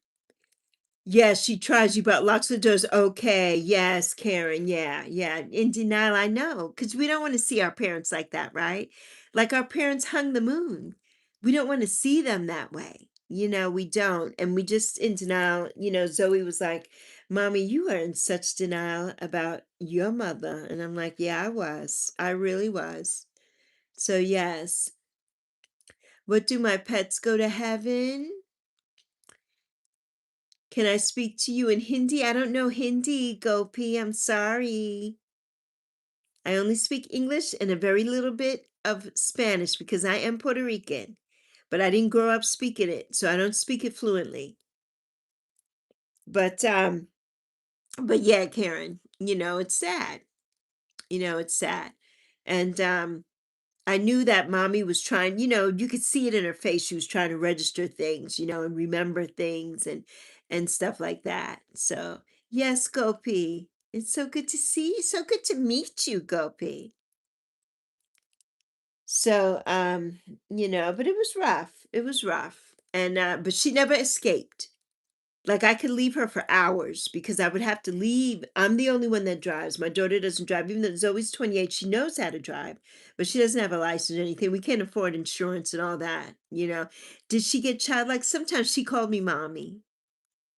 Yes, she tries you, but locks the doors. Okay. Yes, Karen. Yeah, yeah. In denial, I know, because we don't want to see our parents like that, right? Like our parents hung the moon. We don't want to see them that way. We don't. And we just in denial. Zoe was like, "Mommy, you are in such denial about your mother." And I'm like, "Yeah, I was. I really was." So, yes. What do my pets go to heaven? Can I speak to you in Hindi? I don't know Hindi, Gopi. I'm sorry. I only speak English and a very little bit of Spanish because I am Puerto Rican, but I didn't grow up speaking it, so I don't speak it fluently. But but yeah, Karen, it's sad. It's sad. And I knew that mommy was trying, you could see it in her face. She was trying to register things, and remember things and stuff like that. So, yes, Gopi. It's so good to see you. So good to meet you, Gopi. So, but it was rough. It was rough. And but she never escaped. Like, I could leave her for hours because I would have to leave. I'm the only one that drives. My daughter doesn't drive, even though Zoe's 28. She knows how to drive, but she doesn't have a license or anything. We can't afford insurance and all that. Did she get childlike? Sometimes she called me mommy.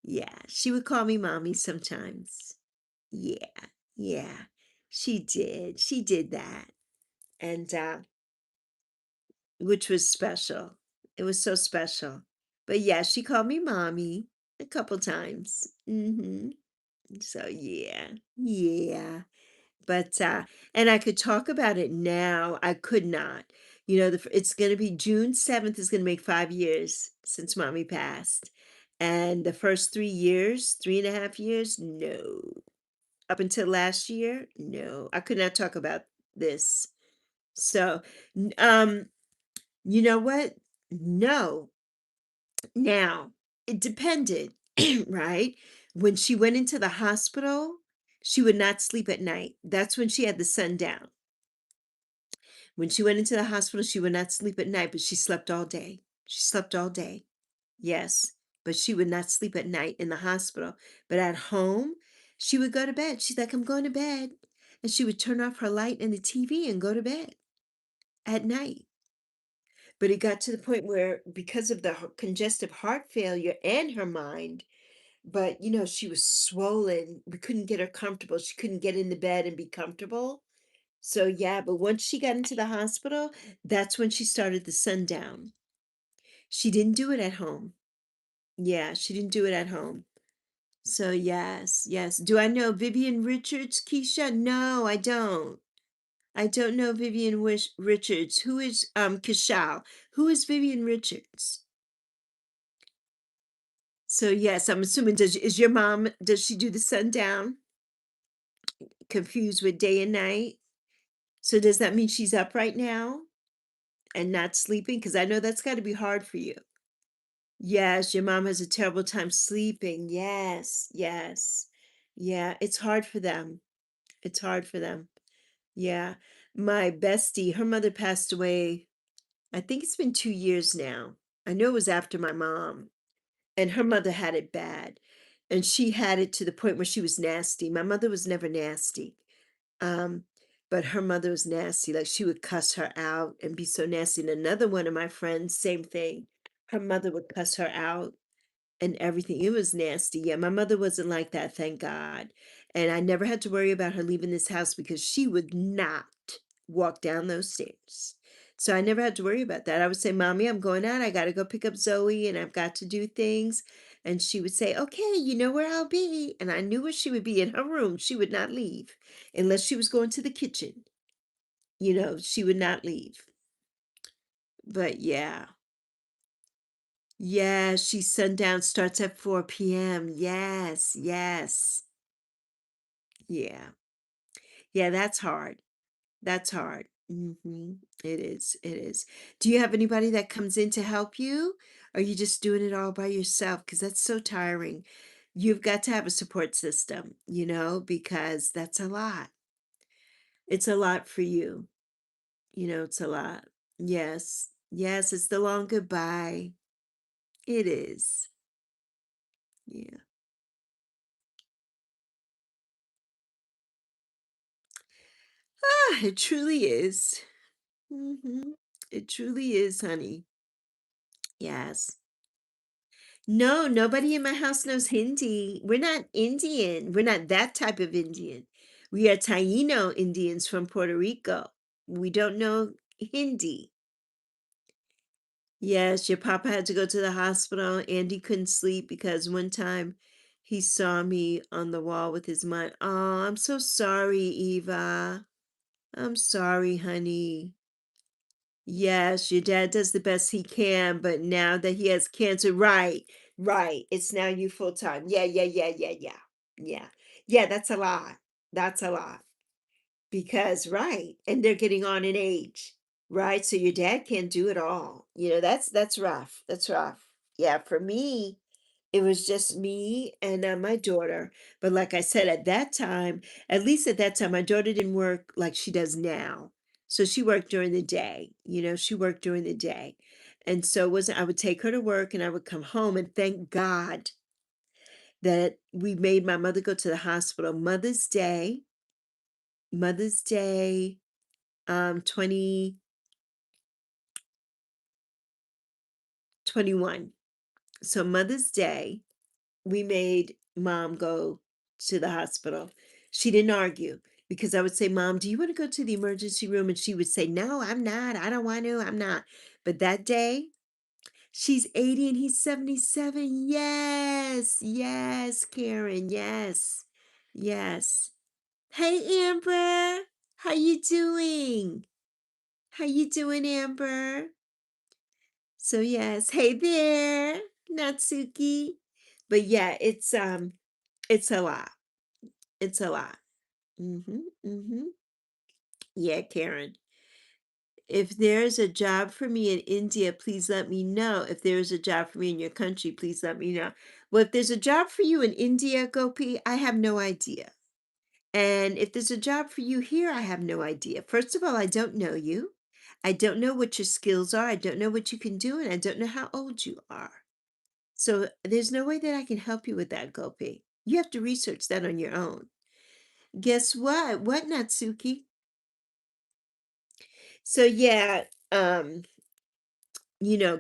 Yeah, she would call me mommy sometimes. Yeah, yeah, she did. She did that. And which was special. It was so special. But yeah, she called me mommy a couple times. So yeah, yeah. But and I could talk about it now. I could not. It's going to be June 7th is going to make 5 years since mommy passed. And the first 3 years, 3.5 years, no. Up until last year, no. I could not talk about this. So, you know what? No. Now, it depended, right? When she went into the hospital, she would not sleep at night. That's when she had the sun down. When she went into the hospital, she would not sleep at night, but she slept all day. She slept all day. Yes, but she would not sleep at night in the hospital. But at home, she would go to bed. She's like, I'm going to bed. And she would turn off her light and the TV and go to bed at night. But it got to the point where, because of the congestive heart failure and her mind, but she was swollen. We couldn't get her comfortable. She couldn't get in the bed and be comfortable. So yeah, but once she got into the hospital, that's when she started the sundown. She didn't do it at home. Yeah, she didn't do it at home. So yes, yes. Do I know Vivian Richards, Keisha? No, I don't. I don't know Vivian Richards. Who is Kishal? Who is Vivian Richards? So yes, I'm assuming is your mom, does she do the sundown? Confused with day and night? So does that mean she's up right now and not sleeping? Because I know that's got to be hard for you. Yes, your mom has a terrible time sleeping. Yes, yes. Yeah, it's hard for them. It's hard for them. Yeah. My bestie, her mother passed away, I think it's been 2 years now. I know it was after my mom. And her mother had it bad. And she had it to the point where she was nasty. My mother was never nasty. Um, but her mother was nasty. Like, she would cuss her out and be so nasty. And another one of my friends, same thing. Her mother would cuss her out and everything. It was nasty. Yeah, my mother wasn't like that, thank God. And I never had to worry about her leaving this house because she would not walk down those stairs. So I never had to worry about that. I would say, Mommy, I'm going out. I got to go pick up Zoe and I've got to do things. And she would say, Okay, you know where I'll be. And I knew where she would be, in her room. She would not leave unless she was going to the kitchen. She would not leave. But yeah. Yes, she sundown starts at 4 p.m. Yes, yes. Yeah. Yeah, that's hard. That's hard. It is. It is. Do you have anybody that comes in to help you? Or are you just doing it all by yourself? Because that's so tiring. You've got to have a support system, because that's a lot. It's a lot for you. It's a lot. Yes. Yes, it's the long goodbye. It is. Yeah. Ah, it truly is. It truly is, honey. Yes. No, nobody in my house knows Hindi. We're not Indian. We're not that type of Indian. We are Taino Indians from Puerto Rico. We don't know Hindi. Yes, your papa had to go to the hospital. Andy couldn't sleep because one time he saw me on the wall with his mind. Oh, I'm so sorry, Eva. I'm sorry, honey. Yes, your dad does the best he can, but now that he has cancer, right, right. It's now you full time. Yeah, yeah, yeah, yeah, yeah. Yeah. Yeah, that's a lot. That's a lot. Because right, and they're getting on in age, right? So your dad can't do it all. That's rough. That's rough. Yeah, for me, it was just me and my daughter. But like I said, at that time, at least at that time, my daughter didn't work like she does now. So she worked during the day. She worked during the day. And so it wasn't I would take her to work and I would come home and thank God that we made my mother go to the hospital. Mother's Day, 2021. So Mother's Day, we made mom go to the hospital. She didn't argue because I would say, Mom, do you want to go to the emergency room? And she would say, No, I'm not. I don't want to. I'm not. But that day, she's 80 and he's 77. Yes. Yes, Karen. Yes. Yes. Hey, Amber. How you doing? How you doing, Amber? So yes, hey there, Natsuki. But yeah, it's a lot. It's a lot. Mm-hmm. Mm-hmm. Yeah, Karen. If there's a job for me in India, please let me know. If there's a job for me in your country, please let me know. Well, if there's a job for you in India, Gopi, I have no idea. And if there's a job for you here, I have no idea. First of all, I don't know you. I don't know what your skills are. I don't know what you can do, and I don't know how old you are. So there's no way that I can help you with that, Gopi. You have to research that on your own. Guess what? What, Natsuki? So yeah,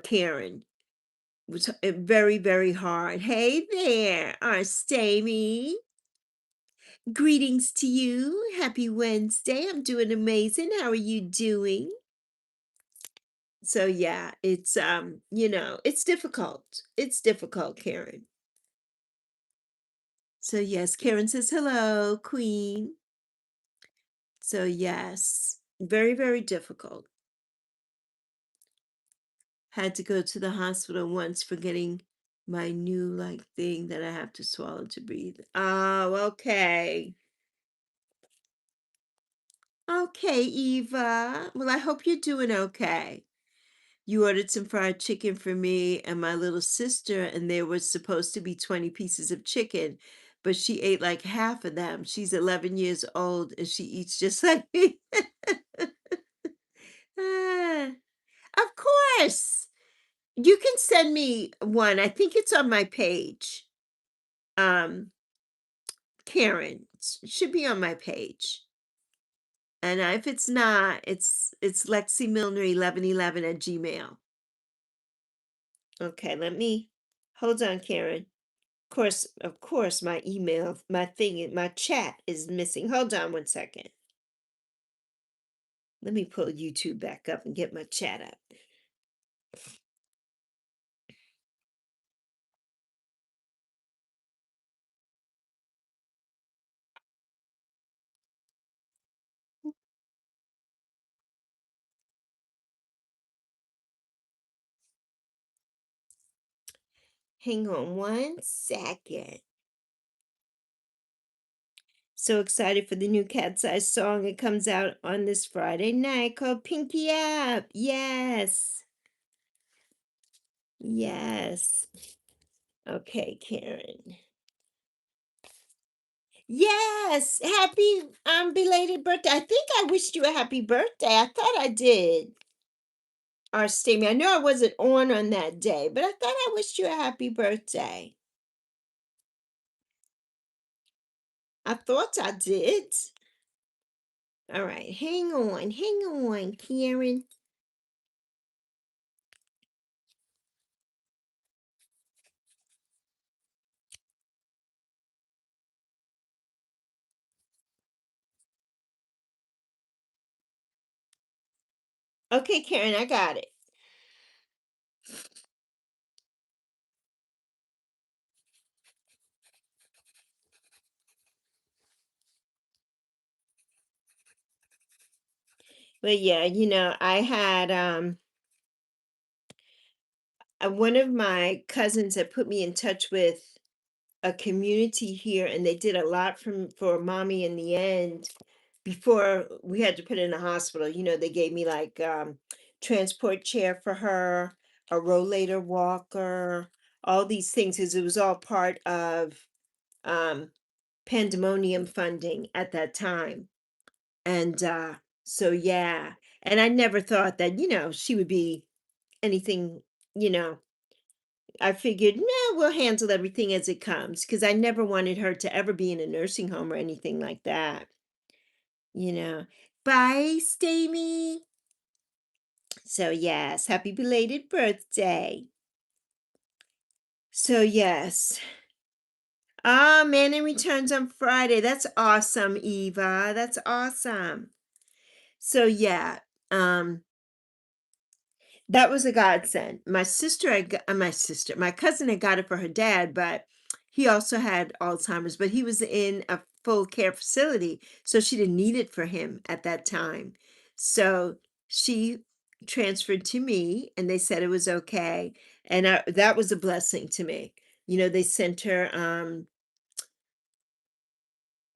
Karen was very, very hard. Hey there, our Stamy. Greetings to you. Happy Wednesday. I'm doing amazing. How are you doing? So yeah, it's difficult. It's difficult, Karen. So yes, Karen says hello, Queen. So yes, very, very difficult. Had to go to the hospital once for getting my new like thing that I have to swallow to breathe. Oh, okay. Okay, Eva. Well, I hope you're doing okay. You ordered some fried chicken for me and my little sister, and there was supposed to be 20 pieces of chicken, but she ate like half of them. She's 11 years old and she eats just like me. Ah, of course. You can send me one. I think it's on my page. Um, Karen, it should be on my page. And if it's not, it's Lexi Milner 1111 at Gmail. Okay, let me hold on, Karen. Of course, my email, my chat is missing. Hold on one second. Let me pull YouTube back up and get my chat up. Hang on one second. So excited for the new Cat's Eye song. It comes out on this Friday night called Pinky Up. Yes. Yes. Okay, Karen. Yes. Happy belated birthday. I think I wished you a happy birthday. I thought I did. Our statement. I know I wasn't on that day, but I thought I wished you a happy birthday. I thought I did. All right, hang on, Karen. Okay, Karen, I got it. But yeah, I had one of my cousins that put me in touch with a community here, and they did a lot for mommy in the end. Before we had to put her in the hospital, they gave me like transport chair for her, a rollator walker, all these things, because it was all part of um pandemonium funding at that time. And so yeah, and I never thought that, she would be anything, you know. I figured, no, we'll handle everything as it comes because I never wanted her to ever be in a nursing home or anything like that, you know. Bye, Stamy. So yes, happy belated birthday. So yes. Ah, Manning returns on Friday. That's awesome, Eva. That's awesome. So yeah, um, that was a godsend. My cousin had got it for her dad, but he also had Alzheimer's, but he was in a full care facility, so she didn't need it for him at that time. So she transferred to me, and they said it was okay, and that was a blessing to me. They sent her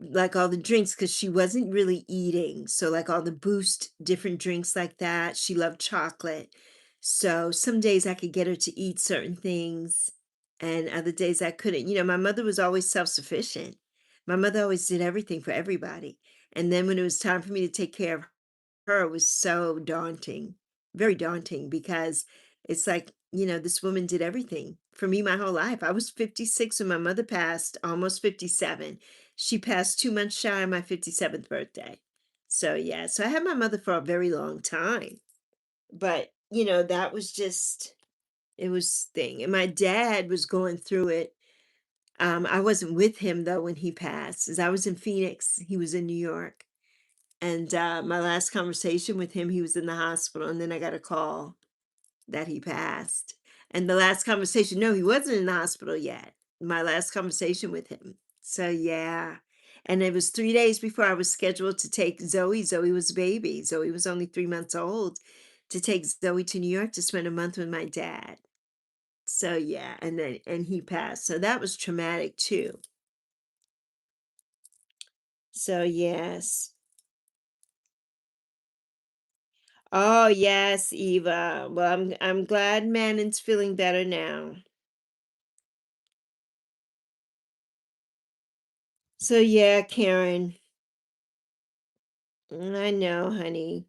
like all the drinks because she wasn't really eating. So like all the boost, different drinks like that. She loved chocolate. So some days I could get her to eat certain things and other days I couldn't. My mother was always self-sufficient. My mother always did everything for everybody. And then when it was time for me to take care of her, it was so daunting, very daunting because it's like, this woman did everything for me my whole life. I was 56 when my mother passed, almost 57. She passed 2 months shy of my 57th birthday. So yeah, so I had my mother for a very long time. But, that was just it was thing. And my dad was going through it. I wasn't with him though when he passed, as I was in Phoenix, he was in New York. And my last conversation with him, he was in the hospital, and then I got a call that he passed. And the last conversation, no, he wasn't in the hospital yet. My last conversation with him. So yeah. And it was 3 days before I was scheduled to take Zoe. Zoe was a baby. Zoe was only 3 months old, to take Zoe to New York to spend a month with my dad. So yeah, and he passed. So that was traumatic too. So yes. Oh yes, Eva. Well, I'm glad Manning's feeling better now. So yeah, Karen. I know, honey.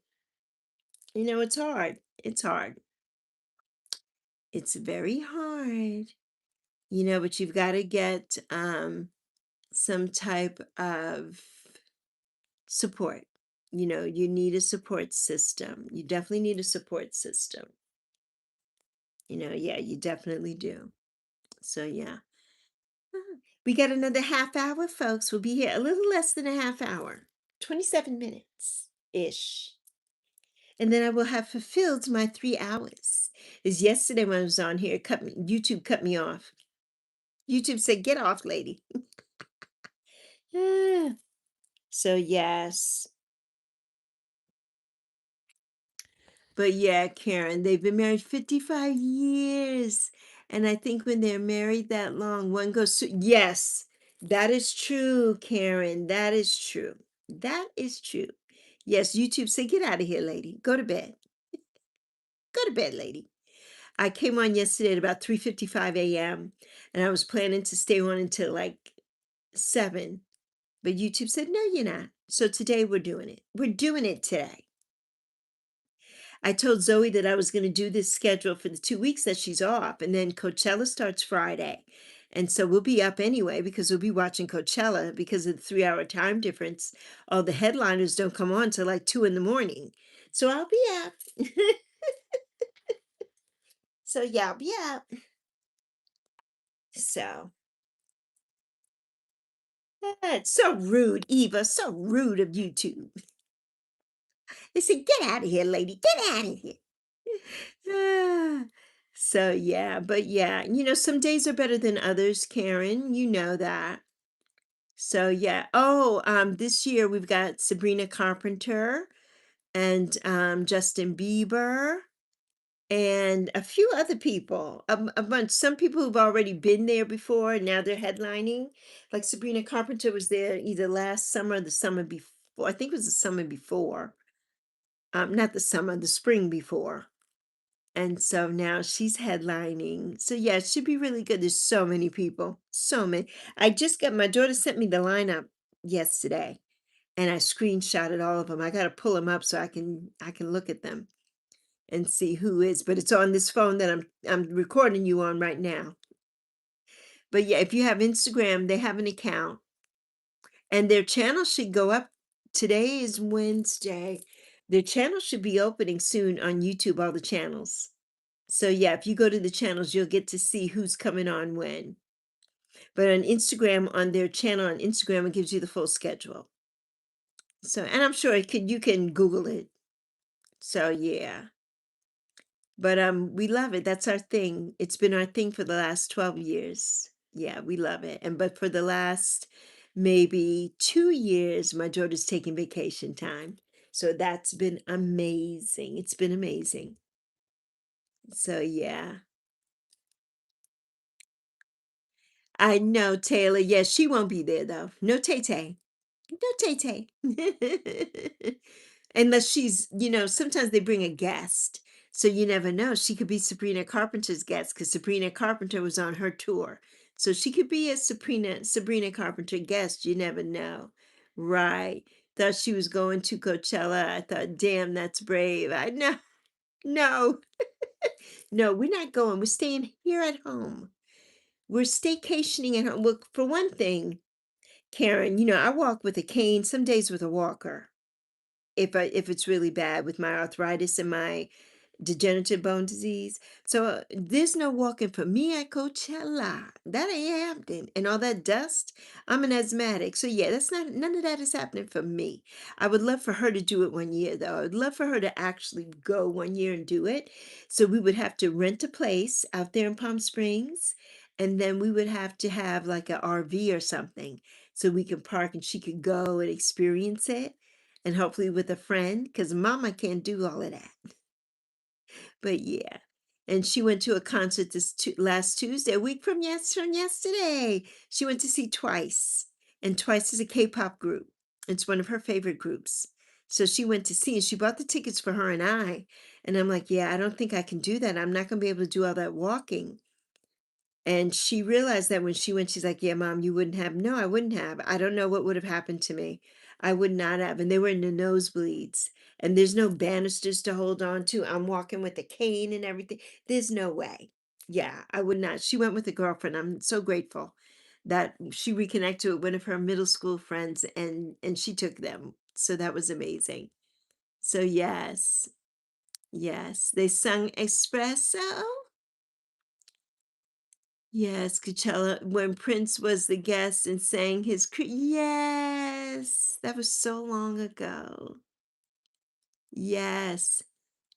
It's hard. It's hard. It's very hard. But you've got to get some type of support. You need a support system. You definitely need a support system. Yeah, you definitely do. So yeah. We got another half hour, folks. We'll be here a little less than a half hour. 27 minutes ish. And then I will have fulfilled my 3 hours. As yesterday when I was on here, YouTube cut me off. YouTube said, "Get off, lady." Ah, so yes. But yeah, Karen, they've been married 55 years. And I think when they're married that long, one goes to, yes, that is true, Karen. That is true. That is true. Yes, YouTube said, "Get out of here, lady. Go to bed. Go to bed, lady." I came on yesterday at about 3:55 a.m. and I was planning to stay on until like 7. But YouTube said, "No, you're not." So today we're doing it. We're doing it today. I told Zoe that I was going to do this schedule for the 2 weeks that she's off. And then Coachella starts Friday. And so we'll be up anyway because we'll be watching Coachella because of the 3 hour time difference. All the headliners don't come on till like 2 in the morning. So I'll be up. So yeah, I'll be up. So it's so rude, Eva. So rude of you two. They said, "Get out of here, lady. Get out of here." Ah, so yeah, but yeah, some days are better than others, Karen. You know that. So yeah. Oh, this year we've got Sabrina Carpenter. and Justin Bieber and a few other people, a bunch. Some people who've already been there before, and now they're headlining. Like Sabrina Carpenter was there either last summer or the summer before. I think it was the summer before. Not the summer, the spring before. And so now she's headlining. So yeah, it should be really good. There's so many people, so many. I just got my daughter sent me the lineup yesterday, and I screenshotted all of them. I got to pull them up so I can look at them and see who is. But it's on this phone that I'm recording you on right now. But yeah, if you have Instagram, they have an account, and their channel should go up. Today is Wednesday. Their channel should be opening soon on YouTube. All the channels. So yeah, if you go to the channels, you'll get to see who's coming on when. But on Instagram, on their channel on Instagram, it gives you the full schedule. So, and I'm sure you can Google it. So yeah. But we love it. That's our thing. It's been our thing for the last 12 years. Yeah, we love it. And but for the last maybe 2 years, my daughter's taking vacation time. So that's been amazing. It's been amazing. So yeah. I know, Taylor. Yes, she won't be there though. No Tay Tay. No Tay Tay. Unless sometimes they bring a guest. So you never know. She could be Sabrina Carpenter's guest because Sabrina Carpenter was on her tour. So she could be a Sabrina Carpenter guest. You never know. Right. Thought she was going to Coachella. I thought, damn, that's brave. I know. No, no, we're not going. We're staying here at home. We're staycationing at home. Well, for one thing, Karen, I walk with a cane, some days with a walker. If it's really bad with my arthritis and my degenerative bone disease. So there's no walking for me at Coachella. That ain't happening. And all that dust, I'm an asthmatic. So yeah, that's not none of that is happening for me. I would love for her to do it one year though. I would love for her to actually go one year and do it. So we would have to rent a place out there in Palm Springs. And then we would have to have like a RV or something so we could park and she could go and experience it. And hopefully with a friend, because mama can't do all of that. But yeah. And she went to a concert last Tuesday, a week from yesterday. She went to see Twice. And Twice is a K-pop group. It's one of her favorite groups. So she went to see and she bought the tickets for her and I. And I'm like, yeah, I don't think I can do that. I'm not going to be able to do all that walking. And she realized that when she went, she's like, yeah, mom, you wouldn't have. No, I wouldn't have. I don't know what would have happened to me. I would not have. And they were in the nosebleeds. And there's no banisters to hold on to. I'm walking with a cane and everything. There's no way. Yeah, I would not. She went with a girlfriend. I'm so grateful that she reconnected with one of her middle school friends and she took them. So that was amazing. So yes, yes. They sung Espresso. Yes, Coachella, when Prince was the guest and sang yes, that was so long ago. Yes.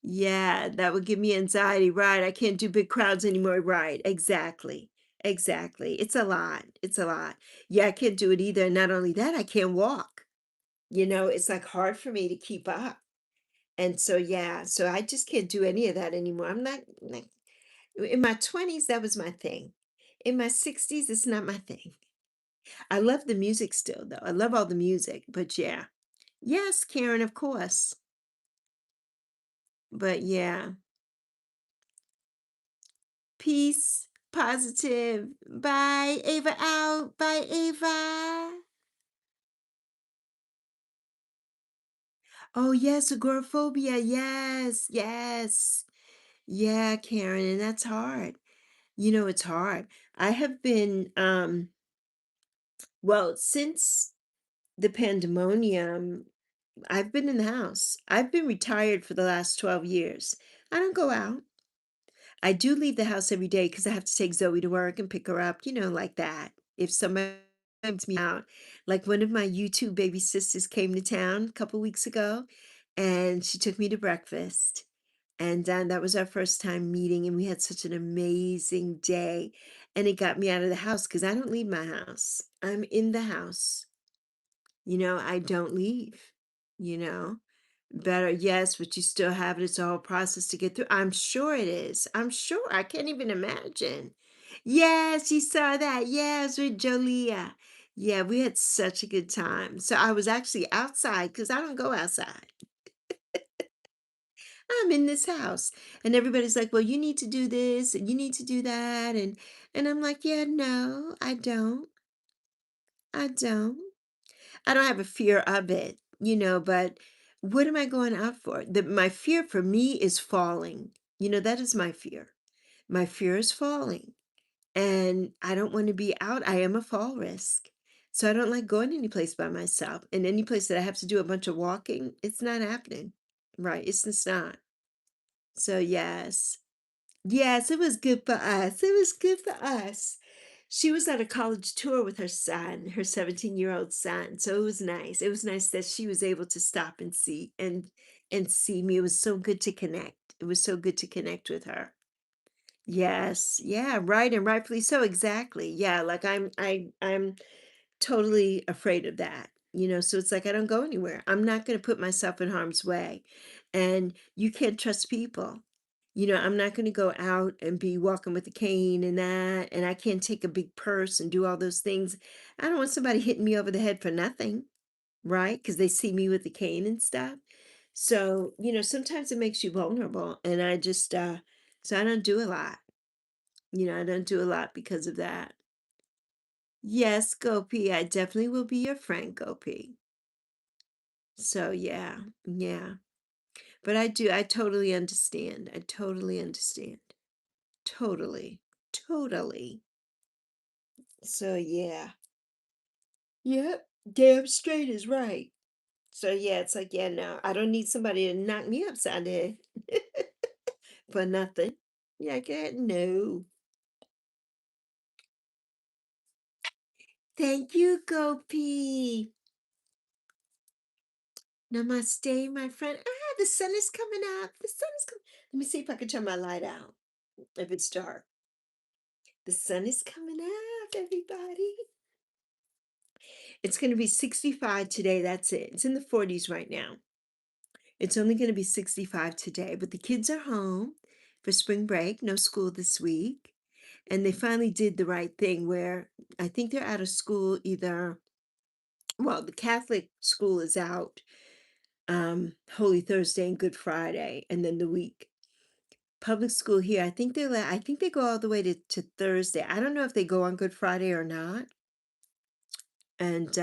Yeah, that would give me anxiety, right? I can't do big crowds anymore, right? Exactly. Exactly. It's a lot. It's a lot. Yeah, I can't do it either. And not only that, I can't walk. It's like hard for me to keep up. And so yeah, so I just can't do any of that anymore. I'm not like in my 20s, that was my thing. In my 60s, it's not my thing. I love the music still, though. I love all the music, but yeah. Yes, Karen, of course. But yeah. Peace, positive. Bye, Ava out. Bye, Ava. Oh, yes, agoraphobia. Yes, yes. Yeah, Karen, and that's hard. It's hard. I have been, well, since the pandemonium, I've been in the house. I've been retired for the last 12 years. I don't go out. I do leave the house every day because I have to take Zoe to work and pick her up, like that. If somebody brings me out, like one of my YouTube baby sisters came to town a couple weeks ago and she took me to breakfast. And that was our first time meeting, and we had such an amazing day. And it got me out of the house because I don't leave my house. I'm in the house. I don't leave, you know. Better, yes, but you still have it. It's a whole process to get through. I'm sure it is. I'm sure. I can't even imagine. Yes, you saw that. Yes, with Jolia. Yeah, we had such a good time. So I was actually outside because I don't go outside. I'm in this house. And everybody's like, well, you need to do this and you need to do that. And I'm like, yeah, no, I don't. I don't. I don't have a fear of it, but what am I going out for? My fear for me is falling. That is my fear. My fear is falling. And I don't want to be out. I am a fall risk. So I don't like going any place by myself. And any place that I have to do a bunch of walking, it's not happening. Right. It's just not. So yes. Yes, it was good for us. It was good for us. She was on a college tour with her son, her 17-year-old son. So it was nice. It was nice that she was able to stop and see me. It was so good to connect. It was so good to connect with her. Yes. Yeah, right, and rightfully so. Exactly. Yeah, like I'm totally afraid of that. So it's like I don't go anywhere. I'm not going to put myself in harm's way. And you can't trust people. I'm not going to go out and be walking with a cane and that, and I can't take a big purse and do all those things. I don't want somebody hitting me over the head for nothing, right? Because they see me with the cane and stuff. So, sometimes it makes you vulnerable. And so I don't do a lot. I don't do a lot because of that. Yes, Gopi, I definitely will be your friend, Gopi. So yeah, yeah. But I totally understand. I totally understand. Totally. Totally. So yeah. Yep. Damn straight is right. So yeah, it's like, yeah, no, I don't need somebody to knock me upside the head for nothing. Yeah, get no. Thank you, Gopi. Namaste, my friend. Ah, the sun is coming up. The sun is coming. Let me see if I can turn my light out if it's dark. The sun is coming up, everybody. It's going to be 65 today. That's it. It's in the 40s right now. It's only going to be 65 today, but the kids are home for spring break, no school this week. And they finally did the right thing where I think they're out of school either, well, the Catholic school is out Holy Thursday and Good Friday, and then the week. Public school here, I think they go all the way to Thursday. I don't know if they go on Good Friday or not. And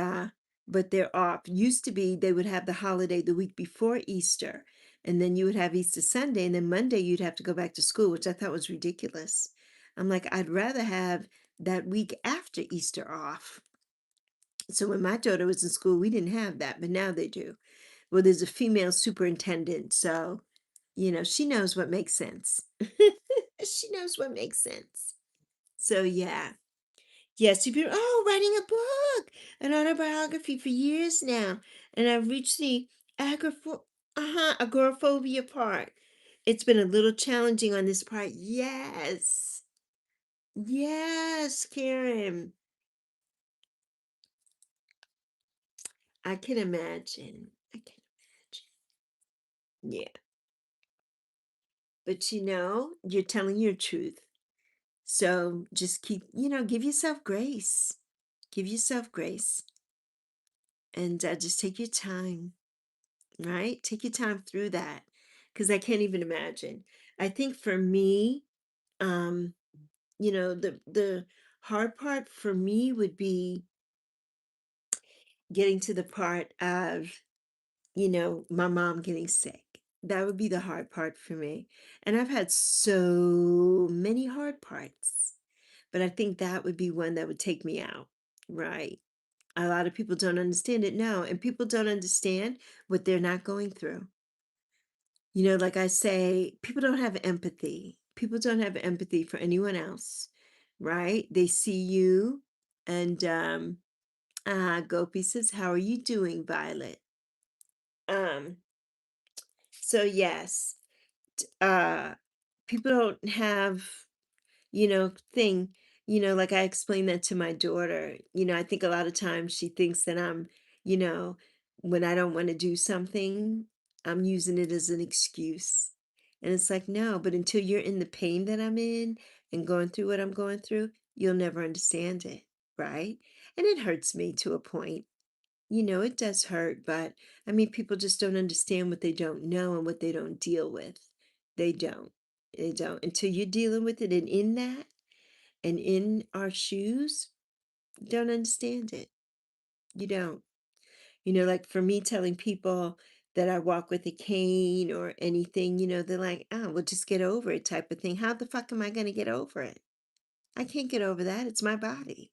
but they're off. Used to be they would have the holiday the week before Easter, and then you would have Easter Sunday, and then Monday you'd have to go back to school, which I thought was ridiculous. I'm like, I'd rather have that week after Easter off. So when my daughter was in school, we didn't have that, but now they do. Well, there's a female superintendent, so she knows what makes sense. She knows what makes sense. So yeah. Yes, you've been writing a book, an autobiography for years now, and I've reached the agoraphobia part. It's been a little challenging on this part. Yes. Yes, Karen. I can imagine. I can imagine. Yeah. But you're telling your truth. So just keep, give yourself grace. Give yourself grace and just take your time. Right? Take your time through that because I can't even imagine. I think for me, um, the hard part for me would be getting to the part of, my mom getting sick. That would be the hard part for me. And I've had so many hard parts, but I think that would be one that would take me out. Right? A lot of people don't understand it now, and people don't understand what they're not going through. Like I say, people don't have empathy. People don't have empathy for anyone else, right? They see you and Gopi says, "How are you doing, Violet?" Um, so yes, uh people don't have, thing, like I explained that to my daughter. I think a lot of times she thinks that I'm, you know, when I don't want to do something. I'm using it as an excuse. And it's like, no, but until you're in the pain that I'm in and going through what I'm going through, you'll never understand it, right? And it hurts me to a point. It does hurt, but I mean, people just don't understand what they don't know and what they don't deal with. They don't. They don't. Until you're dealing with it and in that and in our shoes, you don't understand it. You don't. Like for me telling people that I walk with a cane or anything, they're like, oh, well, just get over it type of thing. How the fuck am I going to get over it? I can't get over that. It's my body.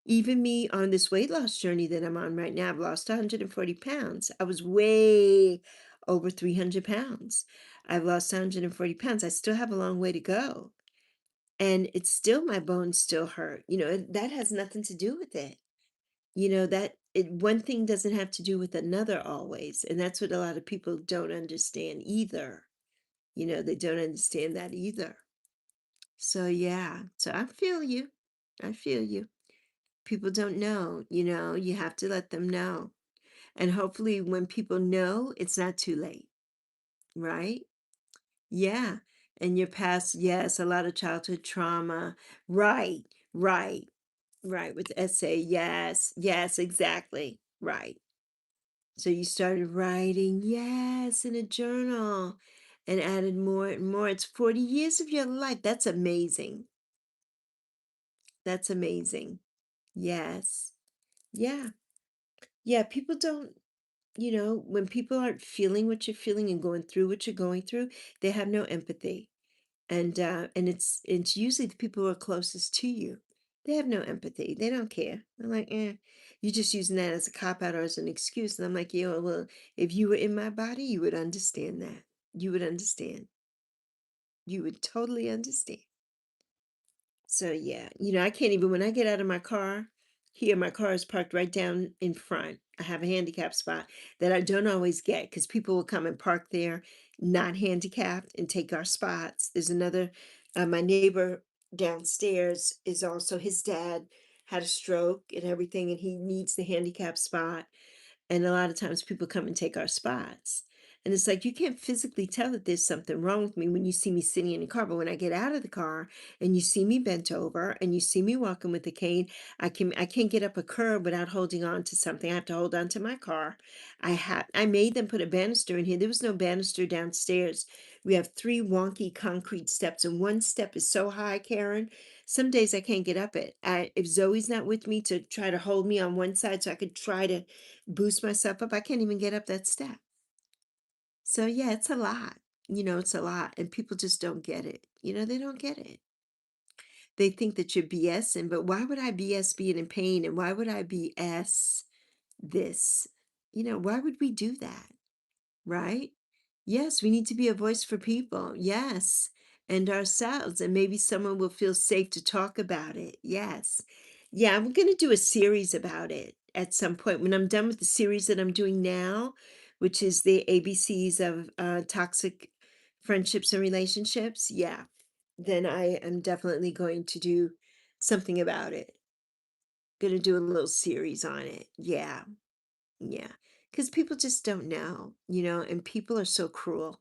Even me on this weight loss journey that I'm on right now, I've lost 140 pounds. I was way over 300 pounds. I've lost 140 pounds. I still have a long way to go. And it's still, my bones still hurt. That has nothing to do with it. One thing doesn't have to do with another always. And that's what a lot of people don't understand either. They don't understand that either. So, yeah. So I feel you. I feel you. People don't know, you have to let them know. And hopefully when people know, it's not too late, right? Yeah. And your past, yes, a lot of childhood trauma. Right, right, right. With essay, yes, yes, exactly. Right. So you started writing, yes, in a journal and added more and more. It's 40 years of your life. That's amazing. That's amazing. Yes. Yeah. Yeah. People don't, when people aren't feeling what you're feeling and going through what you're going through, they have no empathy. And it's usually the people who are closest to you. They have no empathy. They don't care. They're like, you're just using that as a cop out or as an excuse. And I'm like, yeah, well, if you were in my body, you would understand that. You would understand. You would totally understand. So yeah, I can't even, when I get out of my car, here my car is parked right down in front. I have a handicap spot that I don't always get because people will come and park there, not handicapped, and take our spots. There's another, my neighbor downstairs is also, his dad had a stroke and everything, and he needs the handicap spot. And a lot of times people come and take our spots. And it's like you can't physically tell that there's something wrong with me when you see me sitting in the car. But when I get out of the car and you see me bent over and you see me walking with a cane, I can't get up a curb without holding on to something. I have to hold on to my car. I made them put a banister in here. There was no banister downstairs. We have three wonky concrete steps, and one step is so high, Karen. Some days I can't get up it. If Zoe's not with me to try to hold me on one side so I could try to boost myself up, I can't even get up that step. So yeah, it's a lot. It's a lot. And people just don't get it. They don't get it. They think that you're BSing, but why would I BS being in pain? And why would I BS this? Why would we do that? Right? Yes, we need to be a voice for people. Yes. And ourselves. And maybe someone will feel safe to talk about it. Yes. Yeah, I'm going to do a series about it at some point. When I'm done with the series that I'm doing now, which is the ABCs of toxic friendships and relationships. Yeah. Then I am definitely going to do something about it. Going to do a little series on it. Yeah. Yeah. Because people just don't know, and people are so cruel.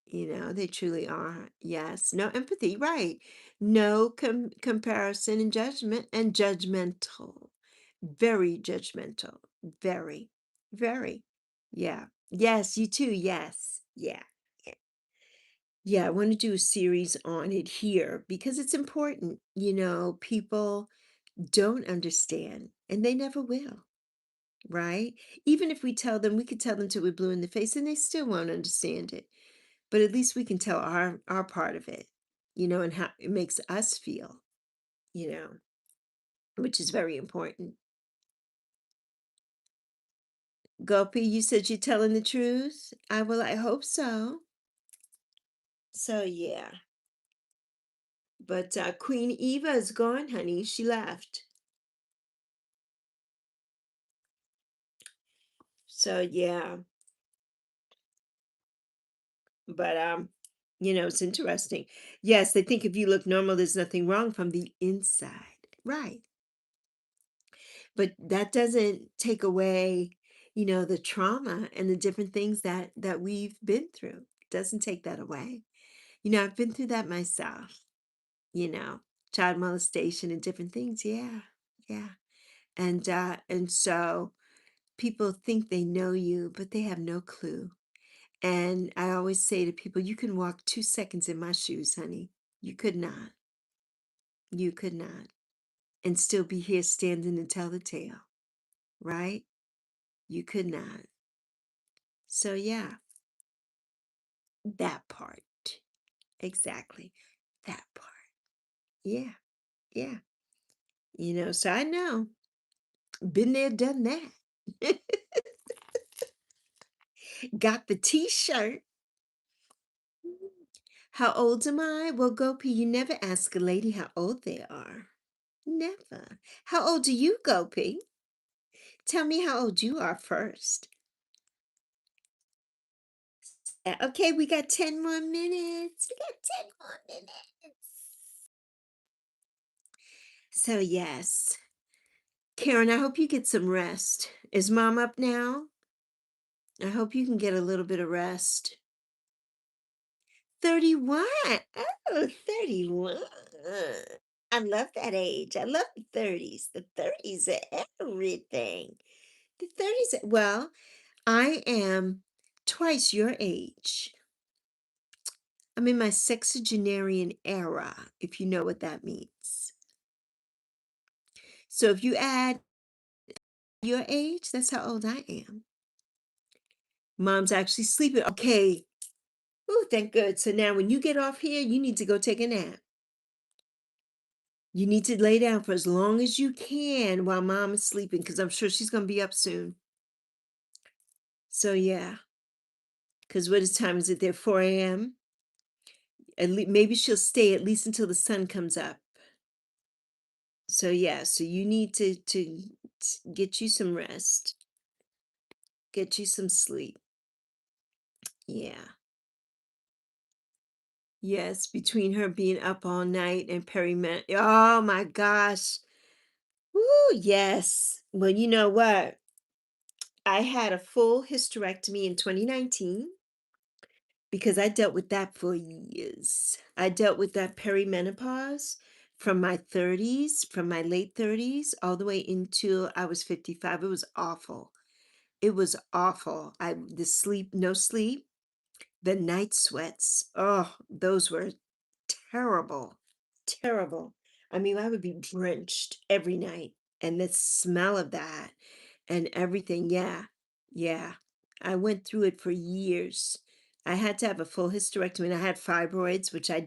They truly are. Yes. No empathy. Right. No comparison and judgment and judgmental. Very judgmental. Very, very. Yeah. Yes. You too. Yes. Yeah. Yeah. Yeah. I want to do a series on it here because it's important. People don't understand and they never will. Right? Even if we tell them, we could tell them till we're blue in the face and they still won't understand it. But at least we can tell our part of it, and how it makes us feel, you know, which is very important. Gopi, you said you're telling the truth. I hope so. So yeah. But Queen Eva is gone, honey. She left. So yeah. But it's interesting. Yes, they think if you look normal, there's nothing wrong from the inside. Right. But that doesn't take away, the trauma and the different things that we've been through. Doesn't take that away. I've been through that myself, you know, child molestation and different things. Yeah. Yeah. And so people think they know you, but they have no clue. And I always say to people, you can walk 2 seconds in my shoes, honey. You could not. You could not. And still be here standing and tell the tale, right? You could not. So yeah, that part. Exactly. That part. Yeah. Yeah. So I know. Been there, done that. Got the t-shirt. How old am I? Well, Gopi, you never ask a lady how old they are. Never. How old do you, Gopi? Tell me how old you are first. Okay, we got 10 more minutes. We got 10 more minutes. So, yes. Karen, I hope you get some rest. Is mom up now? I hope you can get a little bit of rest. 31. Oh, 31. I love that age. I love the 30s. The 30s are everything. The 30s, well, I am twice your age. I'm in my sexagenarian era, if you know what that means. So if you add your age, that's how old I am. Mom's actually sleeping. Okay. Oh, thank good. So now when you get off here, you need to go take a nap. You need to lay down for as long as you can while mom is sleeping, because I'm sure she's going to be up soon. So yeah, because what is time is it there? 4 a.m. At least maybe she'll stay at least until the sun comes up. So yeah, so you need to get you some rest, get you some sleep. Yeah. Yes, between her being up all night and periment. Oh my gosh. Woo, yes. Well, you know what? I had a full hysterectomy in 2019 because I dealt with that for years. I dealt with that perimenopause from my 30s, from my late 30s, all the way until I was 55. It was awful. It was awful. The sleep, no sleep, the night sweats. Oh, those were terrible. Terrible. I mean, I would be drenched every night, and the smell of that and everything. Yeah. Yeah. I went through it for years. I had to have a full hysterectomy, and I had fibroids, which I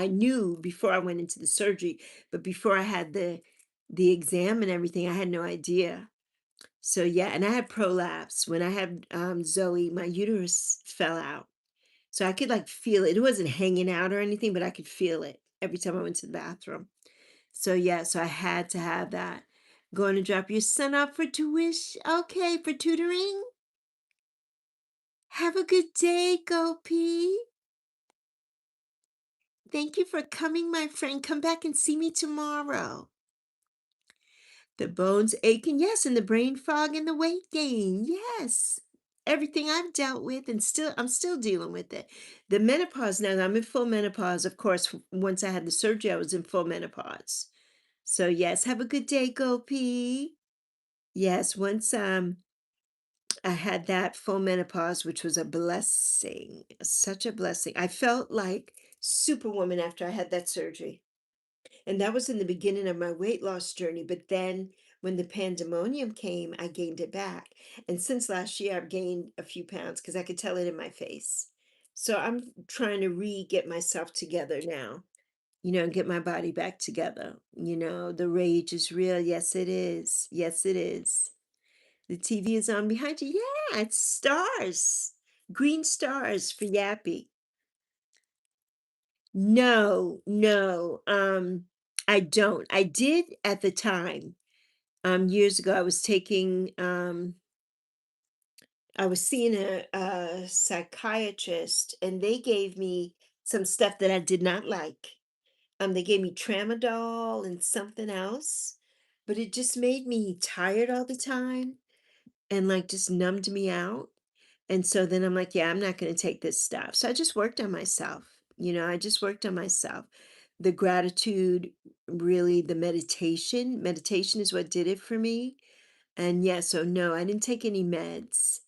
knew before I went into the surgery, but before I had the exam and everything, I had no idea. So yeah, and I had prolapse. When I had Zoe, my uterus fell out. So I could like feel it. It wasn't hanging out or anything, but I could feel it every time I went to the bathroom. So yeah, so I had to have that. Going to drop your son off for tuition. Okay, for tutoring. Have a good day, Gopi. Thank you for coming, my friend. Come back and see me tomorrow. The bones aching, yes, and the brain fog and the weight gain, yes. Everything I've dealt with, and I'm still dealing with it. The menopause now, I'm in full menopause. Of course, once I had the surgery, I was in full menopause. So yes, have a good day, Gopi. Yes, once I had that full menopause, which was a blessing, such a blessing. I felt like Superwoman after I had that surgery. And that was in the beginning of my weight loss journey. But then when the pandemonium came, I gained it back. And since last year, I've gained a few pounds because I could tell it in my face. So I'm trying to get myself together now, and get my body back together. The rage is real. Yes, it is. Yes, it is. The TV is on behind you. Yeah, it's stars. Green stars for Yappy. No, no. I don't. I did at the time. Years ago, I was seeing a psychiatrist, and they gave me some stuff that I did not like. They gave me tramadol and something else, but it just made me tired all the time. and like just numbed me out. And so then I'm like, yeah, I'm not going to take this stuff. So I just worked on myself. I just worked on myself. The gratitude, really, the meditation. Meditation is what did it for me. And yeah, so no, I didn't take any meds.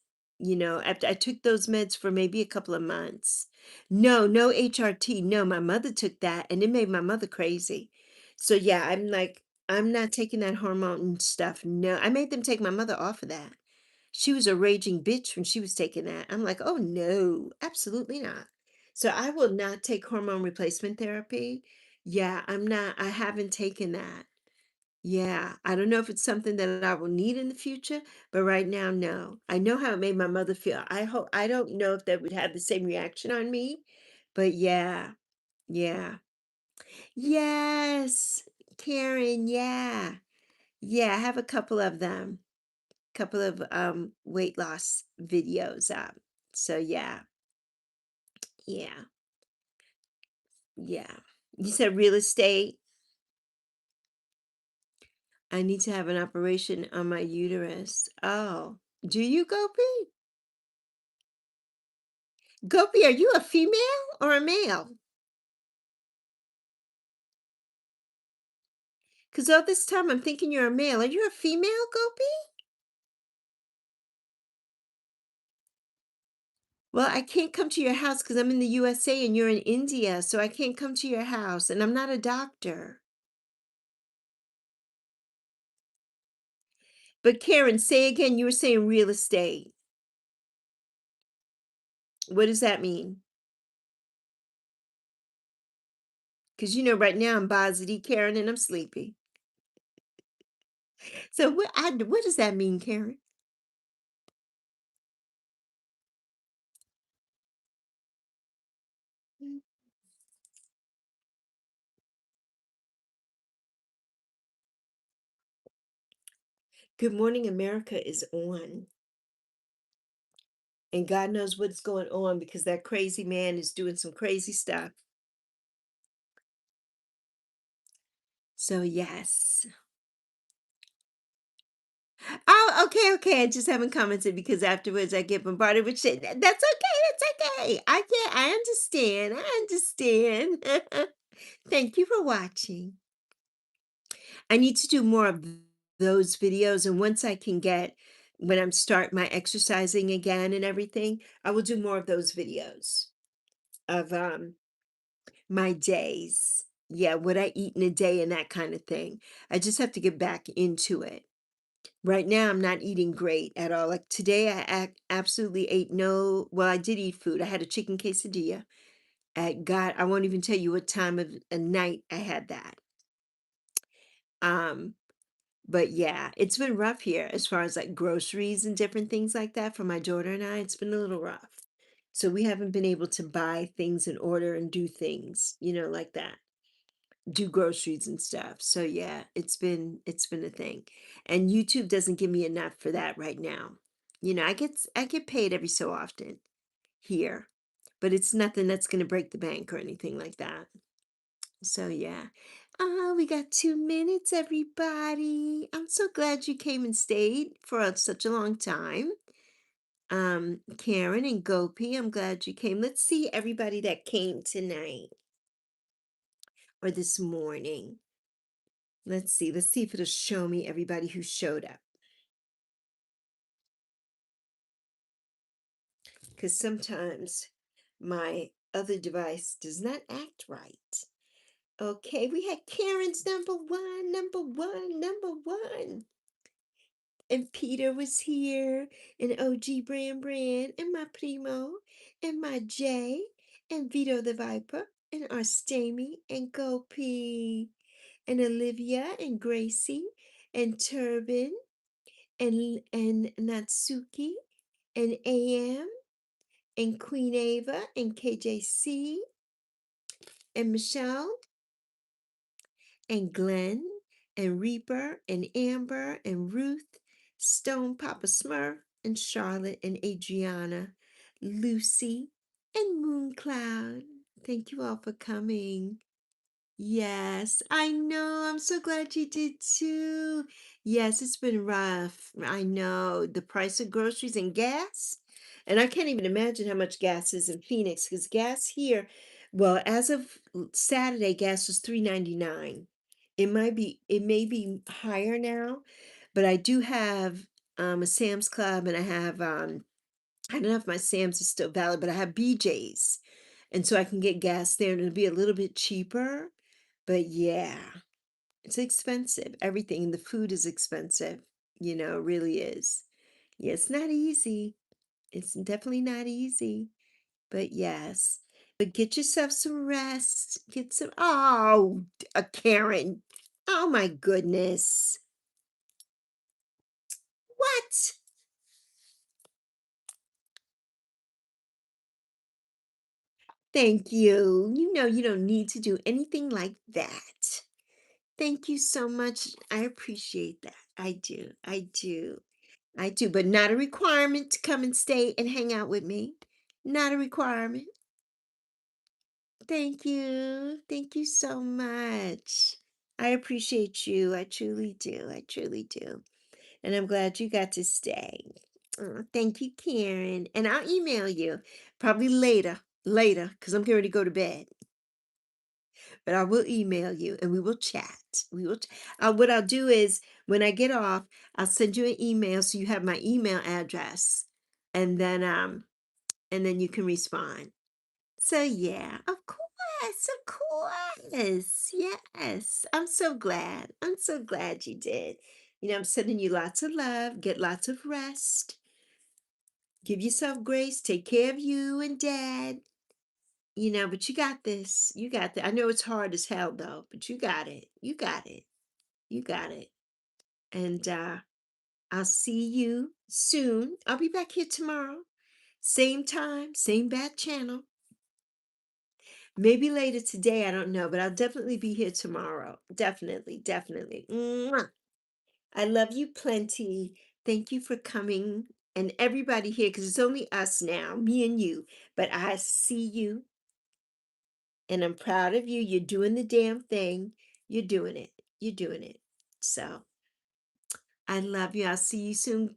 After I took those meds for maybe a couple of months. No, no HRT. No, my mother took that and it made my mother crazy. So yeah, I'm like, I'm not taking that hormone stuff. No, I made them take my mother off of that. She was a raging bitch when she was taking that. I'm like, oh no, absolutely not. So I will not take hormone replacement therapy. Yeah, I haven't taken that. Yeah, I don't know if it's something that I will need in the future, but right now, no. I know how it made my mother feel. I don't know if that would have the same reaction on me, but yeah, yeah. Yes, Karen, yeah. Yeah, I have a couple of them, couple of weight loss videos up. So yeah, yeah, yeah. You said real estate. I need to have an operation on my uterus. Oh, do you, Gopi? Gopi, are you a female or a male? Because all this time I'm thinking you're a male. Are you a female, Gopi? Well, I can't come to your house because I'm in the USA and you're in India, so I can't come to your house, and I'm not a doctor. But Karen, say again, you were saying real estate. What does that mean? Because right now I'm Bozzity, Karen, and I'm sleepy. So what does that mean, Karen? Good Morning America is on, and God knows what's going on because that crazy man is doing some crazy stuff. So yes. Oh, okay, okay. I just haven't commented because afterwards I get bombarded with shit. That's okay. That's okay. I get. I understand. I understand. Thank you for watching. I need to do more of those videos, and once I can get when I'm start my exercising again and everything, I will do more of those videos of my days. Yeah, what I eat in a day and that kind of thing. I just have to get back into it. Right now, I'm not eating great at all. Like today, absolutely ate no, well, I did eat food. I had a chicken quesadilla. God, I won't even tell you what time of a night I had that. Um, but yeah, it's been rough here as far as like groceries and different things like that for my daughter and I. It's been a little rough. So we haven't been able to buy things in order and do things, like that. Do groceries and stuff. So yeah, it's been a thing. And YouTube doesn't give me enough for that right now. I get paid every so often here, but it's nothing that's going to break the bank or anything like that. So yeah. We got 2 minutes, everybody. I'm so glad you came and stayed for such a long time. Karen and Gopi, I'm glad you came. Let's see everybody that came tonight or this morning. Let's see. Let's see if it'll show me everybody who showed up. Because sometimes my other device does not act right. Okay, we had Karen's number one, number one, number one. And Peter was here, and OG Brand, and my Primo, and my Jay, and Vito the Viper, and Arstami, and Gopi, and Olivia, and Gracie, and Turban, and Natsuki, and AM, and Queen Ava, and KJC, and Michelle, and Glenn, and Reaper, and Amber, and Ruth, Stone Papa Smurf, and Charlotte, and Adriana, Lucy, and Moon Cloud. Thank you all for coming. Yes, I know. I'm so glad you did too. Yes, it's been rough. I know the price of groceries and gas. And I can't even imagine how much gas is in Phoenix because gas here, well, as of Saturday, gas was 3.99. It may be higher now, but I do have a Sam's Club and I don't know if my Sam's is still valid, but I have BJ's. And so I can get gas there and it'll be a little bit cheaper. But yeah, it's expensive. Everything, the food is expensive, it really is. Yeah, it's not easy. It's definitely not easy. But yes. But get yourself some rest. Get some, oh, Karen. Oh my goodness. What? Thank you. You know you don't need to do anything like that. Thank you so much. I appreciate that. I do. I do. I do, but not a requirement to come and stay and hang out with me. Not a requirement. Thank you. Thank you so much. I appreciate you. I truly do. I truly do. And I'm glad you got to stay. Thank you, Karen. And I'll email you probably later, because I'm getting ready to go to bed. But I will email you and we will chat. What I'll do is when I get off, I'll send you an email so you have my email address, and then you can respond. So yeah, of course, yes. I'm so glad. I'm so glad you did. I'm sending you lots of love. Get lots of rest. Give yourself grace. Take care of you and Dad. But you got this. You got that. I know it's hard as hell though, but you got it. You got it. You got it. And I'll see you soon. I'll be back here tomorrow. Same time, same bad channel. Maybe later today, I don't know, but I'll definitely be here tomorrow. Definitely, definitely. Mwah. I love you plenty. Thank you for coming and everybody here because it's only us now, me and you. But I see you and I'm proud of you. You're doing the damn thing. You're doing it. You're doing it. So I love you. I'll see you soon.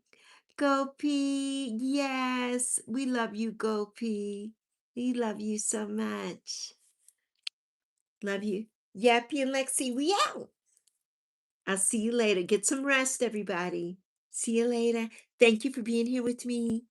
Gopi. Yes, we love you, Gopi. We love you so much. Love you. Yappy and Lexi, we out. I'll see you later. Get some rest, everybody. See you later. Thank you for being here with me.